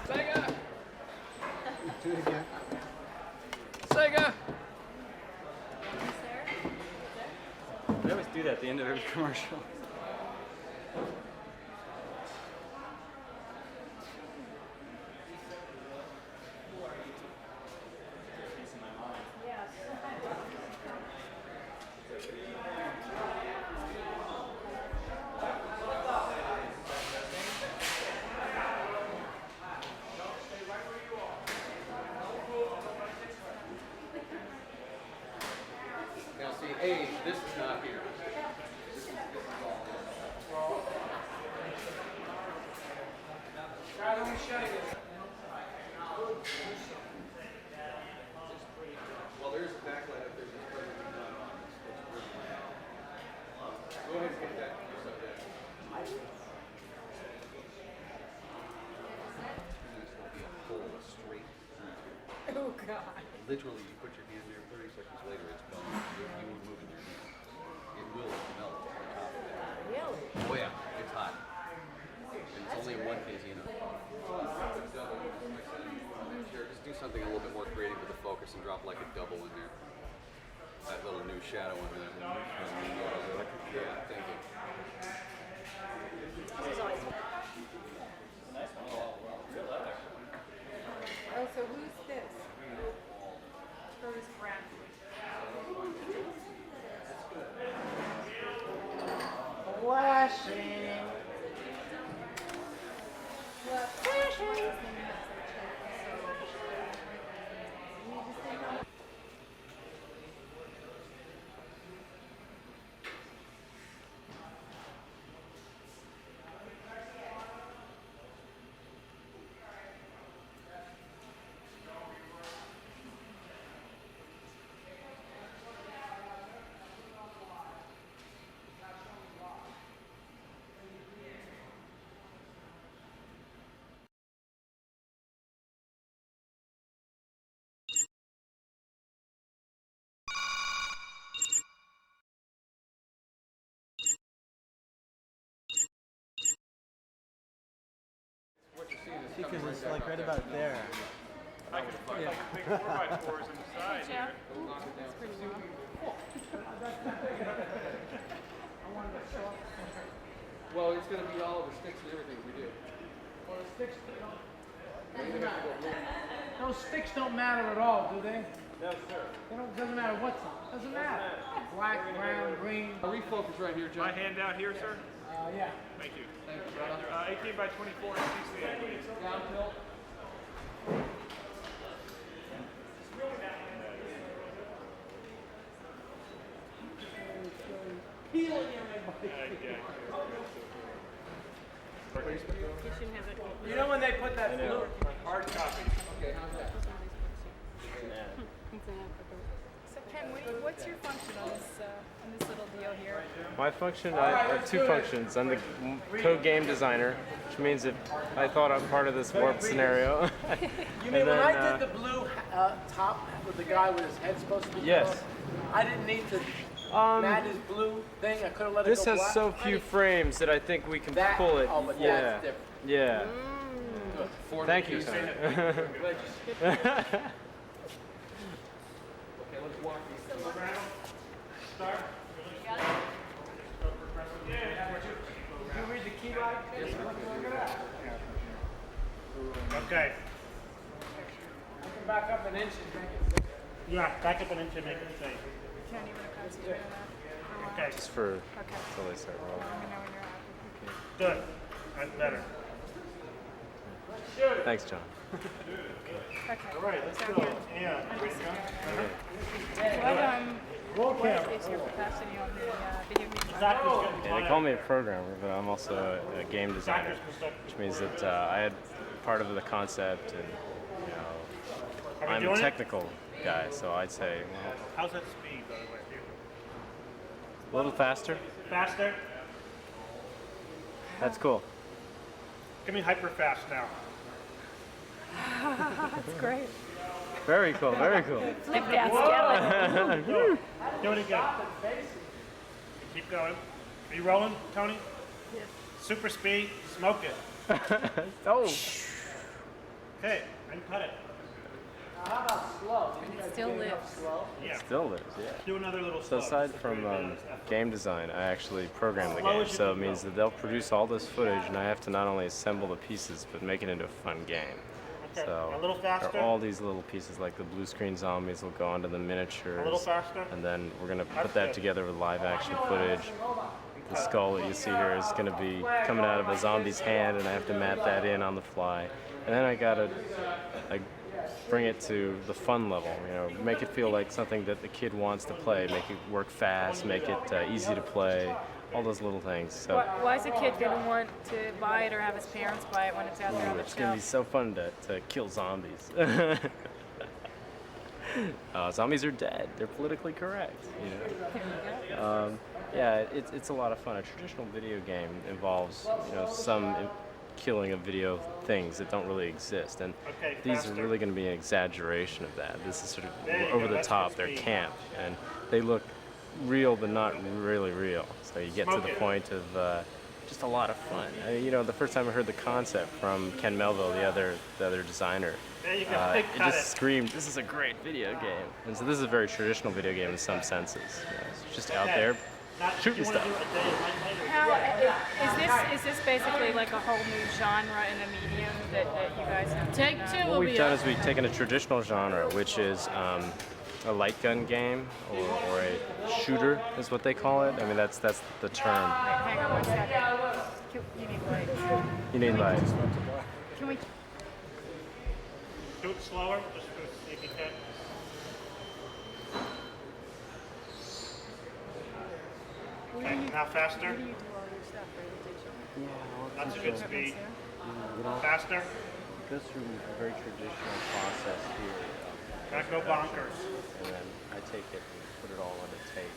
[SPEAKER 15] Sega! Do it again. Sega!
[SPEAKER 5] They always do that at the end of every commercial.
[SPEAKER 4] Now see, A, this is not here. Well, there's a backlight up there. Go ahead and get that.
[SPEAKER 12] Oh, God.
[SPEAKER 4] Literally, you put your hand there, 30 seconds later, it's gone. You were moving your hand. It will melt on top of it.
[SPEAKER 12] Really?
[SPEAKER 4] Oh yeah, it's hot. And it's only in one case, you know. Sure, just do something a little bit more creative with the focus and drop like a double in there. That little new shadow in there. Yeah, thank you.
[SPEAKER 12] This is always Oh, so who's this? Who's Brad?
[SPEAKER 18] Flashing.
[SPEAKER 20] Because it's like right about there.
[SPEAKER 7] I can
[SPEAKER 20] Yeah.
[SPEAKER 7] big 4x4s on the side here.
[SPEAKER 12] That's pretty well.
[SPEAKER 4] Well, it's going to be all over sticks and everything we do.
[SPEAKER 18] Well, the sticks those sticks don't matter at all, do they?
[SPEAKER 7] No, sir.
[SPEAKER 18] They don't. Doesn't matter what's on. Doesn't matter. Black, brown, green.
[SPEAKER 4] Refocus right here, John.
[SPEAKER 7] My hand out here, sir?
[SPEAKER 18] Yeah.
[SPEAKER 7] Thank you.
[SPEAKER 4] Thank you, brother.
[SPEAKER 7] 18 by 24 CCA, please.
[SPEAKER 4] Down tilt.
[SPEAKER 18] You know when they put that blue
[SPEAKER 7] hard copy.
[SPEAKER 4] Okay, how's that?
[SPEAKER 12] So Ken, what's your function on this little deal here?
[SPEAKER 19] My function, I have two functions. I'm the co-game designer, which means if I thought I'm part of this warp scenario.
[SPEAKER 18] You mean when I did the blue top with the guy with his head supposed to be
[SPEAKER 19] Yes.
[SPEAKER 18] closed, I didn't need to add his blue thing. I could have let it
[SPEAKER 19] This
[SPEAKER 18] go
[SPEAKER 19] has
[SPEAKER 18] black.
[SPEAKER 19] so few frames that I think we can
[SPEAKER 18] That-
[SPEAKER 19] pull it.
[SPEAKER 18] oh, but
[SPEAKER 19] yeah.
[SPEAKER 18] that's different.
[SPEAKER 19] Yeah.
[SPEAKER 4] Good.
[SPEAKER 19] Thank you, Tony.
[SPEAKER 4] Okay, let's walk these.
[SPEAKER 18] Start. You read the
[SPEAKER 17] Okay.
[SPEAKER 15] Back up an inch and make it safe.
[SPEAKER 17] Yeah, back up an inch and make it safe.
[SPEAKER 12] Can't even concentrate on that.
[SPEAKER 17] Okay.
[SPEAKER 1] Just for
[SPEAKER 12] Okay.
[SPEAKER 1] until they start rolling.
[SPEAKER 12] Let me know when you're out.
[SPEAKER 17] Good. That's better.
[SPEAKER 1] Thanks, John.
[SPEAKER 12] Okay.
[SPEAKER 17] All right, let's
[SPEAKER 12] Sound
[SPEAKER 17] go.
[SPEAKER 12] good?
[SPEAKER 17] Yeah.
[SPEAKER 12] What is your capacity on the video game?
[SPEAKER 1] Yeah, they call me a programmer, but I'm also a game designer, which means that I had part of the concept, and I'm a technical guy, so I'd say, well,
[SPEAKER 17] How's that speed, by the way?
[SPEAKER 1] a little faster.
[SPEAKER 17] Faster?
[SPEAKER 1] That's cool.
[SPEAKER 17] Give me hyper fast now.
[SPEAKER 12] That's great.
[SPEAKER 1] Very cool, very cool.
[SPEAKER 12] Flip that skeleton.
[SPEAKER 17] Do it again. Keep going. Are you rolling, Tony?
[SPEAKER 12] Yes.
[SPEAKER 17] Super speed, smoke it.
[SPEAKER 1] Oh.
[SPEAKER 17] Okay, and cut it.
[SPEAKER 15] How about slow?
[SPEAKER 12] It still lives.
[SPEAKER 17] Yeah.
[SPEAKER 1] Still lives, yeah.
[SPEAKER 17] Do another little
[SPEAKER 1] So
[SPEAKER 17] slow.
[SPEAKER 1] aside from game design, I actually program the game. So it means that they'll produce all this footage, and I have to not only assemble the pieces, but make it into a fun game.
[SPEAKER 17] Okay.
[SPEAKER 1] So
[SPEAKER 17] A little faster?
[SPEAKER 1] there are all these little pieces, like the blue screen zombies will go onto the miniatures.
[SPEAKER 17] A little faster?
[SPEAKER 1] And then we're gonna
[SPEAKER 17] That's
[SPEAKER 1] put that
[SPEAKER 17] good.
[SPEAKER 1] together with live action footage. The skull that you see here is gonna be coming out of a zombie's hand, and I have to map that in on the fly. And then I gotta bring it to the fun level, make it feel like something that the kid wants to play, make it work fast, make it easy to play, all those little things. So
[SPEAKER 12] Why is a kid going to want to buy it or have his parents buy it when it's out there on the
[SPEAKER 1] it's gonna be
[SPEAKER 12] shelf?
[SPEAKER 1] so fun to kill zombies. Zombies are dead. They're politically correct. Yeah, it's a lot of fun. A traditional video game involves some killing of video things that don't really exist, and
[SPEAKER 17] Okay,
[SPEAKER 1] these
[SPEAKER 17] faster.
[SPEAKER 1] are really going to be an exaggeration of that. This is sort of
[SPEAKER 17] There you
[SPEAKER 1] over
[SPEAKER 17] go,
[SPEAKER 1] the
[SPEAKER 17] that's
[SPEAKER 1] top.
[SPEAKER 17] good
[SPEAKER 1] They're
[SPEAKER 17] speed.
[SPEAKER 1] camp, and they look real but not really real. So you get
[SPEAKER 17] Smoke
[SPEAKER 1] to the
[SPEAKER 17] it.
[SPEAKER 1] point of just a lot of fun. The first time I heard the concept from Ken Melville, the other designer,
[SPEAKER 17] There you go.
[SPEAKER 1] it
[SPEAKER 17] Cut
[SPEAKER 1] just
[SPEAKER 17] it.
[SPEAKER 1] screamed, "This is a great video game!" And so this is a very traditional video game in some senses. It's just out
[SPEAKER 17] Okay.
[SPEAKER 1] there
[SPEAKER 17] Not,
[SPEAKER 1] shooting
[SPEAKER 17] you wanna
[SPEAKER 1] stuff.
[SPEAKER 17] do it a day, like later.
[SPEAKER 12] How is this basically like a whole new genre in a medium that you guys have? Take two.
[SPEAKER 1] What we've done is we've taken a traditional genre, which is a light gun game or a shooter, is what they call it. I mean, that's the term.
[SPEAKER 12] Hang on one second. You need light.
[SPEAKER 1] You need light.
[SPEAKER 12] Can we?
[SPEAKER 17] Do it slower, just if you can. Okay, now faster.
[SPEAKER 12] Where do you do all your stuff? Really,
[SPEAKER 17] That's a good speed.
[SPEAKER 1] Yeah.
[SPEAKER 17] Faster.
[SPEAKER 1] It goes through a very traditional process here.
[SPEAKER 17] Gotta go bonkers.
[SPEAKER 1] And then I take it and put it all on a tape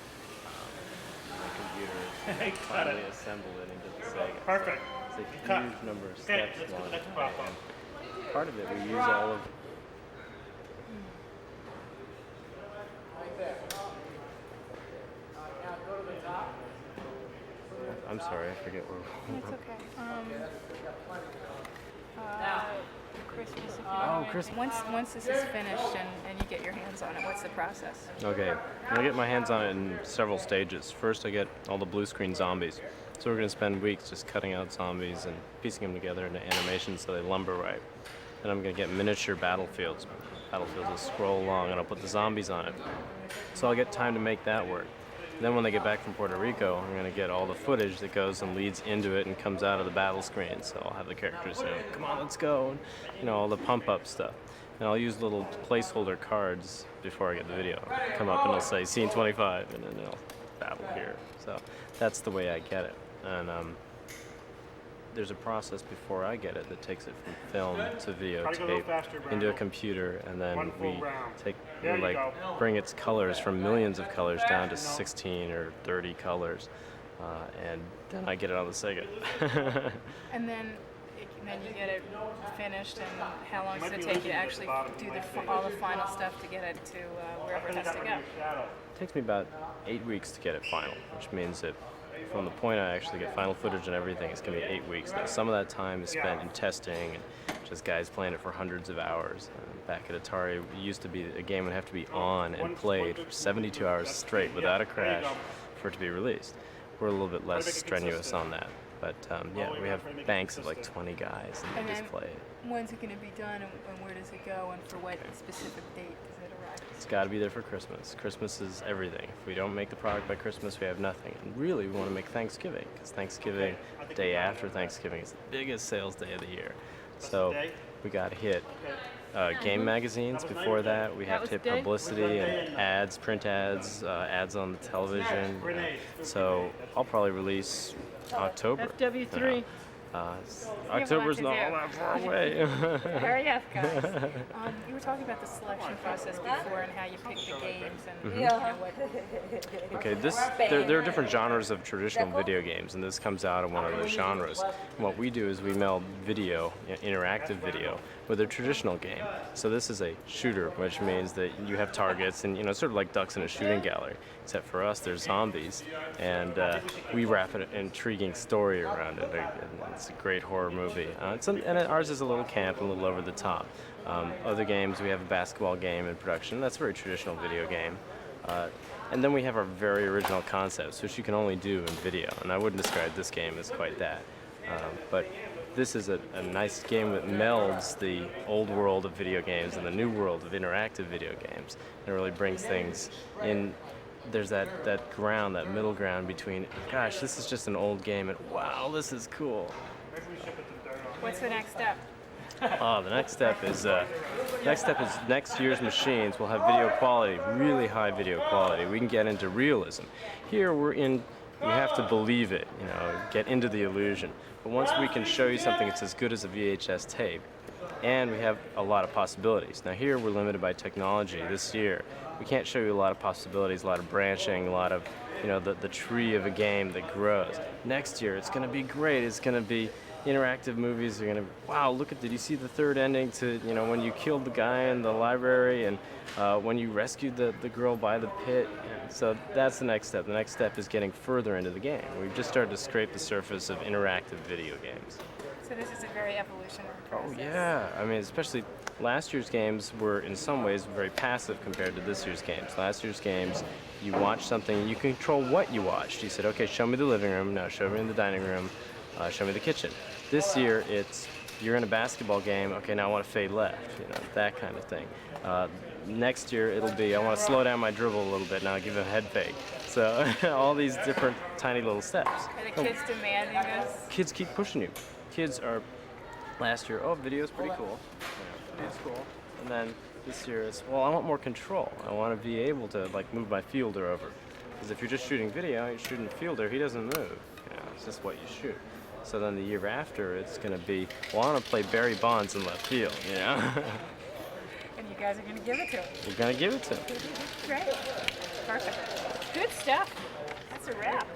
[SPEAKER 1] on my computer,
[SPEAKER 17] Hey,
[SPEAKER 1] and
[SPEAKER 17] cut
[SPEAKER 1] finally
[SPEAKER 17] it.
[SPEAKER 1] assemble it into the Sega.
[SPEAKER 17] Perfect.
[SPEAKER 1] So it's a
[SPEAKER 17] Cut.
[SPEAKER 1] huge number of
[SPEAKER 17] Okay,
[SPEAKER 1] steps
[SPEAKER 17] let's get
[SPEAKER 1] along
[SPEAKER 17] the next
[SPEAKER 1] the
[SPEAKER 17] prop
[SPEAKER 1] way.
[SPEAKER 17] up.
[SPEAKER 1] And part of it we use all of. I'm sorry, I forget where.
[SPEAKER 12] That's okay. Christmas, if you
[SPEAKER 1] Oh,
[SPEAKER 12] don't mind.
[SPEAKER 1] Christmas.
[SPEAKER 12] Once this is finished and you get your hands on it, what's the process?
[SPEAKER 1] Okay, I get my hands on it in several stages. First, I get all the blue screen zombies. So we're going to spend weeks just cutting out zombies and piecing them together into animations so they lumber right. Then I'm going to get miniature battlefields. Battlefields will scroll along and I'll put the zombies on it. So I'll get time to make that work. Then when they get back from Puerto Rico, I'm going to get all the footage that goes and leads into it and comes out of the battle screen. So I'll have the characters, come on, let's go, and, all the pump-up stuff. And I'll use little placeholder cards before I get the video. Come up and it'll say scene 25, and then it'll battle here. So that's the way I get it. And there's a process before I get it that takes it from film to videotape into a computer, and then we bring its colors from millions of colors down to 16 or 30 colors, and then I get it on the Sega.
[SPEAKER 12] And then you get it finished, and how long does it take you to actually do all the final stuff to get it to wherever it has to go?
[SPEAKER 1] It takes me about 8 weeks to get it final, which means that from the point I actually get final footage and everything, it's going to be 8 weeks. Now, some of that time is spent in testing and just guys playing it for hundreds of hours. Back at Atari, it used to be a game would have to be on and played for 72 hours straight without a crash for it to be released. We're a little bit less strenuous on that. But yeah, we have banks of like 20 guys, and they just play it.
[SPEAKER 12] When's it going to be done, and where does it go, and for what specific date does it arrive?
[SPEAKER 1] It's got to be there for Christmas. Christmas is everything. If we don't make the product by Christmas, we have nothing. And really, we want to make Thanksgiving, because Thanksgiving, the day after Thanksgiving, is the biggest sales day of the year. So we got to hit game magazines before that. We have to hit publicity and ads, print ads, ads on the television. So I'll probably release October.
[SPEAKER 12] FW3.
[SPEAKER 1] October's not all that far away.
[SPEAKER 12] Hurry up, guys. You were talking about the selection process before and how you pick the games and you know, what.
[SPEAKER 1] Okay, there are different genres of traditional video games, and this comes out of one of those genres. And what we do is we meld video, interactive video, with a traditional game. So this is a shooter, which means that you have targets, and sort of like ducks in a shooting gallery. Except for us, there's zombies, and we wrap an intriguing story around it. It's a great horror movie. Ours is a little camp and a little over the top. Other games, we have a basketball game in production. That's a very traditional video game. And then we have our very original concepts, which you can only do in video. And I wouldn't describe this game as quite that. But this is a nice game that melds the old world of video games and the new world of interactive video games. And it really brings things in. There's that ground, that middle ground between, gosh, this is just an old game, and wow, this is cool.
[SPEAKER 12] What's the next step?
[SPEAKER 1] The next step is next year's machines will have video quality, really high video quality. We can get into realism. Here you have to believe it, get into the illusion. But once we can show you something that's as good as a VHS tape, and we have a lot of possibilities. Now here we're limited by technology. This year we can't show you a lot of possibilities, a lot of branching, a lot of the tree of a game that grows. Next year it's going to be great. It's going to be interactive movies. Are going to, wow, did you see the third ending to when you killed the guy in the library, and when you rescued the girl by the pit? And so that's the next step. The next step is getting further into the game. We've just started to scrape the surface of interactive video games.
[SPEAKER 12] So this is a very evolutionary process.
[SPEAKER 1] Oh yeah, I mean, especially last year's games were in some ways very passive compared to this year's games. Last year's games, you watch something, you control what you watched. You said, okay, show me the living room, now show me the dining room, show me the kitchen. This year, you're in a basketball game, okay, now I want to fade left, that kind of thing. Next year, it'll be, I want to slow down my dribble a little bit, now give a head fake. So all these different tiny little steps.
[SPEAKER 12] Are the kids demanding this?
[SPEAKER 1] Kids keep pushing you. Kids are, last year, video's pretty cool. Video's cool. And then this year it's, I want more control. I want to be able to move my fielder over. Because if you're just shooting video, you're shooting a fielder, he doesn't move. It's just what you shoot. So then the year after, it's going to be, I want to play Barry Bonds in left field,
[SPEAKER 12] And you guys are going to give it to him.
[SPEAKER 1] We're going to give it to him.
[SPEAKER 12] Great. Perfect. Good stuff. That's a wrap.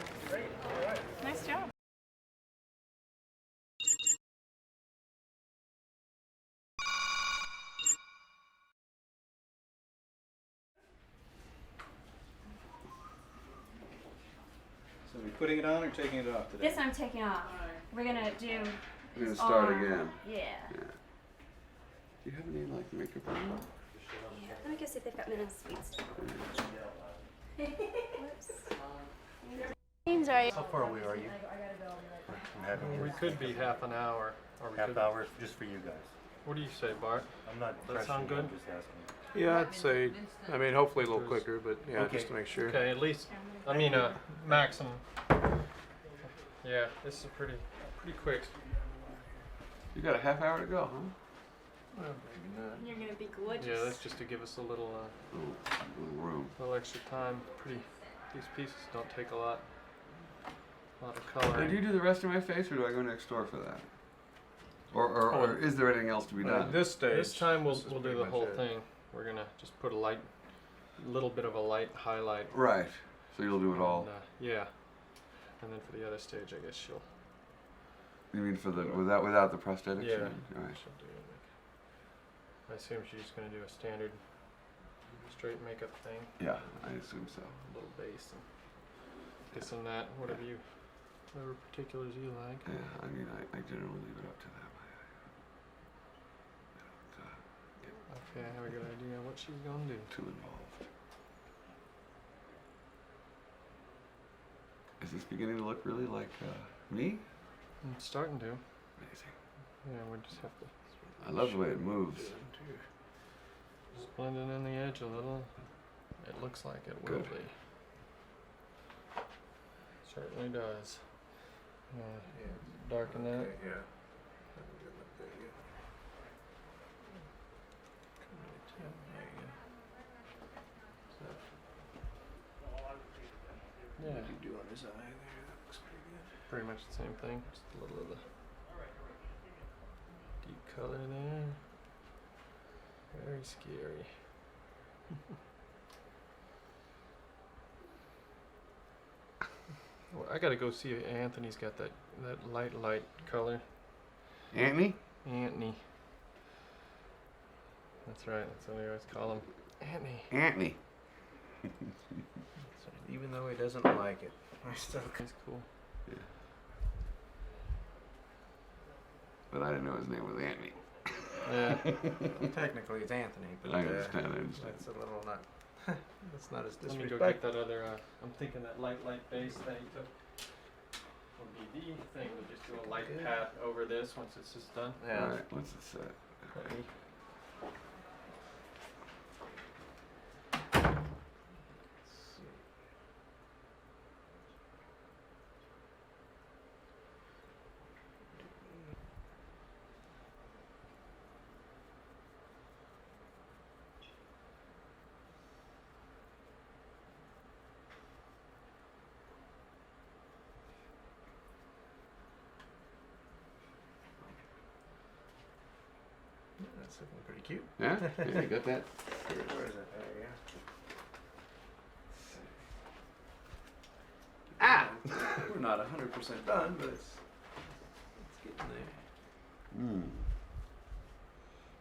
[SPEAKER 12] Nice job.
[SPEAKER 20] So are we putting it on or taking it off today?
[SPEAKER 6] This I'm taking off. We're gonna do.
[SPEAKER 16] We're gonna start
[SPEAKER 6] arm.
[SPEAKER 16] again.
[SPEAKER 6] Yeah.
[SPEAKER 16] Do you have any makeup on?
[SPEAKER 6] Yeah. Let me go see if they've got mineral sweets.
[SPEAKER 8] How far away are you?
[SPEAKER 23] We could be half an hour. Or we
[SPEAKER 8] Half
[SPEAKER 23] could...
[SPEAKER 8] hour just for you guys.
[SPEAKER 23] What do you say, Bart?
[SPEAKER 8] I'm not.
[SPEAKER 23] Does that sound good?
[SPEAKER 8] I'm just asking.
[SPEAKER 15] Yeah, I'd say, hopefully a little quicker, but yeah,
[SPEAKER 23] Okay.
[SPEAKER 15] just to make sure.
[SPEAKER 23] Okay, at least, maximum. Yeah, this is pretty quick.
[SPEAKER 16] You got a half hour to go, huh?
[SPEAKER 23] Well, maybe not.
[SPEAKER 6] You're gonna be gorgeous.
[SPEAKER 23] Yeah, that's just to give us a little
[SPEAKER 16] room.
[SPEAKER 23] Little extra time. These pieces don't take a lot of color.
[SPEAKER 16] Do you do the rest of my face, or do I go next door for that? Or is there anything else to be done?
[SPEAKER 23] This time we'll do the whole thing. We're gonna just put a little bit of a light highlight.
[SPEAKER 16] Right. So you'll do it all.
[SPEAKER 23] And, yeah. And then for the other stage, I guess she'll.
[SPEAKER 16] You mean for the without the prosthetics?
[SPEAKER 23] Yeah.
[SPEAKER 16] All right.
[SPEAKER 23] She'll do I assume she's gonna do a standard straight makeup thing.
[SPEAKER 16] Yeah, I assume so.
[SPEAKER 23] A little base and this and that, whatever particulars you like.
[SPEAKER 16] Yeah, I mean, I generally leave it up to them.
[SPEAKER 23] Okay, I have a good idea what she's gonna do.
[SPEAKER 16] Too involved. Is this beginning to look really like me?
[SPEAKER 23] It's starting to.
[SPEAKER 16] Amazing.
[SPEAKER 23] Yeah, we just have to.
[SPEAKER 16] I love the way it moves.
[SPEAKER 23] Just blending in the edge a little. It looks like it will
[SPEAKER 16] Good.
[SPEAKER 23] be. Certainly does. Darken that.
[SPEAKER 15] Yeah.
[SPEAKER 23] Yeah.
[SPEAKER 15] What do you do on his eye there? That looks pretty good.
[SPEAKER 23] Pretty much the same thing. Just a little of the deep color there. Very scary. Well, I gotta go see if Anthony's got that light color.
[SPEAKER 16] Anthony?
[SPEAKER 23] Anthony. That's right. That's what we always call him. Anthony.
[SPEAKER 16] Anthony.
[SPEAKER 15] Even though he doesn't like it, I still.
[SPEAKER 23] He's cool.
[SPEAKER 16] Yeah. But I didn't know his name was Anthony.
[SPEAKER 23] Yeah.
[SPEAKER 15] Well, technically, it's Anthony, but
[SPEAKER 16] I understand. I understand.
[SPEAKER 15] that's a little not. That's not as
[SPEAKER 23] Let me
[SPEAKER 15] disrespectful.
[SPEAKER 23] go get that other. I'm thinking that light base that he took would be the thing to just do a light pat over this once it's just done.
[SPEAKER 15] Yeah.
[SPEAKER 16] Alright, once it's set.
[SPEAKER 23] Let me-
[SPEAKER 15] That's looking pretty cute.
[SPEAKER 16] Yeah? Yeah, you got that?
[SPEAKER 15] Where is it? There you go.
[SPEAKER 16] Ah!
[SPEAKER 15] We're not 100% done, but it's getting there.
[SPEAKER 16] Hmm.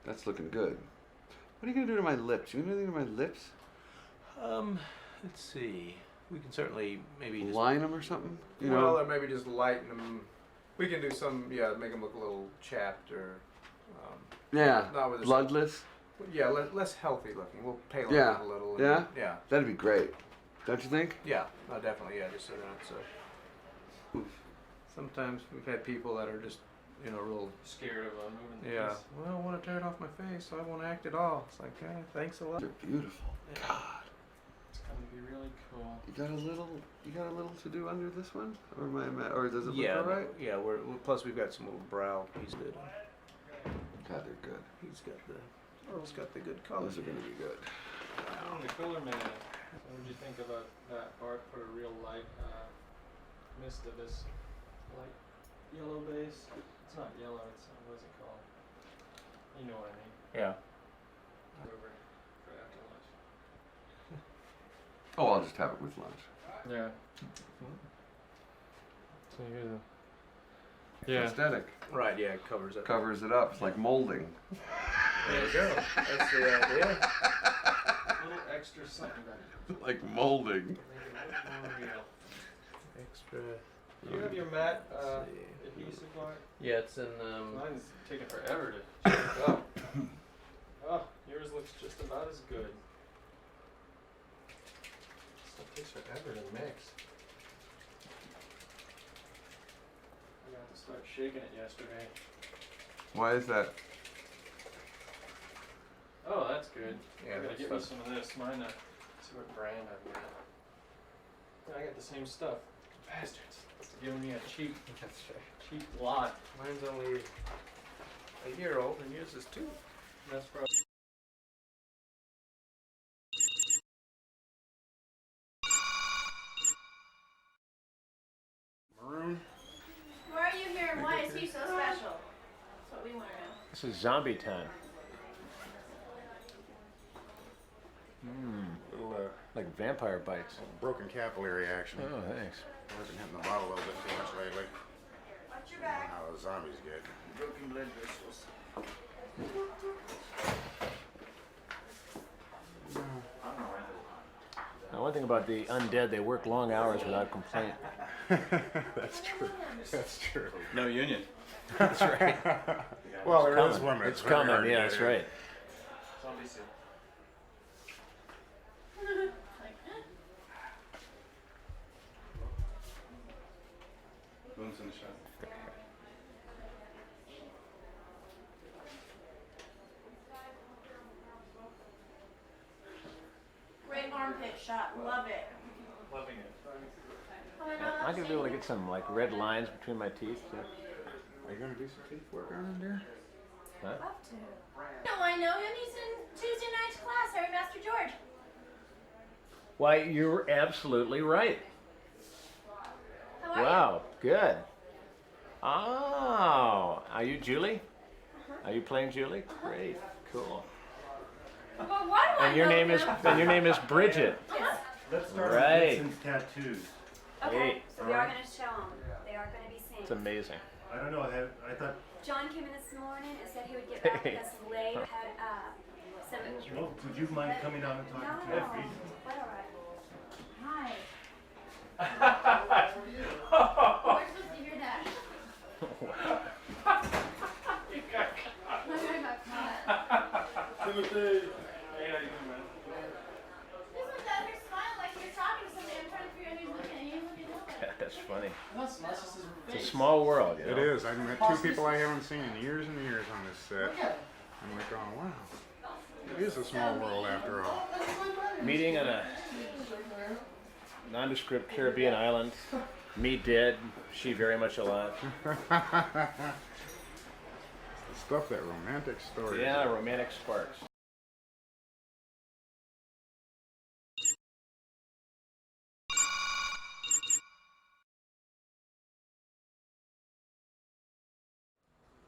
[SPEAKER 16] That's looking good. What are you gonna do to my lips? You gonna do anything to my lips?
[SPEAKER 15] Let's see. We can certainly maybe just
[SPEAKER 16] Line them or something? You
[SPEAKER 15] well,
[SPEAKER 16] know?
[SPEAKER 15] or maybe just lighten them. We can do some, yeah, make them look a little chapped or.
[SPEAKER 16] Yeah.
[SPEAKER 15] Not with
[SPEAKER 16] Bloodless?
[SPEAKER 15] Yeah, less healthy looking. We'll pale them
[SPEAKER 16] Yeah.
[SPEAKER 15] out a little. and-
[SPEAKER 16] Yeah?
[SPEAKER 15] Yeah.
[SPEAKER 16] That'd be great. Don't you think?
[SPEAKER 15] Yeah. No, definitely. Yeah, just so they're not so. Sometimes we've had people that are just, real
[SPEAKER 23] Scared of moving the
[SPEAKER 15] Yeah.
[SPEAKER 23] piece.
[SPEAKER 15] Well, I want to tear it off my face, so I won't act at all. It's like, thanks a lot.
[SPEAKER 16] They're beautiful. God.
[SPEAKER 23] It's gonna be really cool.
[SPEAKER 16] You got a little to do under this one? Or or does it
[SPEAKER 15] Yeah,
[SPEAKER 16] look alright?
[SPEAKER 15] yeah. Plus we've got some little brow piece good.
[SPEAKER 16] God, they're good.
[SPEAKER 15] Earl's got the good color.
[SPEAKER 16] Those are gonna be good.
[SPEAKER 23] The cooler man. So what did you think about that part? Put a real light mist of this light yellow base. It's not yellow. It's what is it called? You know what I mean?
[SPEAKER 15] Yeah.
[SPEAKER 23] Over for after lunch.
[SPEAKER 16] Oh, I'll just have it with lunch.
[SPEAKER 23] Yeah. So here's a.
[SPEAKER 16] Yeah. Aesthetic.
[SPEAKER 15] Right. Yeah. It covers it.
[SPEAKER 16] Covers it up. It's like molding.
[SPEAKER 15] There you go. That's the idea.
[SPEAKER 23] A little extra something back.
[SPEAKER 16] Like molding.
[SPEAKER 15] Extra.
[SPEAKER 23] Do you have your matte adhesive bar?
[SPEAKER 15] Yeah, it's in.
[SPEAKER 23] Mine's taking forever to check up. Oh, yours looks just about as good. Stuff takes forever to mix. I got to start shaking it yesterday.
[SPEAKER 16] Why is that?
[SPEAKER 23] Oh, that's good.
[SPEAKER 15] Yeah,
[SPEAKER 23] I gotta
[SPEAKER 15] that's
[SPEAKER 23] get me
[SPEAKER 15] stuff.
[SPEAKER 23] some of this. Mine, see what brand I've got. Yeah, I got the same stuff. Bastards. It's giving me a cheap lot.
[SPEAKER 15] Mine's only a year old, and yours is 2.
[SPEAKER 23] That's probably.
[SPEAKER 8] Maroon.
[SPEAKER 2] Why are you here and why is he so special? That's what we want to know.
[SPEAKER 8] This is zombie time. Little, like vampire bites.
[SPEAKER 9] Broken capillary action.
[SPEAKER 8] Oh, thanks.
[SPEAKER 9] I've been hitting the bottle a little bit too much lately.
[SPEAKER 2] Watch your
[SPEAKER 9] I
[SPEAKER 2] back.
[SPEAKER 9] know how the zombies get.
[SPEAKER 2] Broken blood vessels.
[SPEAKER 8] Now, one thing about the undead, they work long hours without complaint.
[SPEAKER 9] That's true. That's true.
[SPEAKER 8] No union. That's right.
[SPEAKER 9] Well,
[SPEAKER 8] It's
[SPEAKER 9] there is
[SPEAKER 8] coming.
[SPEAKER 9] one.
[SPEAKER 8] It's coming. Yeah, that's right.
[SPEAKER 23] Zombie soup.
[SPEAKER 9] Booms in the shot.
[SPEAKER 6] shot. Love it.
[SPEAKER 23] Loving it.
[SPEAKER 8] I'm gonna be able to get some like red lines between my teeth. Too.
[SPEAKER 9] Are you gonna do some teeth work on him there?
[SPEAKER 8] Huh?
[SPEAKER 6] Love to. No, I know him. He's in Tuesday night's class. Harry Master George.
[SPEAKER 8] Why, you're absolutely right.
[SPEAKER 6] How are
[SPEAKER 8] Wow, good. Oh, are you Julie? Are you playing Julie? Great, cool.
[SPEAKER 6] you? Well, why do
[SPEAKER 8] And your
[SPEAKER 6] know
[SPEAKER 8] name is Bridget.
[SPEAKER 6] Yes.
[SPEAKER 13] Let's start
[SPEAKER 8] Right.
[SPEAKER 13] with Vincent's tattoos.
[SPEAKER 6] Okay,
[SPEAKER 8] Great.
[SPEAKER 6] so we are going to show them. They are going to be seen.
[SPEAKER 8] It's amazing.
[SPEAKER 13] I don't know. I thought.
[SPEAKER 6] John came in this morning and said he would get back because Lay had some.
[SPEAKER 13] Well, would you mind coming out and talking to
[SPEAKER 6] No,
[SPEAKER 13] us?
[SPEAKER 6] but all right. Hi. We're supposed to hear that.
[SPEAKER 23] You got caught.
[SPEAKER 6] I got caught.
[SPEAKER 23] Timothy. Hey, how you doing, man?
[SPEAKER 6] This one's out here smiling like you're talking to somebody. I'm trying to figure out who's looking at you. Look at nobody.
[SPEAKER 8] That's funny.
[SPEAKER 20] That's just his
[SPEAKER 8] It's a small world, you know.
[SPEAKER 9] It is. I've met two people I haven't seen in years and years on this set. I'm like, oh wow. It is a small world after all.
[SPEAKER 8] Meeting on a nondescript Caribbean island. Me dead, she very much alive.
[SPEAKER 9] The stuff, that romantic story.
[SPEAKER 8] Yeah, romantic sparks.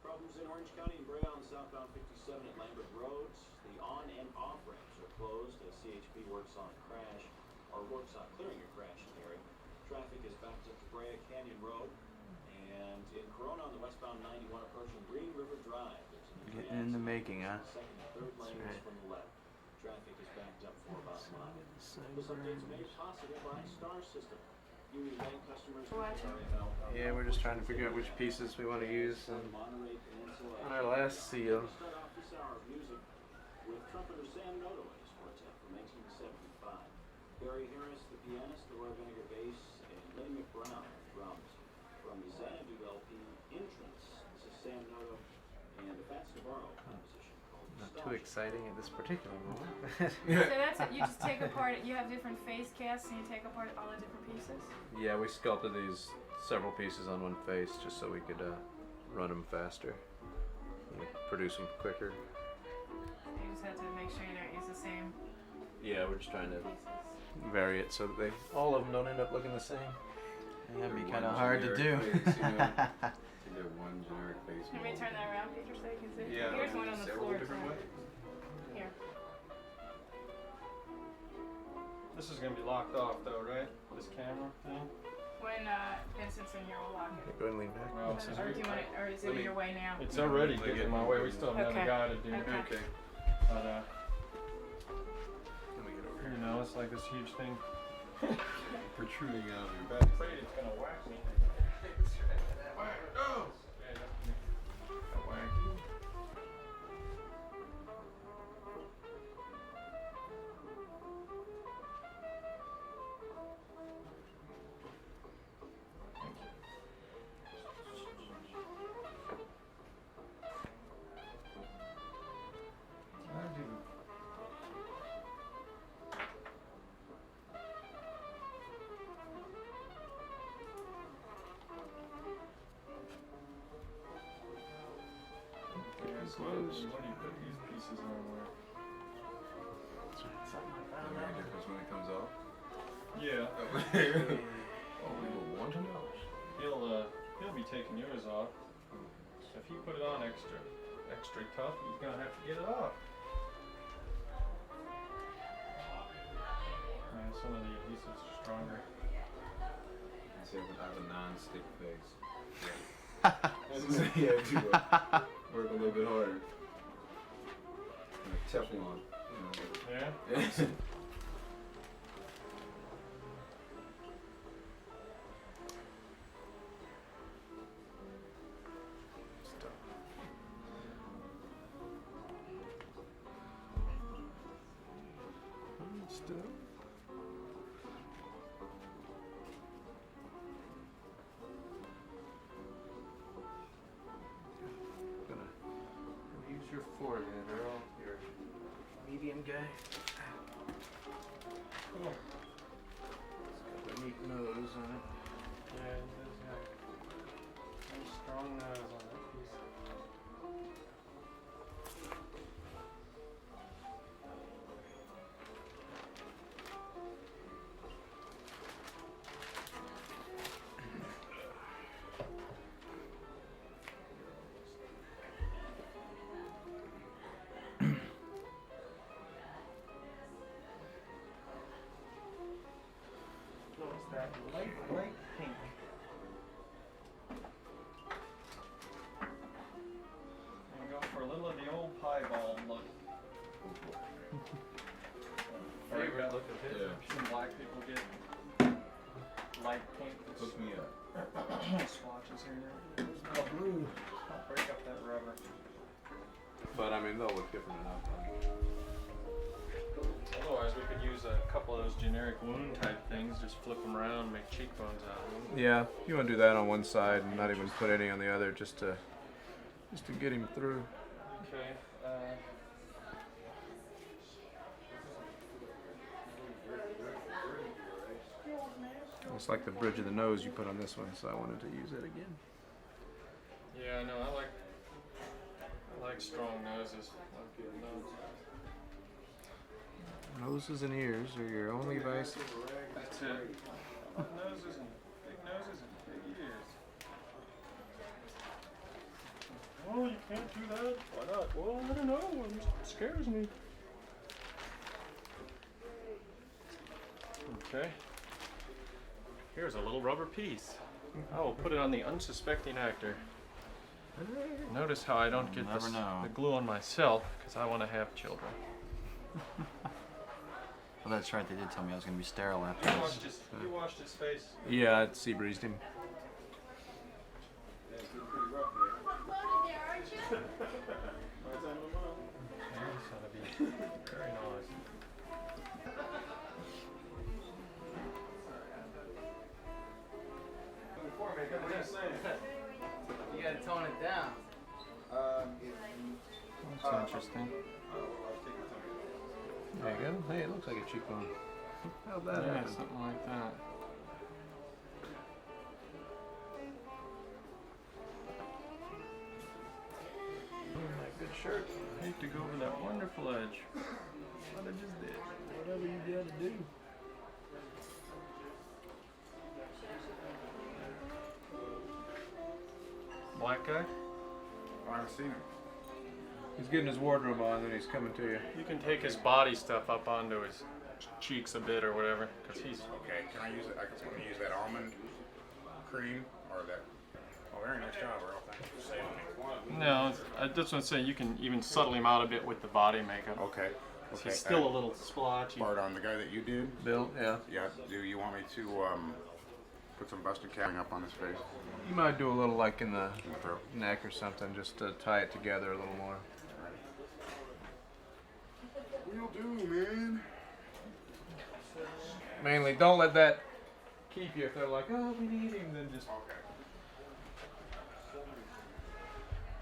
[SPEAKER 14] Problems in Orange County and Bray on southbound 57 at Lambert Roads. The on and off ramps are closed as CHP works on clearing a crash in the area. Traffic is backed up to Brea Canyon Road. And in Corona on the westbound 91 approaching Green River Drive. There's an
[SPEAKER 1] Getting in the making, huh?
[SPEAKER 14] second and third lanes
[SPEAKER 1] right.
[SPEAKER 14] from the left. Traffic is backed up for about a mile. This update is made possible by Star System. Union Bank customers
[SPEAKER 1] Yeah, we're just trying to figure out which pieces we want to use on our last seal.
[SPEAKER 14] Start off this hour of music with trumpeter Sam Noto and his quartet from 1975. Barry Harris, the pianist, the Roy Vinegar bass, and Lenny McBrown, drums. From the Xanadu LP, Entrance. This is Sam Noto and the Fats Navarro composition called
[SPEAKER 1] Not too exciting at this particular moment.
[SPEAKER 12] So that's it. You just take apart. You have different face casts, and you take apart all the different pieces.
[SPEAKER 1] Yeah, we sculpted these several pieces on one face just so we could run them faster, and produce them quicker.
[SPEAKER 12] You just have to make sure you don't use the same
[SPEAKER 1] Yeah, we're just trying to
[SPEAKER 12] pieces.
[SPEAKER 1] vary it so that all of them don't end up looking the same. And that'd be kind of
[SPEAKER 9] One
[SPEAKER 1] hard to do.
[SPEAKER 9] generic face, you know? You get one generic face.
[SPEAKER 12] Let me turn that around, Peter, so you can see.
[SPEAKER 1] Yeah,
[SPEAKER 12] Here's one on the
[SPEAKER 1] several
[SPEAKER 12] floor.
[SPEAKER 1] different
[SPEAKER 12] too.
[SPEAKER 1] ways.
[SPEAKER 12] Here.
[SPEAKER 23] This is gonna be locked off though, right? This camera thing.
[SPEAKER 12] When Vincent's in here, we'll lock it.
[SPEAKER 1] Go ahead and lean back.
[SPEAKER 23] Well,
[SPEAKER 12] Or do you want it, or is it in your way now?
[SPEAKER 23] It's already getting in my way. We still have
[SPEAKER 12] Okay.
[SPEAKER 23] another guy to do.
[SPEAKER 12] Okay.
[SPEAKER 23] But
[SPEAKER 1] Let me get over
[SPEAKER 23] you know, it's like this huge thing.
[SPEAKER 9] Protruding out of your back.
[SPEAKER 23] Afraid it's gonna whack me.
[SPEAKER 9] Oh!
[SPEAKER 23] What do you put these pieces on where?
[SPEAKER 9] Any difference when it comes off?
[SPEAKER 23] Yeah.
[SPEAKER 9] Oh, we will want to know.
[SPEAKER 23] He'll be taking yours off. If you put it on extra tough, he's gonna have to get it off. Yeah, some of the adhesives are stronger.
[SPEAKER 9] I say I have a non-stick face. Yeah, I do work a little bit harder. Like Teflon, you know.
[SPEAKER 23] Yeah?
[SPEAKER 1] Still. Gonna use your forehead, Earl. Your medium guy.
[SPEAKER 17] Cool.
[SPEAKER 15] It's got a neat nose on it.
[SPEAKER 17] Yeah, it does have a nice strong nose on that piece. What's that light pink? And go for a little of the old piebald look. Favorite look of his.
[SPEAKER 8] Yeah.
[SPEAKER 17] I've seen black people get light pink.
[SPEAKER 8] Hook me up.
[SPEAKER 17] Swatches here. There's no blue. I'll break up that rubber.
[SPEAKER 15] But I mean, they'll look different enough.
[SPEAKER 17] Otherwise, we could use a couple of those generic wound type things, just flip them around, make cheekbones out of them.
[SPEAKER 15] Yeah, you want to do that on one side and not even put any on the other, just to get him through.
[SPEAKER 17] Okay.
[SPEAKER 15] It's like the bridge of the nose you put on this one, so I wanted to use it again.
[SPEAKER 17] Yeah, no, I like strong noses. I like good noses.
[SPEAKER 15] Noses and ears are your only vices.
[SPEAKER 17] That's it. Noses and big ears. Oh, you can't do that. Why not? Well, I don't know. It scares me. Okay. Here's a little rubber piece. I will put it on the unsuspecting actor. Notice how I don't get the glue on myself, because I want to have children.
[SPEAKER 10] Well, that's right. They did tell me I was going to be sterile after this.
[SPEAKER 17] You washed his face.
[SPEAKER 15] Yeah, it sea breezed him.
[SPEAKER 17] Very nice.
[SPEAKER 18] You gotta tone it down.
[SPEAKER 17] That's interesting.
[SPEAKER 15] There you go. Hey, it looks like a cheekbone. How'd that
[SPEAKER 17] Yeah,
[SPEAKER 15] happen?
[SPEAKER 17] something like that.
[SPEAKER 15] Good shirt.
[SPEAKER 17] I hate to go over that wonderful edge. What I just did.
[SPEAKER 15] Whatever you gotta do.
[SPEAKER 17] Black guy?
[SPEAKER 9] I haven't seen him.
[SPEAKER 15] He's getting his wardrobe on, then he's coming to you.
[SPEAKER 17] You can take his body stuff up onto his cheeks a bit or whatever, because he's...
[SPEAKER 9] Okay, can I use it? I can use that almond cream or that. Oh, very nice job, Earl. Thank you for saving me.
[SPEAKER 17] No, that's what I'm saying. You can even subtle him out a bit with the body makeup.
[SPEAKER 9] Okay. Okay.
[SPEAKER 17] He's still a little splotchy.
[SPEAKER 9] Bart, on the guy that you did?
[SPEAKER 15] Bill, yeah.
[SPEAKER 9] Yeah, do you want me to put some busted capping up on his face?
[SPEAKER 15] You might do a little like in the neck or something, just to tie it together a little more.
[SPEAKER 9] Will do, man.
[SPEAKER 15] Mainly, don't let that keep you. If they're like, oh, we need him, then just...
[SPEAKER 9] Okay.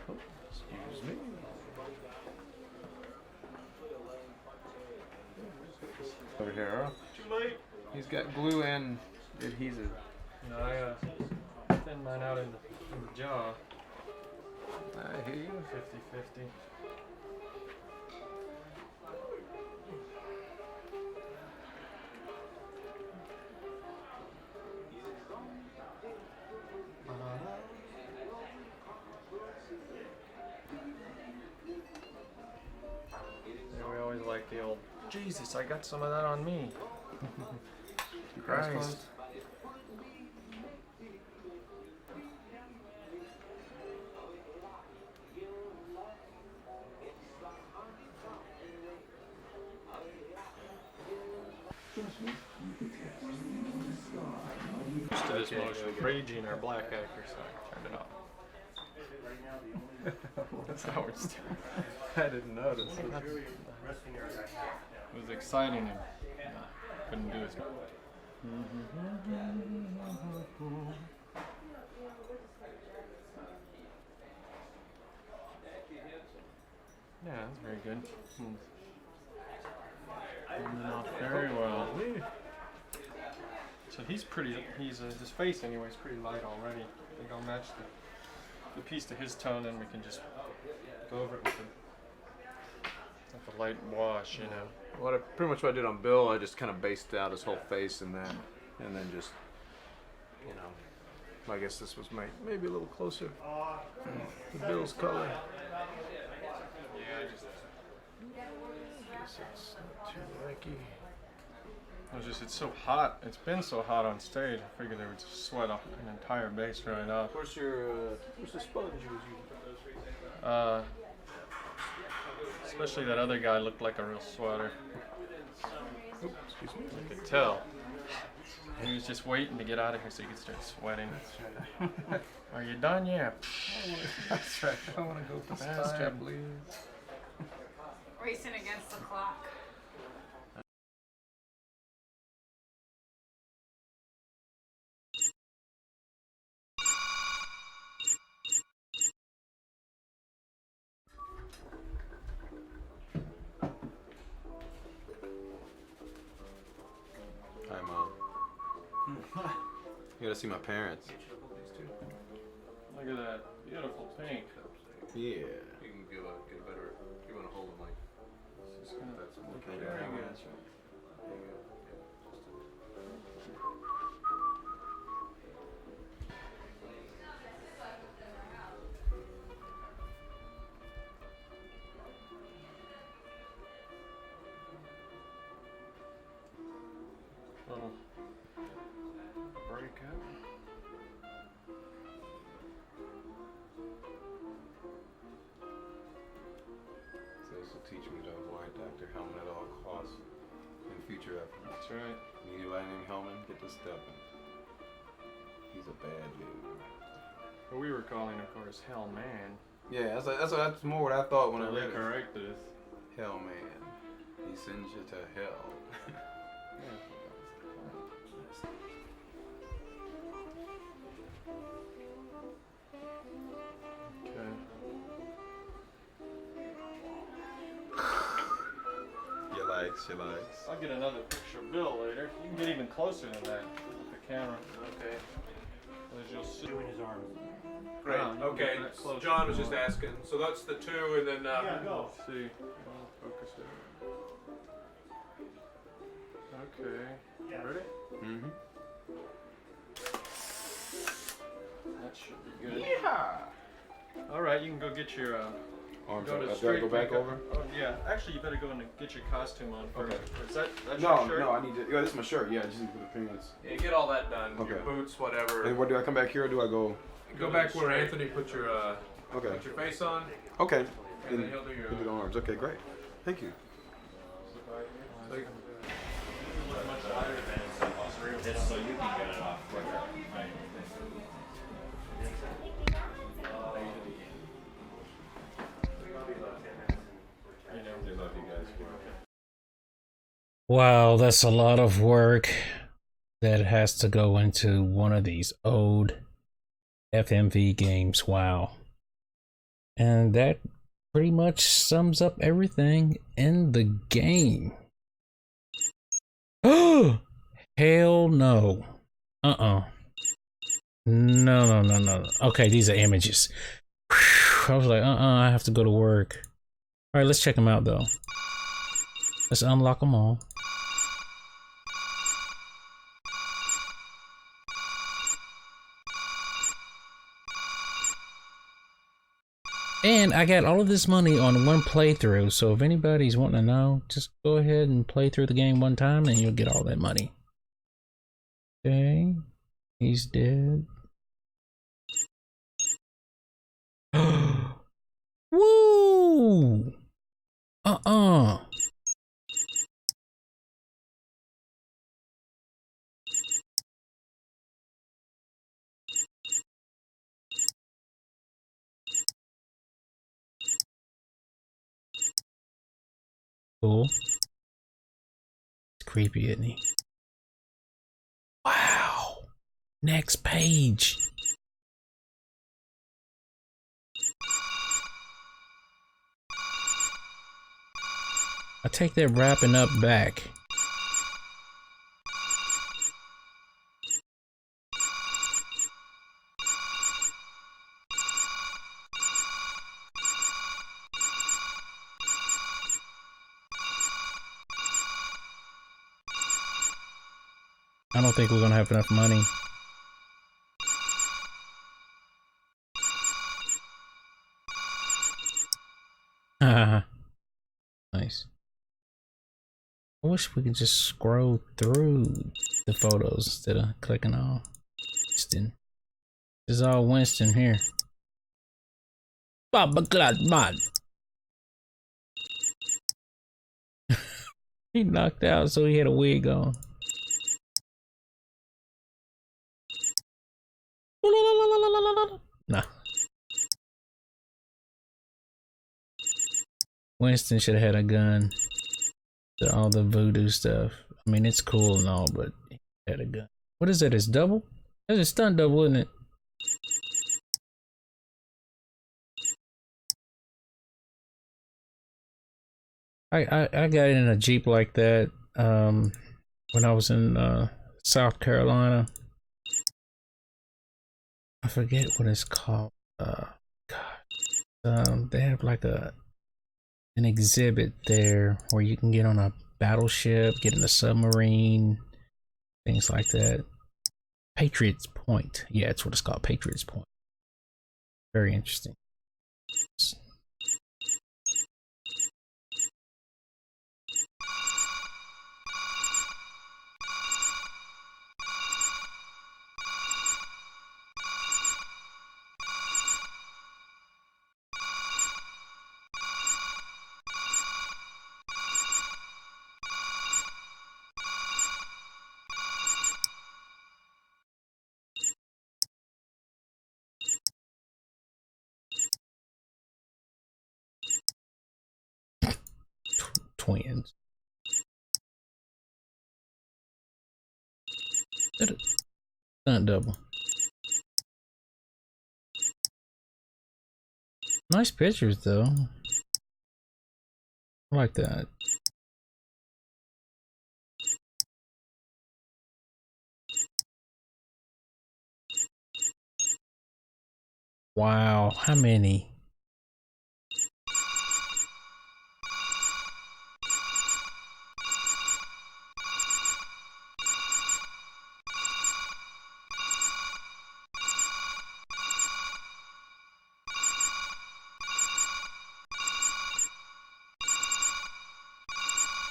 [SPEAKER 15] Oh, excuse me. Over here, Earl.
[SPEAKER 17] Too late.
[SPEAKER 15] He's got glue and adhesive.
[SPEAKER 17] No, I thinned mine out in the jaw.
[SPEAKER 15] I hear you.
[SPEAKER 17] 50-50. Yeah, we always like the old, Jesus, I got some of that on me.
[SPEAKER 15] Christ.
[SPEAKER 17] Used to this motion, raging our black actor, so I turned it off. That's how it's doing.
[SPEAKER 15] I didn't notice.
[SPEAKER 17] It was exciting and couldn't do as much. Yeah, that's very good.
[SPEAKER 23] Very well. So he's pretty. His face anyway is pretty light already. I think I'll match the piece to his tone, and we can just go over it with the light wash, you know.
[SPEAKER 15] Pretty much what I did on Bill, I just kind of based out his whole face and then just, you know, I guess this was maybe a little closer to Bill's color.
[SPEAKER 23] Yeah,
[SPEAKER 15] I guess it's not too wacky.
[SPEAKER 23] It's so hot. It's been so hot on stage. I figured they would sweat off an entire base right off.
[SPEAKER 15] Where's the sponge you was using?
[SPEAKER 23] Especially that other guy looked like a real sweater.
[SPEAKER 15] Oops, excuse me.
[SPEAKER 23] I could tell. He was just waiting to get out of here so he could start sweating.
[SPEAKER 15] That's right.
[SPEAKER 23] Are you done yet?
[SPEAKER 15] That's right. I want to go faster, please.
[SPEAKER 12] Racing against the clock.
[SPEAKER 3] Hi, Mom. You gotta see my parents.
[SPEAKER 23] Look at that beautiful pink.
[SPEAKER 3] Yeah. You can get a better. You want to hold them like.
[SPEAKER 23] Just gonna
[SPEAKER 3] that's
[SPEAKER 23] look
[SPEAKER 3] okay.
[SPEAKER 23] very good.
[SPEAKER 3] There you go.
[SPEAKER 23] Little breakout.
[SPEAKER 3] So this will teach me to avoid Dr. Hellman at all costs in future efforts.
[SPEAKER 23] That's right.
[SPEAKER 3] Anybody named Hellman, get to stepping. He's a bad dude.
[SPEAKER 23] What we were calling, of course, Hellman.
[SPEAKER 3] Yeah, that's more what I thought when I read it.
[SPEAKER 23] Corrected us.
[SPEAKER 3] Hellman. He sends you to hell.
[SPEAKER 23] Okay.
[SPEAKER 3] She likes.
[SPEAKER 23] I'll get another picture of Bill later. You can get even closer than that with the camera. Okay. As you'll see.
[SPEAKER 15] Doing his arms. Great.
[SPEAKER 23] You can
[SPEAKER 15] Okay.
[SPEAKER 23] get that closer.
[SPEAKER 15] John was just asking. So that's the two, and then.
[SPEAKER 23] Yeah, go. Let's see. I'll focus it. Okay.
[SPEAKER 15] Yeah.
[SPEAKER 23] Ready?
[SPEAKER 3] Mm-hmm.
[SPEAKER 23] That should be good.
[SPEAKER 15] Yeah.
[SPEAKER 23] All right, you can go get your.
[SPEAKER 3] Arms
[SPEAKER 23] go
[SPEAKER 3] up.
[SPEAKER 23] to
[SPEAKER 3] Do I
[SPEAKER 23] straight
[SPEAKER 3] go back
[SPEAKER 23] makeup.
[SPEAKER 3] over?
[SPEAKER 23] Oh yeah. Actually, you better go and get your costume on first.
[SPEAKER 3] Okay.
[SPEAKER 23] Is that's
[SPEAKER 3] No,
[SPEAKER 23] your shirt?
[SPEAKER 3] no, I need to. Yeah, this is my shirt. Yeah, I just need to put the pants.
[SPEAKER 15] Yeah, get all that done.
[SPEAKER 3] Okay.
[SPEAKER 15] Your boots, whatever.
[SPEAKER 3] And what do I come back here or do I go?
[SPEAKER 15] Go back where Anthony put your
[SPEAKER 3] Okay.
[SPEAKER 15] put your face on.
[SPEAKER 3] Okay.
[SPEAKER 15] And then he'll do your.
[SPEAKER 3] He'll do the arms. Okay, great. Thank you.
[SPEAKER 8] So you can get it off quicker. Right.
[SPEAKER 3] They love you guys.
[SPEAKER 11] Wow, that's a lot of work that has to go into one of these old FMV games. Wow. And that pretty much sums up everything in the game. Oh, hell no. No. Okay, these are images. I was like, I have to go to work. All right, let's check them out though. Let's unlock them all. And I got all of this money on one playthrough, so if anybody's wanting to know, just go ahead and play through the game one time and you'll get all that money. Okay, he's dead. Woo! Cool. It's creepy, isn't he? Wow. Next page. I take that wrapping up back. I don't think we're gonna have enough money. Nice. I wish we could just scroll through the photos instead of clicking on Winston. This is all Winston here. Baba Gladman. He knocked out, so he had a wig on. Nah. Winston should have had a gun. All the voodoo stuff. I mean, it's cool and all, but he had a gun. What is that? It's double? That's a stunt double, isn't it? I got in a Jeep like that when I was in South Carolina. I forget what it's called. They have like an exhibit there where you can get on a battleship, get in a submarine, things like that. Patriots Point. Yeah, that's what it's called. Patriots Point. Very interesting. Twins. Stunt double. Nice pictures though. I like that. Wow, how many?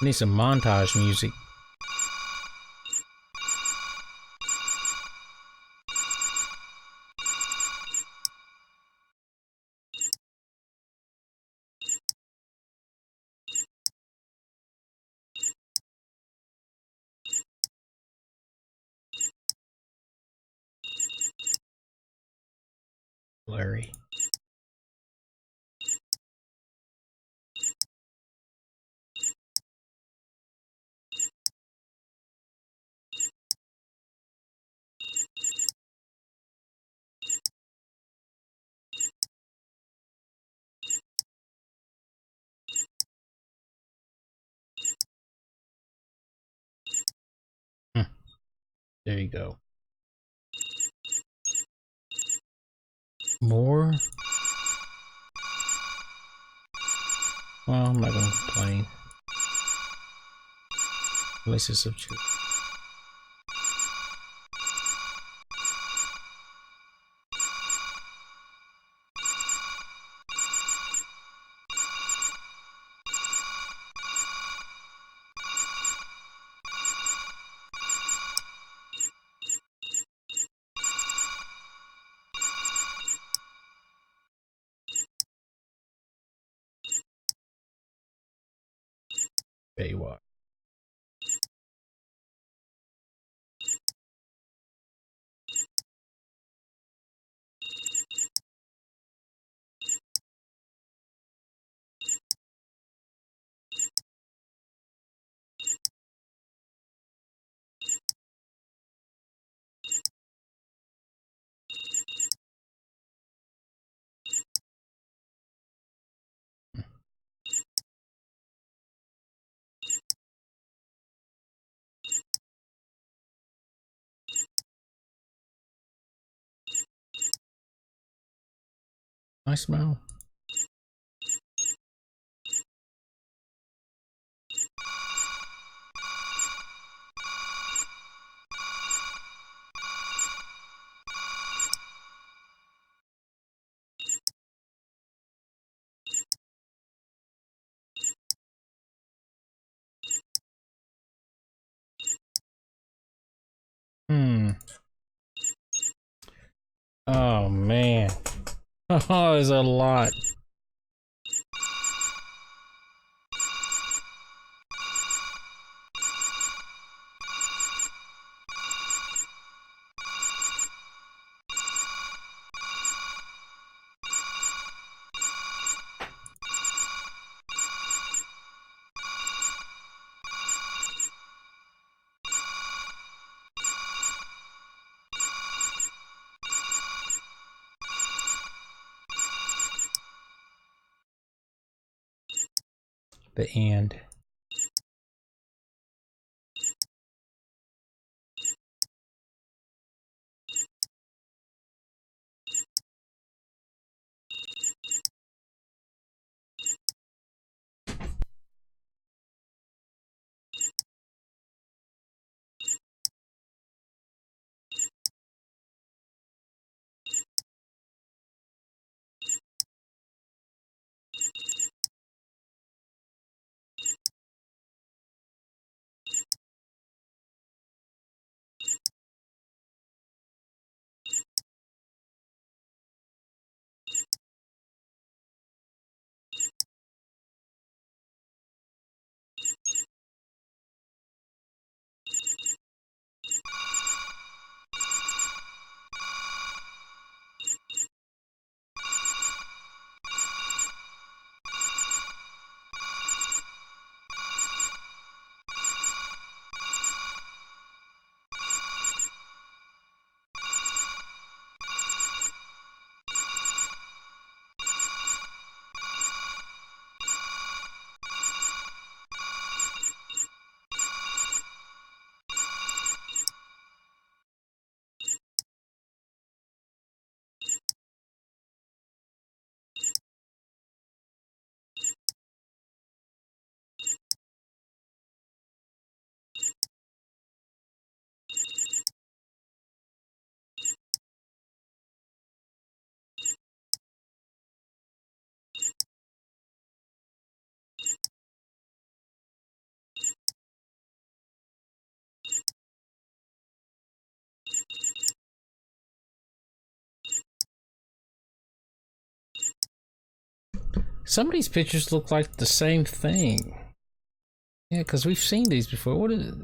[SPEAKER 11] I need some montage music. Larry. There you go. More? Well, I'm not gonna complain. At least it's some truth. Baywatch. Nice smell. Oh man. Oh, there's a lot. The end. Some of these pictures look like the same thing. Yeah, because we've seen these before. What is it?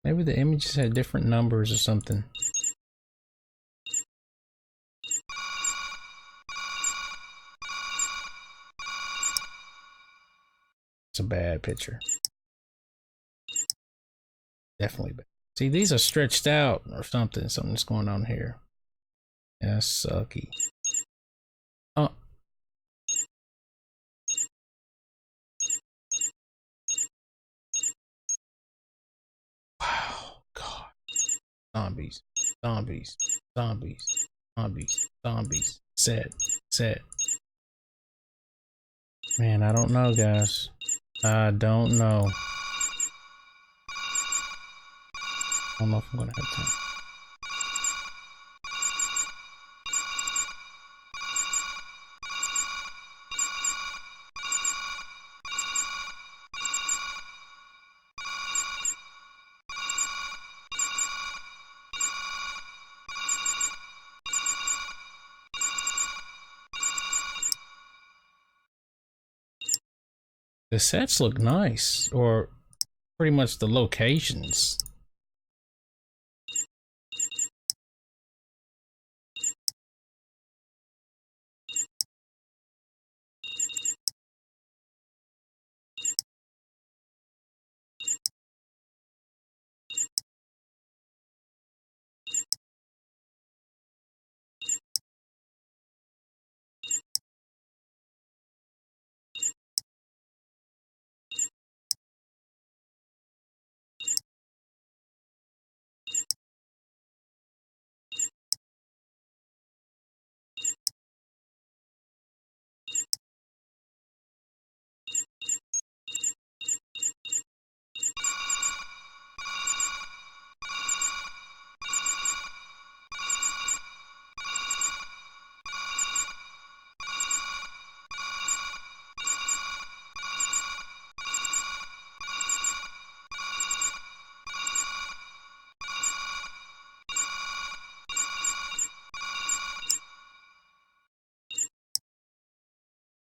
[SPEAKER 11] Maybe the images had different numbers or something. It's a bad picture. Definitely bad. See, these are stretched out or something. Something's going on here. Yeah, sucky. Oh. Wow, God. Zombies. Zombies. Zombies. Zombies. Zombies. Set. Man, I don't know, guys. I don't know. I don't know if I'm gonna have time. The sets look nice, or pretty much the locations.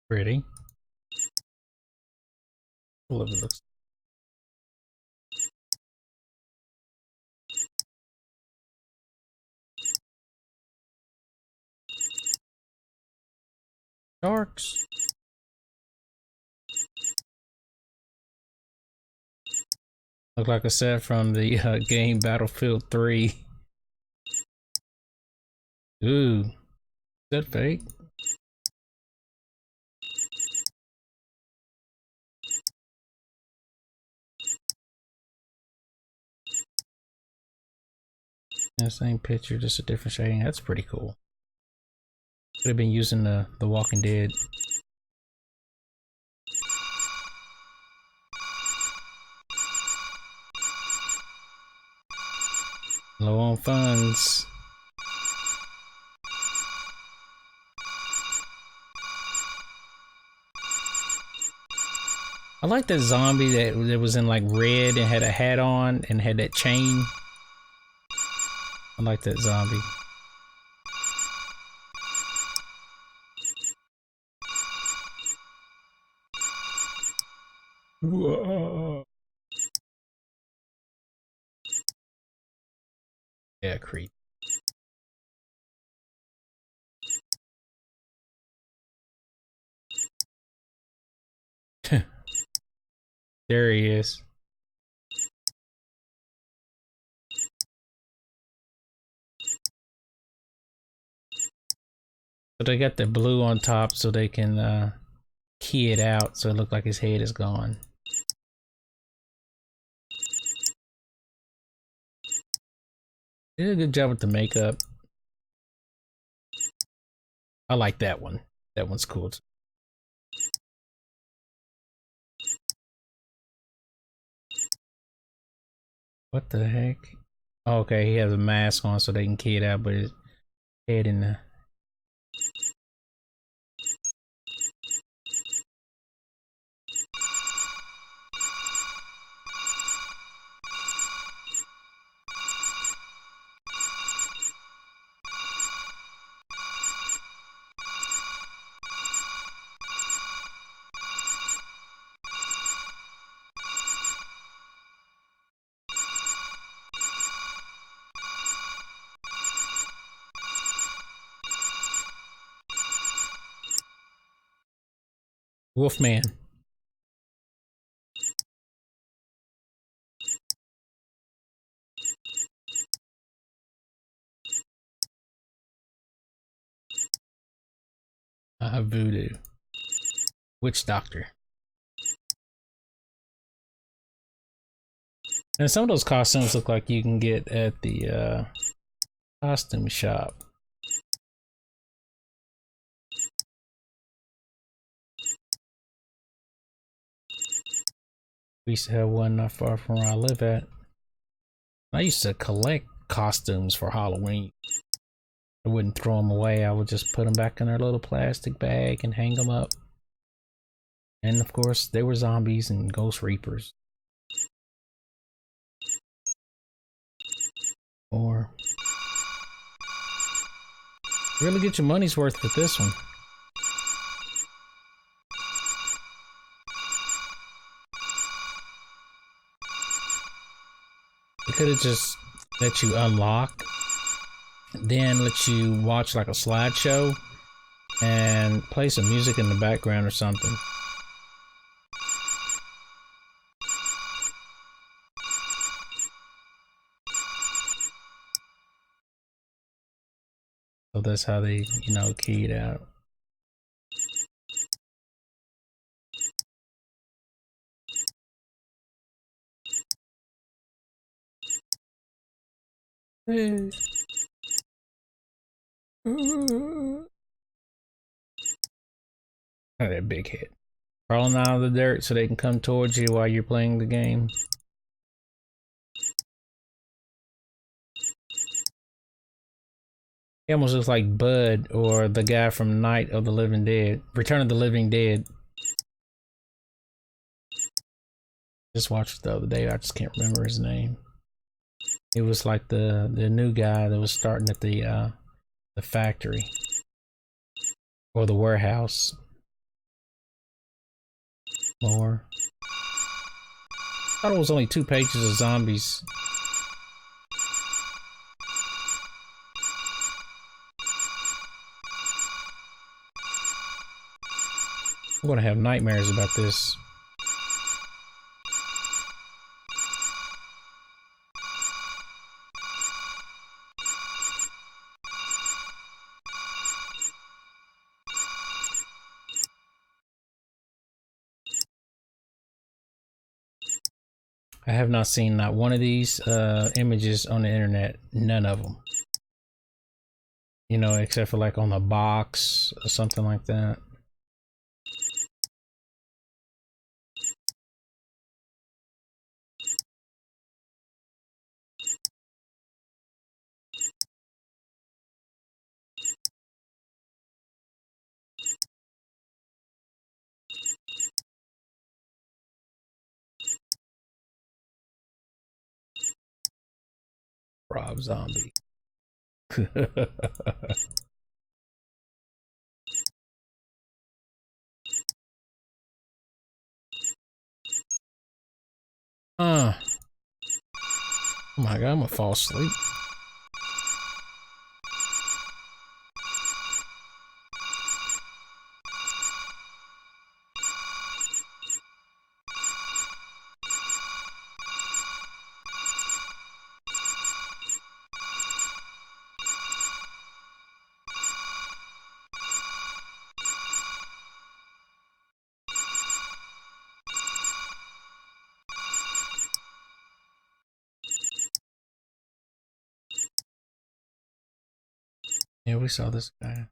[SPEAKER 11] Pretty. Love it looks. Sharks. Look like a set from the game Battlefield 3. Ooh. Is that fake? Yeah, same picture, just a different shading. That's pretty cool. Could have been using the Walking Dead. Low on funds. I like that zombie that was in like red and had a hat on and had that chain. I like that zombie. Whoa. Yeah, creep. There he is. But they got the blue on top so they can key it out so it look like his head is gone. Did a good job with the makeup. I like that one. That one's cool too. What the heck? Oh, okay, he has a mask on so they can key it out, but his head in the... Wolfman. Voodoo. Witch Doctor. And some of those costumes look like you can get at the costume shop. We used to have one not far from where I live at. I used to collect costumes for Halloween. I wouldn't throw them away. I would just put them back in their little plastic bag and hang them up. And of course, they were zombies and ghost reapers. Or really get your money's worth with this one. They could have just let you unlock, then let you watch like a slideshow and play some music in the background or something. So that's how they, you know, key it out. Hey. Oh, that big hit. Crawling out of the dirt so they can come towards you while you're playing the game. He almost looks like Bud or the guy from Night of the Living Dead. Return of the Living Dead. Just watched it the other day. I just can't remember his name. It was like the new guy that was starting at the factory or the warehouse. more. I thought it was only 2 pages of zombies. I'm gonna have nightmares about this. I have not seen not one of these images on the internet. None of them. You know, except for like on the box or something like that. Rob Zombie. Oh my god, I'm gonna fall asleep. Yeah, we saw this guy.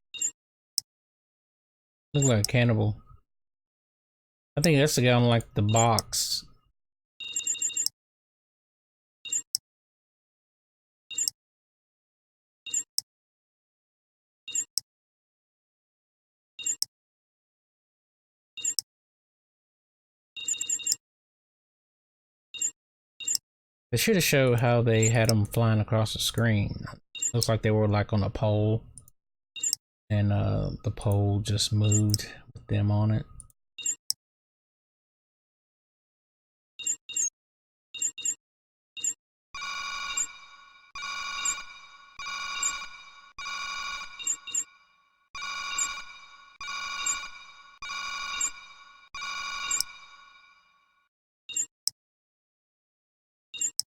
[SPEAKER 11] Look like a cannibal. I think that's the guy on like the box. They should have showed how they had them flying across the screen. Looks like they were like on a pole, and the pole just moved with them on it.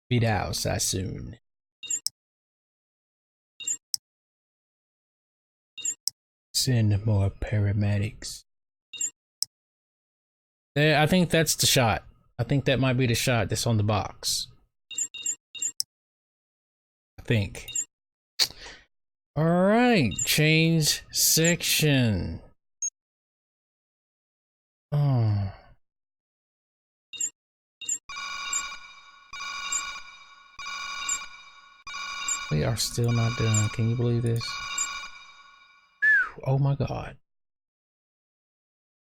[SPEAKER 11] Be outside soon. Send more paramedics. Yeah, I think that's the shot. I think that might be the shot that's on the box. I think. Alright, change section. Oh. We are still not done. Can you believe this? Oh my god.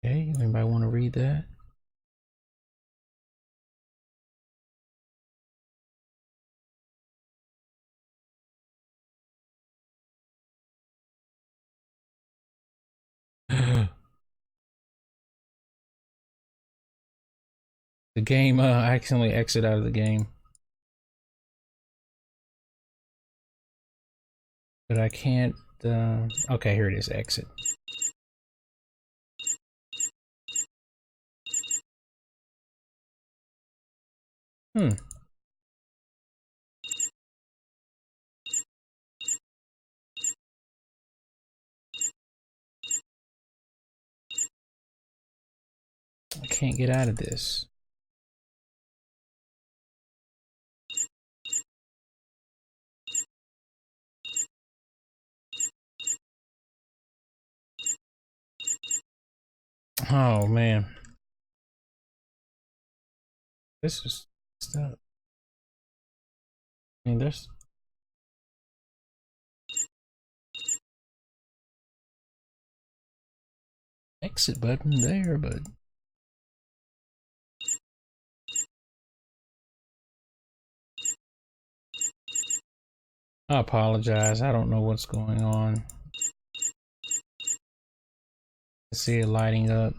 [SPEAKER 11] Okay, anybody want to read that? The game, I accidentally exit out of the game. But I can't, okay, here it is, exit. I can't get out of this. Oh man. This is stuff. I mean, there's exit button there, but I apologize. I don't know what's going on. I see it lighting up.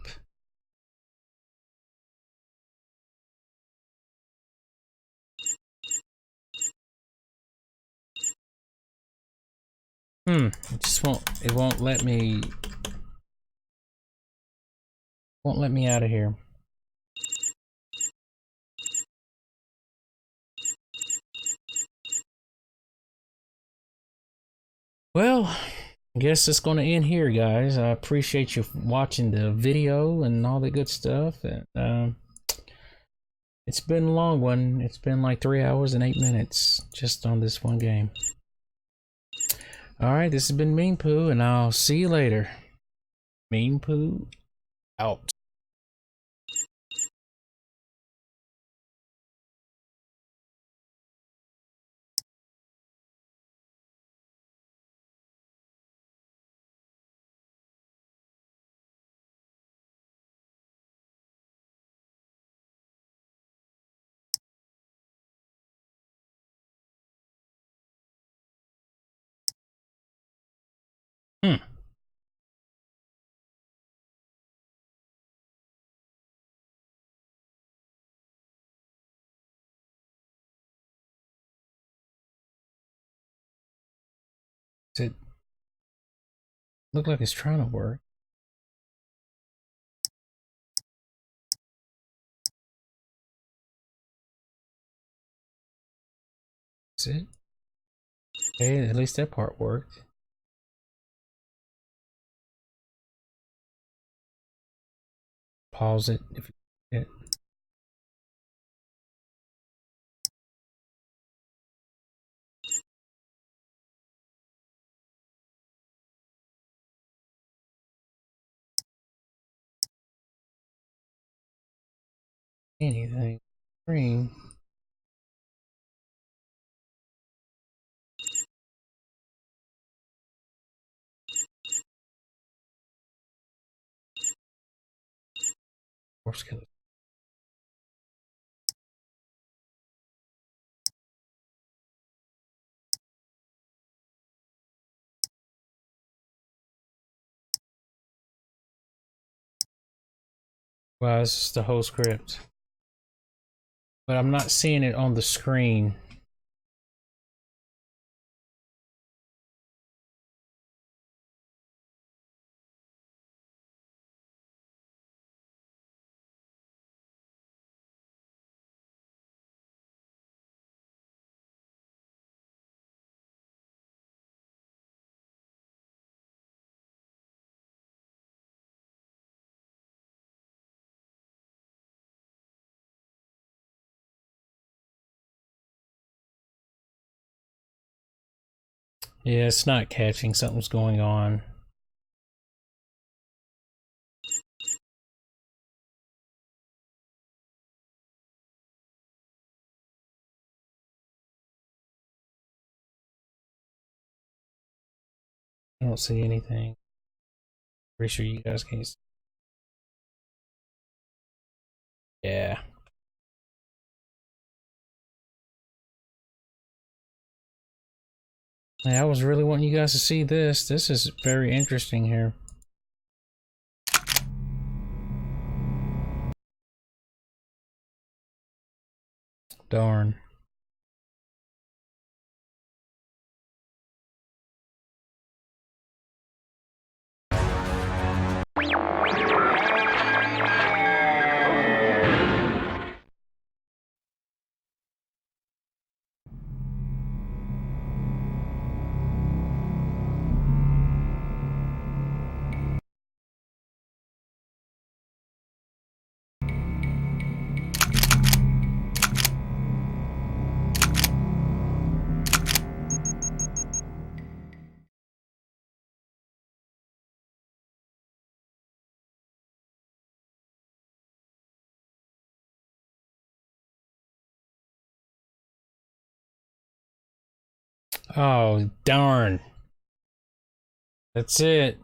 [SPEAKER 11] It just won't let me out of here. Well, I guess it's going to end here, guys. I appreciate you watching the video and all the good stuff. And it's been a long one. It's been like 3 hours and 8 minutes just on this one game. All right, this has been Meanpooh, and I'll see you later. Meanpooh out. Does it look like it's trying to work? Is it? Okay, at least that part worked. Pause it if you get it. Anything. Screen. Horse killer. Wow, this is the whole script. But I'm not seeing it on the screen. Yeah, it's not catching. Something's going on. I don't see anything. Pretty sure you guys can see. Yeah. Hey, I was really wanting you guys to see this. This is very interesting here. Darn. Oh, darn. That's it.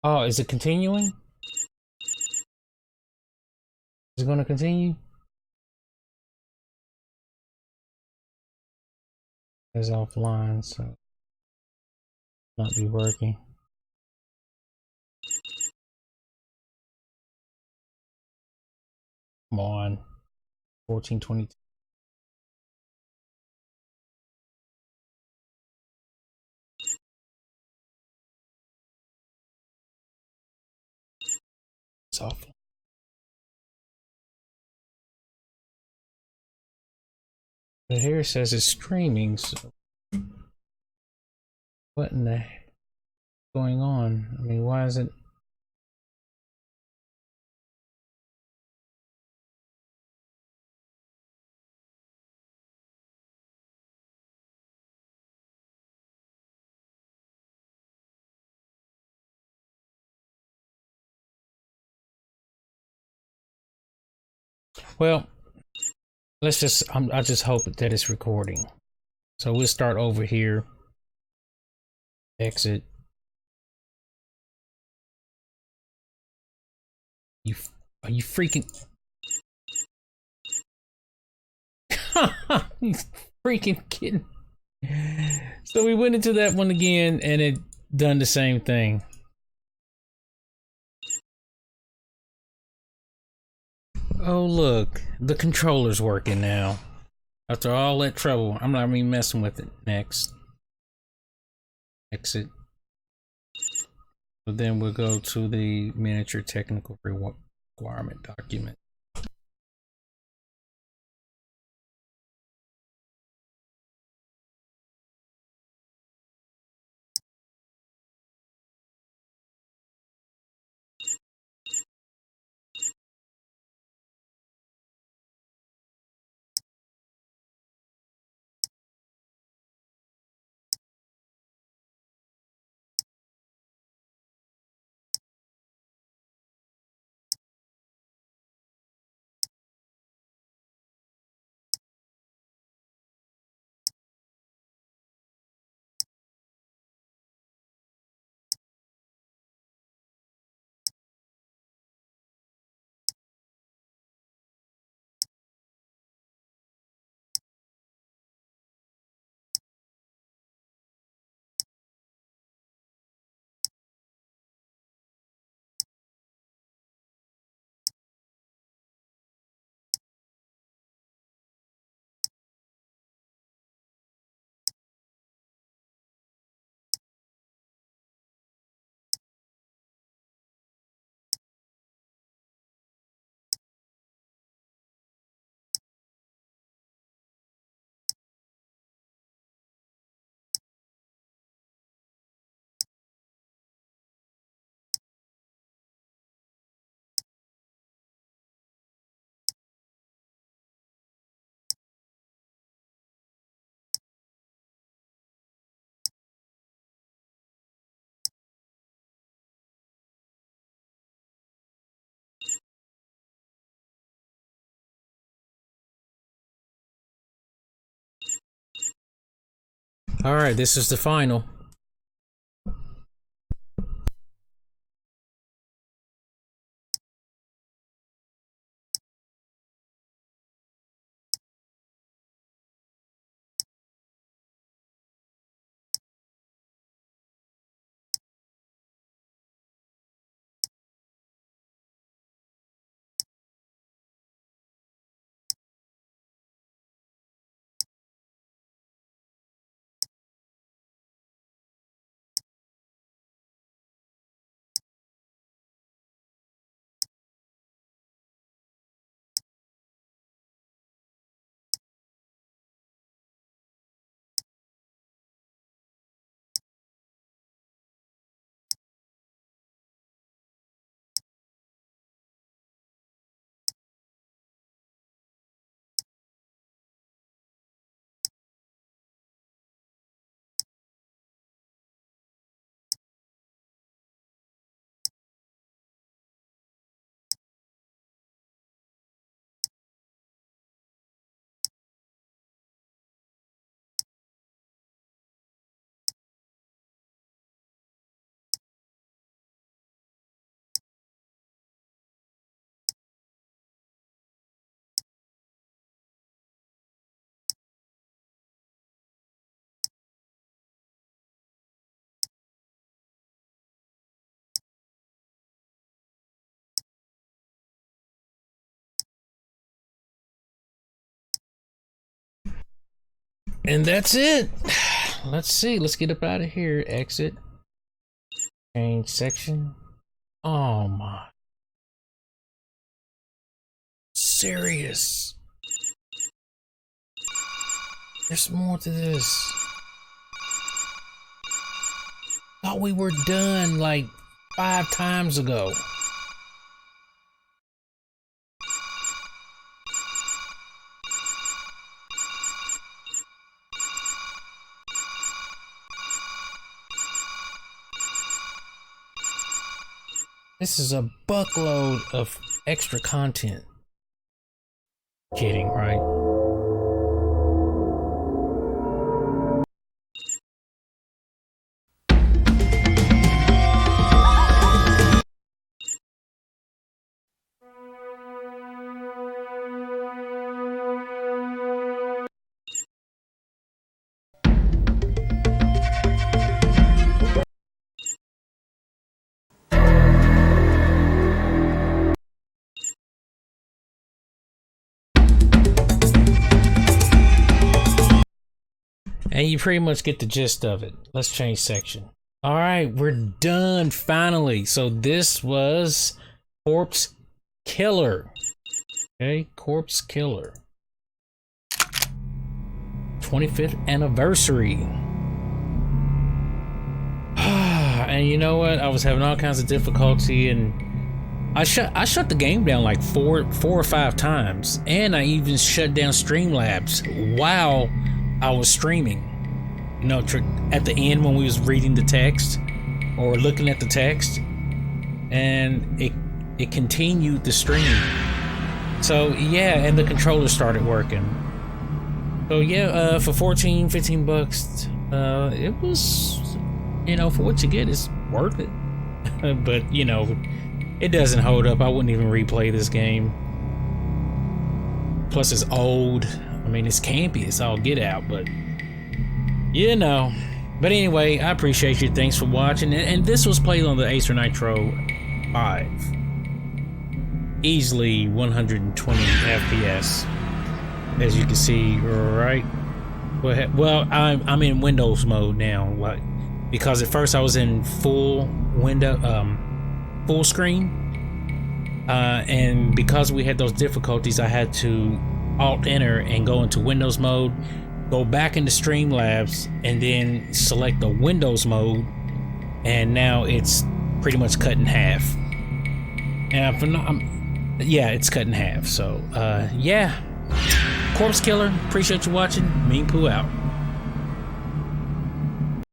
[SPEAKER 11] Oh, is it continuing? Is it going to continue? It's offline, so not be working. Come on. 1422. It's awful. But here it says it's streaming, so what in the heck is going on? I mean, why is it? Well, let's just, I just hope that it's recording. So we'll start over here. Exit. Are you freaking? You freaking kidding? So we went into that one again and it done the same thing. Oh look, the controller's working now. After all that trouble, I'm not even messing with it. Next. Exit. So then we'll go to the miniature technical requirement document. All right, this is the final. And that's it. Let's see. Let's get up out of here. Exit. Change section. Oh my. serious? There's more to this. Thought we were done like 5 times ago. This is a buckload of extra content. Kidding, right? And you pretty much get the gist of it. Let's change section. All right, we're done finally. So this was Corpse Killer. Okay, Corpse Killer. 25th anniversary. And you know what? I was having all kinds of difficulty, and I shut the game down like four or 5 times, and I even shut down Streamlabs while I was streaming. You know, at the end when we was reading the text or looking at the text, and it continued the stream. So yeah, and the controller started working. So yeah, for 14-15 bucks, it was, you know, for what you get, it's worth it. But you know, it doesn't hold up. I wouldn't even replay this game. Plus it's old. I mean, it's campy, it's all get out, but you know. But anyway, I appreciate you. Thanks for watching. And this was played on the Acer Nitro 5. Easily 120 FPS, as you can see, right? Well, I'm in Windows mode now, like, because at first I was in full screen, and because we had those difficulties, I had to Alt-Enter and go into Windows mode, go back into Streamlabs, and then select the Windows mode, and now it's pretty much cut in half. And yeah, it's cut in half. So yeah, Corpse Killer, appreciate you watching. Meanpooh out.